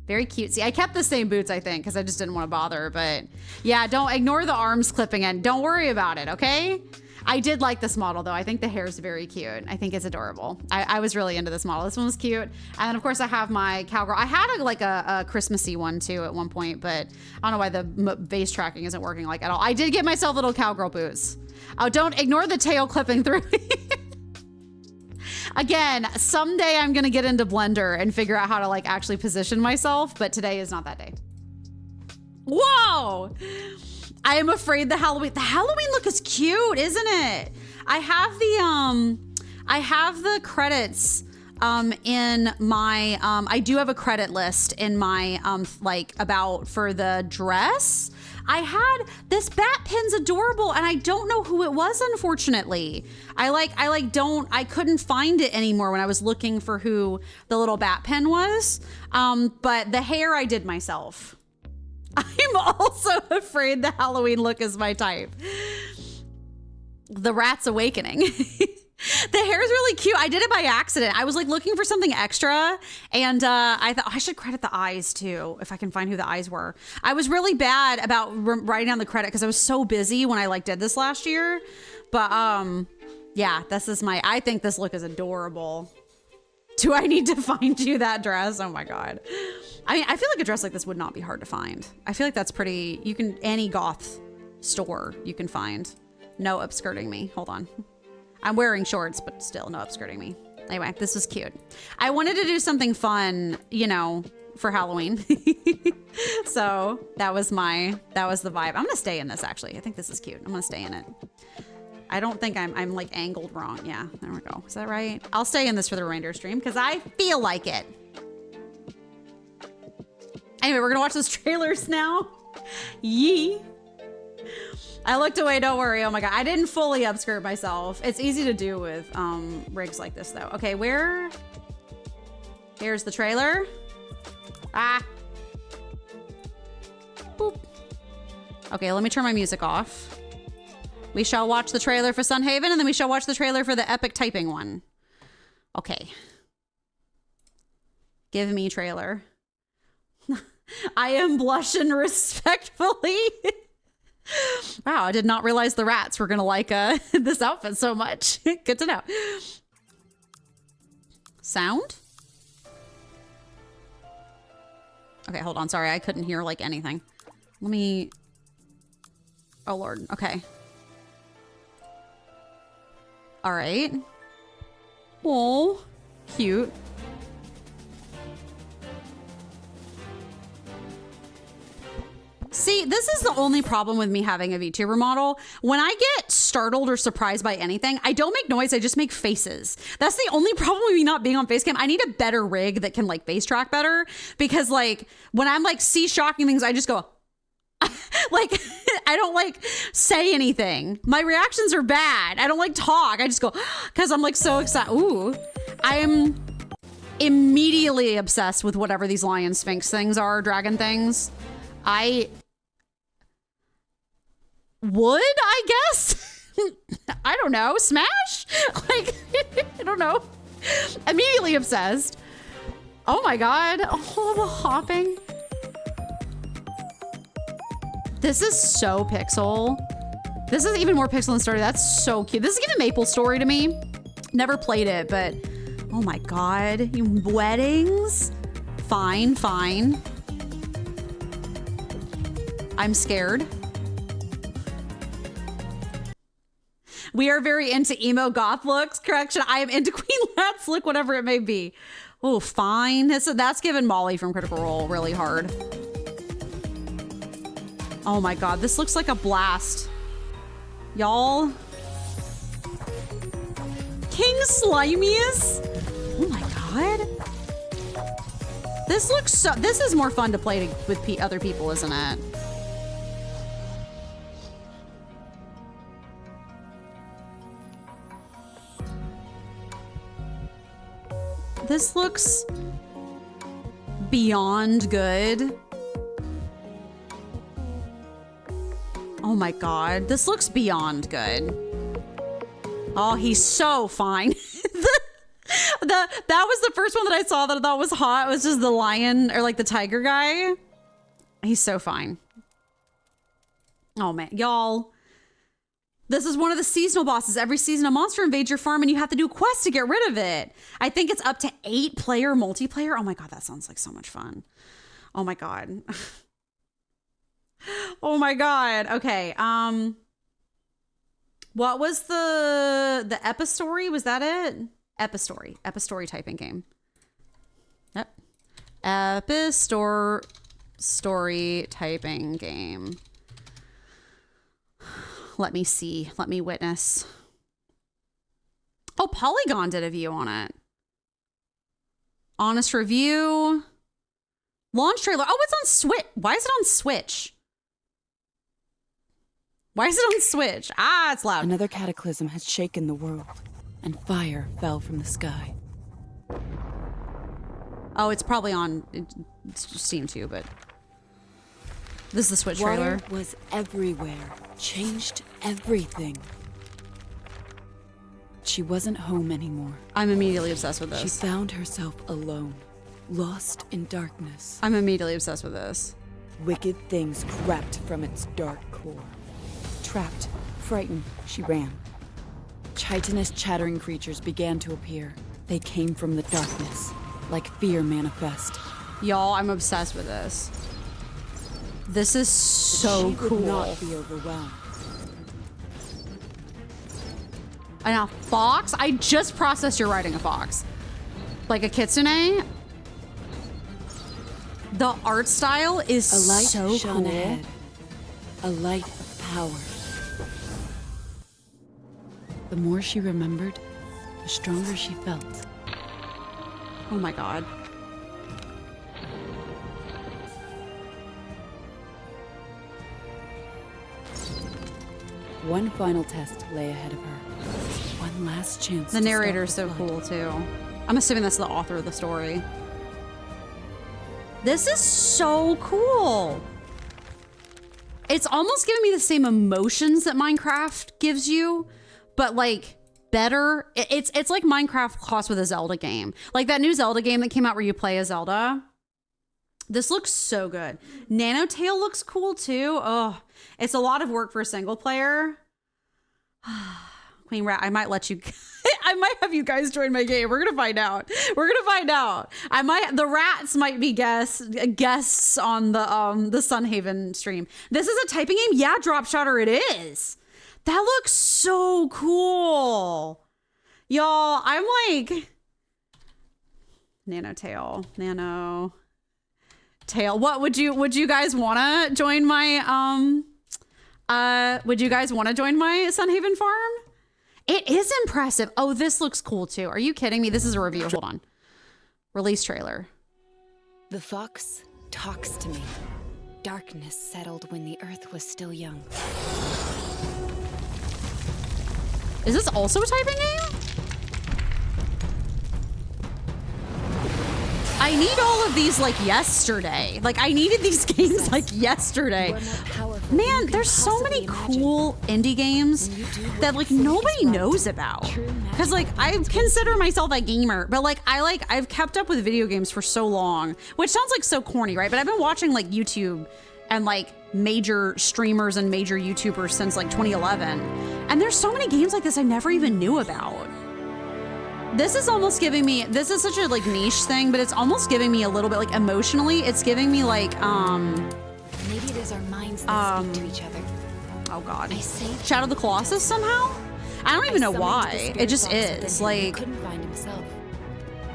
Very cutesy. I kept the same boots, I think, because I just didn't want to bother. But yeah, don't ignore the arms clipping in. Don't worry about it, okay? I did like this model, though. I think the hair is very cute. I think it's adorable. I was really into this model. This one was cute. And then, of course, I have my cowgirl. I had a Christmassy one, too, at one point. But I don't know why the vase tracking isn't working like at all. I did get myself little cowgirl boots. Oh, don't ignore the tail clipping through. Again, someday I'm gonna get into Blender and figure out how to like actually position myself, but today is not that day. Whoa! I am afraid the Halloween look is cute, isn't it? I have the credits in my I do have a credit list in my like about for the dress. I had this bat pin's adorable and I don't know who it was, unfortunately. I couldn't find it anymore when I was looking for who the little bat pin was. But the hair I did myself. I'm also afraid the Halloween look is my type. The Rat's Awakening. The hair is really cute. I did it by accident. I was like looking for something extra and I thought I should credit the eyes too, if I can find who the eyes were. I was really bad about writing down the credit because I was so busy when I like did this last year. But yeah, this is I think this look is adorable. Do I need to find you that dress? Oh my God. I mean, I feel like a dress like this would not be hard to find. I feel like that's pretty, any goth store you can find. No upskirting me. Hold on. I'm wearing shorts, but still no upskirting me. Anyway, this was cute. I wanted to do something fun, you know, for Halloween. So that was the vibe. I'm gonna stay in this actually. I think this is cute. I'm gonna stay in it. I don't think I'm like angled wrong. Yeah, there we go. Is that right? I'll stay in this for the remainder stream because I feel like it. Anyway, we're gonna watch those trailers now. Yee. I looked away, don't worry. Oh my God, I didn't fully upskirt myself. It's easy to do with rigs like this though. Okay, here's the trailer. Ah. Boop. Okay, let me turn my music off. We shall watch the trailer for Sunhaven and then we shall watch the trailer for the epic typing one. Okay. Give me trailer. I am blushing respectfully. Wow, I did not realize the rats were gonna like this outfit so much. Good to know. Sound? Okay, hold on. Sorry, I couldn't hear like anything. Let me... Oh, Lord. Okay. All right. Oh, cute. See, this is the only problem with me having a VTuber model. When I get startled or surprised by anything, I don't make noise, I just make faces. That's the only problem with me not being on Facecam. I need a better rig that can like face track better because like when I'm like see shocking things, I just go like I don't like say anything. My reactions are bad. I don't like talk. I just go because I'm like so excited. Ooh, I am immediately obsessed with whatever these lion sphinx things are, dragon things. Would, I guess? I don't know. Smash? Like, I don't know. Immediately obsessed. Oh my God. Oh, the hopping. This is so pixel. This is even more pixel than Stardew. That's so cute. This is giving Maple Story to me. Never played it, but oh my God. Weddings? Fine, fine. I'm scared. We are very into emo goth looks. Correction, I am into Queen Lat's look, whatever it may be. Oh, fine. That's given Molly from Critical Role really hard. Oh my God, this looks like a blast. Y'all. King Slimeus? Oh my god. This looks so, this is more fun to play with other people, isn't it? This looks beyond good. Oh my god, this looks beyond good. Oh, he's so fine. That was the first one that I saw that I thought was hot. It was just the lion or like the tiger guy. He's so fine. Oh man, y'all. This is one of the seasonal bosses. Every season a monster invades your farm and you have to do quests to get rid of it. I think it's up to 8-player multiplayer. Oh my god, that sounds like so much fun. Oh my god. Oh my god. Okay. What was the Epistory? Was that it? Epistory typing game. Yep. Story typing game. Let me see. Let me witness. Oh, Polygon did a view on it. Honest review. Launch trailer. Oh, it's on Switch. Why is it on Switch? Why is it on Switch? Ah, it's loud. Another cataclysm has shaken the world, and fire fell from the sky. Oh, it's probably on Steam too, but this is the Switch trailer. Water was everywhere, changed everything. She wasn't home anymore. I'm immediately obsessed with this. She found herself alone, lost in darkness. I'm immediately obsessed with this. Wicked things crept from its dark core. Trapped, frightened, she ran. Chitinous chattering creatures began to appear. They came from the darkness, like fear manifest. Y'all, I'm obsessed with this. This is so she cool. Would not be overwhelmed. And a fox? I just processed you're riding a fox. Like a kitsune? The art style is a light so shone cool. Ahead. A light of power. The more she remembered, the stronger she felt. Oh my god. One final test lay ahead of her. One last chance. The narrator is so flood. cool too. I'm assuming that's the author of the story. This is so cool. It's almost giving me the same emotions that Minecraft gives you, but like better. It's like Minecraft crossed with a Zelda game. Like that new Zelda game that came out where you play as Zelda. This looks so good. Nanotale looks cool too. Oh, it's a lot of work for a single player. Queen Rat, I might let you, I might have you guys join my game. We're going to find out. We're going to find out. The rats might be guests on the Sunhaven stream. This is a typing game. Yeah, Drop Shotter it is. That looks so cool. Y'all, I'm like, Nanotale. What would you guys want to join my, would you guys want to join my Sunhaven farm? It is impressive. Oh, this looks cool too. Are you kidding me? This is a review. Hold on. Release trailer. The fox talks to me. Darkness settled when the earth was still young. Is this also a typing game? I need all of these like yesterday. Like I needed these games like yesterday. Man, there's so many cool indie games that like nobody knows about. Cause like I consider myself a gamer, but like I've kept up with video games for so long, which sounds like so corny, right? But I've been watching like YouTube and like major streamers and major YouTubers since like 2011. And there's so many games like this I never even knew about. This is almost giving me, this is such a like niche thing, but it's almost giving me a little bit like emotionally, it's giving me like, maybe it is our minds that speak to each other. oh God. I saved Shadow of the Colossus somehow? I don't even know why. It just is like. He couldn't find himself.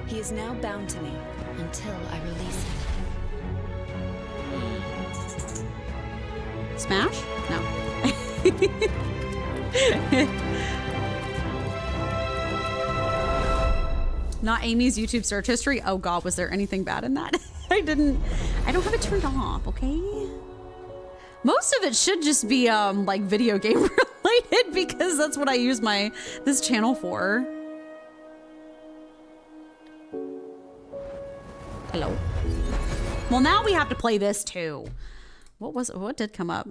He is now bound to me until I release him. Smash? No. Not Amy's YouTube search history. Oh God, was there anything bad in that? I don't have it turned off, okay? Most of it should just be like video game related because that's what I use this channel for. Hello. Well, now we have to play this too. What did come up?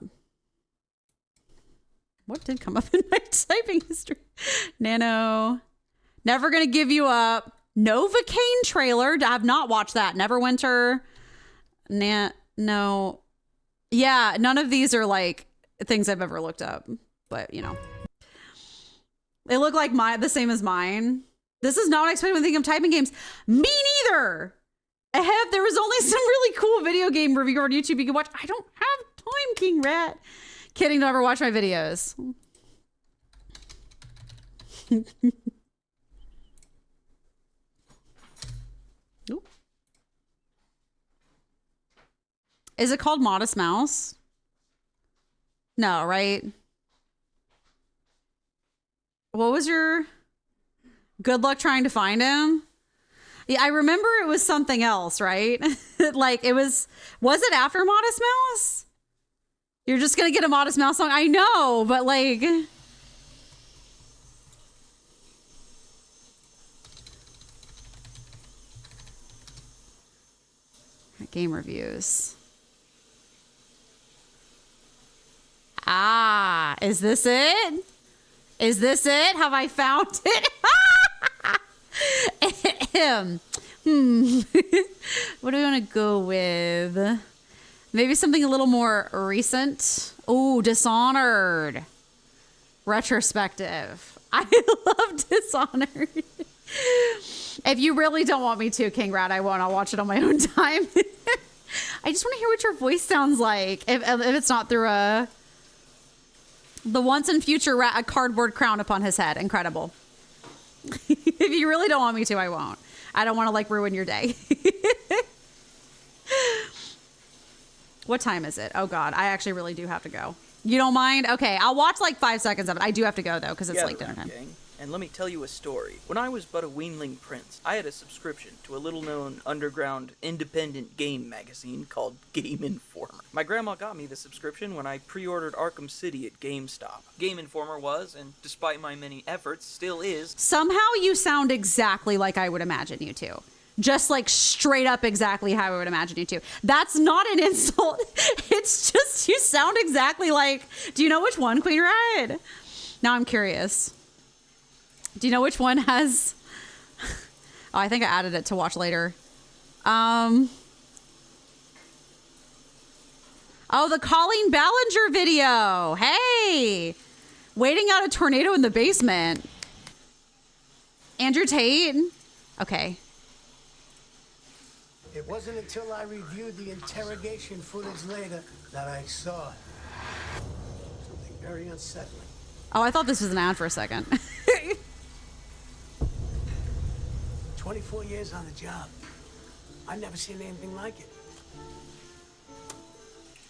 What did come up in my typing history? Nano. Never Gonna Give You Up. Novocaine trailer. I have not watched that. Neverwinter. No. Yeah, none of these are like things I've ever looked up. But, you know. They look like the same as mine. This is not what I expected when thinking of typing games. Me neither. There was only some really cool video game review on YouTube you can watch. I don't have time, King Rat. Kidding, don't ever watch my videos. Is it called Modest Mouse? No, right? What was your good luck trying to find him? Yeah, I remember it was something else, right? Like it was it after Modest Mouse? You're just gonna get a Modest Mouse song? I know, but like... Game reviews. Ah, is this it? Is this it? Have I found it? What do we want to go with? Maybe something a little more recent. Oh, Dishonored. Retrospective. I love Dishonored. If you really don't want me to, King Rat, I won't. I'll watch it on my own time. I just want to hear what your voice sounds like. If it's not through the once and future rat, a cardboard crown upon his head. Incredible. If you really don't want me to, I won't. I don't want to like ruin your day. What time is it? Oh God, I actually really do have to go. You don't mind? Okay, I'll watch like 5 seconds of it. I do have to go though, because it's like dinner time. Gang. And let me tell you a story. When I was but a weanling prince, I had a subscription to a little-known underground independent game magazine called Game Informer. My grandma got me the subscription when I pre-ordered Arkham City at GameStop. Game Informer was, and despite my many efforts, still is. Somehow you sound exactly like I would imagine you to. Just like straight up exactly how I would imagine you to. That's not an insult. It's just you sound exactly like... Do you know which one, Queen Ride? Now I'm curious. Do you know which one has... Oh, I think I added it to watch later. Oh, the Colleen Ballinger video. Hey! Waiting out a tornado in the basement. Andrew Tate? Okay. It wasn't until I reviewed the interrogation footage later that I saw something very unsettling. Oh, I thought this was an ad for a second. 24 years on the job. I've never seen anything like it.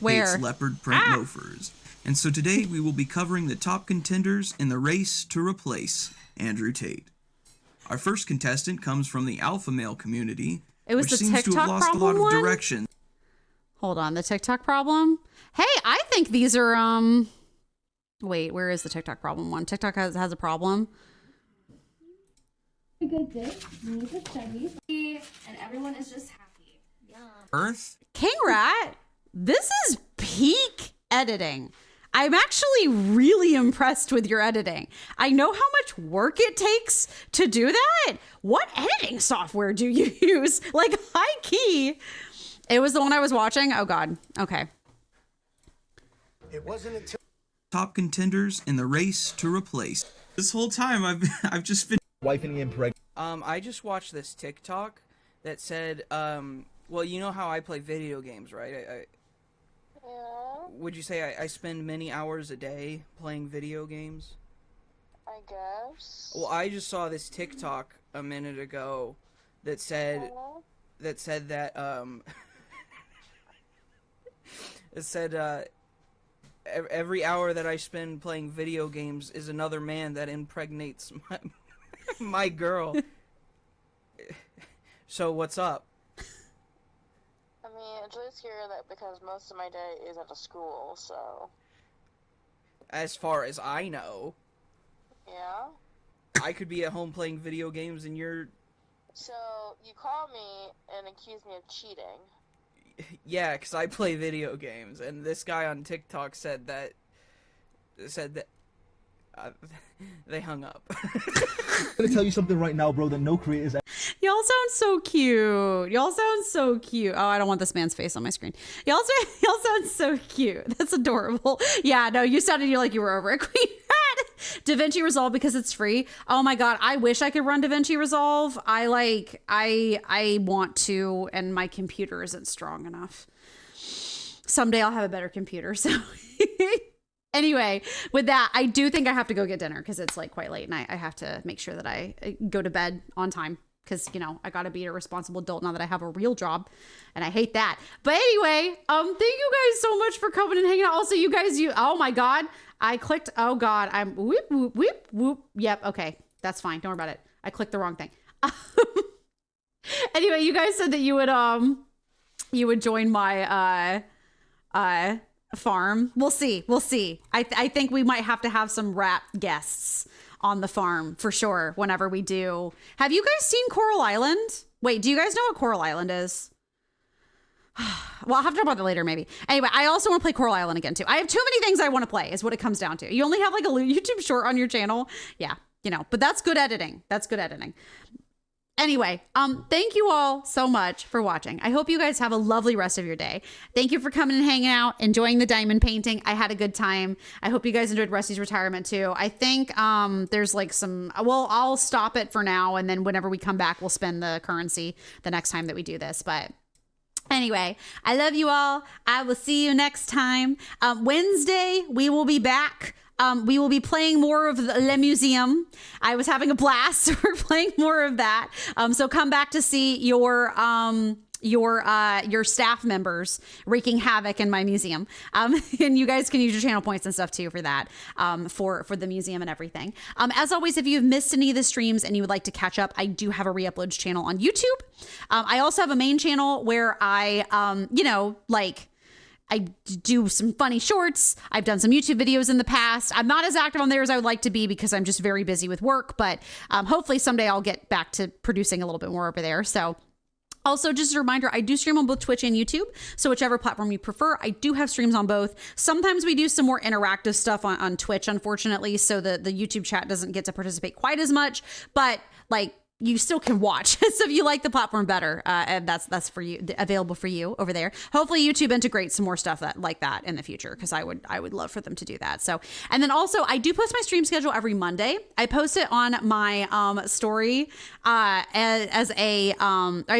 Where? It's leopard print loafers. And so today we will be covering the top contenders in the race to replace Andrew Tate. Our first contestant comes from the alpha male community, It was which the seems to have TikTok lost a lot problem of one? direction. Hold on, the TikTok problem? Hey, I think these are, Wait, where is the TikTok problem one? TikTok has a problem. A good day, music studies, and everyone is just happy. Yum. Earth? King Rat, this is peak editing. I'm actually really impressed with your editing. I know how much work it takes to do that. What editing software do you use? Like high key. It was the one I was watching. Oh God. Okay. It wasn't until Top contenders in the race to replace. This whole time I've just been wifing and pregnant. I just watched this TikTok that said, well, you know how I play video games, right? Would you say I spend many hours a day playing video games? I guess. Well, I just saw this TikTok a minute ago that said that it said every hour that I spend playing video games is another man that impregnates my girl. So what's up? I mean, it's just here that because most of my day is at a school, so. As far as I know, Yeah? I could be at home playing video games and you're... So, you call me and accuse me of cheating. Yeah, because I play video games, and this guy on TikTok said that... they hung up. I'm gonna tell you something right now, bro, that no creators... Y'all sound so cute. Y'all sound so cute. Oh, I don't want this man's face on my screen. Y'all sound so cute. That's adorable. Yeah, no, you sounded like you were over it, Queen Rat. DaVinci Resolve because it's free. Oh my god, I wish I could run DaVinci Resolve. I want to, and my computer isn't strong enough. Someday I'll have a better computer, so... Anyway, with that, I do think I have to go get dinner because it's like quite late and I have to make sure that I go to bed on time because, you know, I got to be a responsible adult now that I have a real job and I hate that. But anyway, thank you guys so much for coming and hanging out. Also, you guys, oh my God, I clicked, oh God, I'm whoop, whoop, whoop, whoop. Yep. Okay. That's fine. Don't worry about it. I clicked the wrong thing. Anyway, you guys said that you would join my, farm. We'll see. I think we might have to have some rat guests on the farm for sure whenever we do. Have you guys seen Coral Island? Wait, do you guys know what Coral Island is? Well, I'll have to talk about that later maybe. Anyway, I also want to play Coral Island again too. I have too many things I want to play is what it comes down to. You only have like a YouTube short on your channel. Yeah, you know, but that's good editing. Anyway, thank you all so much for watching. I hope you guys have a lovely rest of your day. Thank you for coming and hanging out, enjoying the diamond painting. I had a good time. I hope you guys enjoyed Rusty's retirement too. I think there's like some, well, I'll stop it for now. And then whenever we come back, we'll spend the currency the next time that we do this. But anyway, I love you all. I will see you next time. Wednesday, we will be back. We will be playing more of Le Museum. I was having a blast. So we're playing more of that. So come back to see your staff members wreaking havoc in my museum. And you guys can use your channel points and stuff too for that, for the museum and everything. As always, if you've missed any of the streams and you would like to catch up, I do have a re-uploads channel on YouTube. I also have a main channel where I, I do some funny shorts. I've done some YouTube videos in the past. I'm not as active on there as I would like to be because I'm just very busy with work, but hopefully someday I'll get back to producing a little bit more over there. So also, just a reminder, I do stream on both Twitch and YouTube. So whichever platform you prefer, I do have streams on both. Sometimes we do some more interactive stuff on Twitch, unfortunately. So the YouTube chat doesn't get to participate quite as much, but like, you still can watch. So if you like the platform better, and that's for you, available for you over there. Hopefully YouTube integrates some more stuff like that in the future, because I would love for them to do that. So, and then also I do post my stream schedule every Monday. I post it on my story I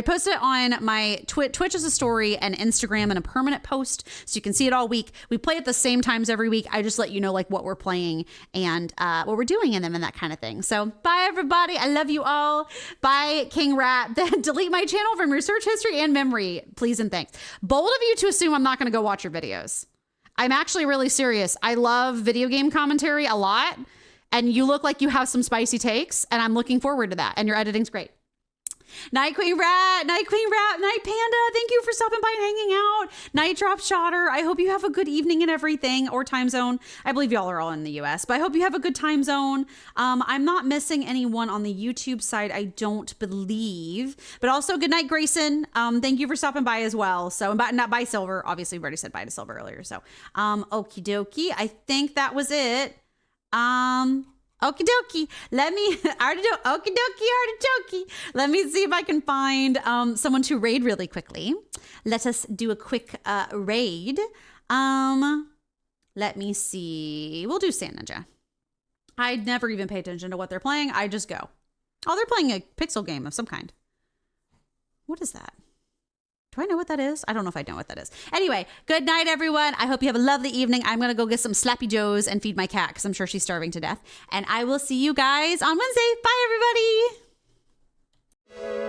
post it on my Twitch as a story and Instagram and a permanent post, so you can see it all week. We play at the same times every week. I just let you know like what we're playing and what we're doing in them and that kind of thing. So bye everybody. I love you all. Bye, King Rat. Then delete my channel from your search history and memory, please and thanks. Bold of you to assume I'm not going to go watch your videos. I'm actually really serious. I love video game commentary a lot, and you look like you have some spicy takes, and I'm looking forward to that. And your editing's great. Night Queen Rat, Night Panda, thank you for stopping by and hanging out. Night Drop Shotter, I hope you have a good evening and everything, or time zone. I believe y'all are all in the US, but I hope you have a good time zone. I'm not missing anyone on the YouTube side, I don't believe. But also, good night, Grayson. Thank you for stopping by as well. So, not by Silver, obviously, we've already said bye to Silver earlier. So, okie dokie, I think that was it. Okie dokie. Artichoke. Let me see if I can find someone to raid really quickly. Let us do a quick raid. Let me see. We'll do Sand Ninja. I never even pay attention to what they're playing. I just go. Oh, they're playing a pixel game of some kind. What is that? Do I know what that is? I don't know if I know what that is. Anyway, good night, everyone. I hope you have a lovely evening. I'm going to go get some Slappy Joes and feed my cat because I'm sure she's starving to death. And I will see you guys on Wednesday. Bye, everybody.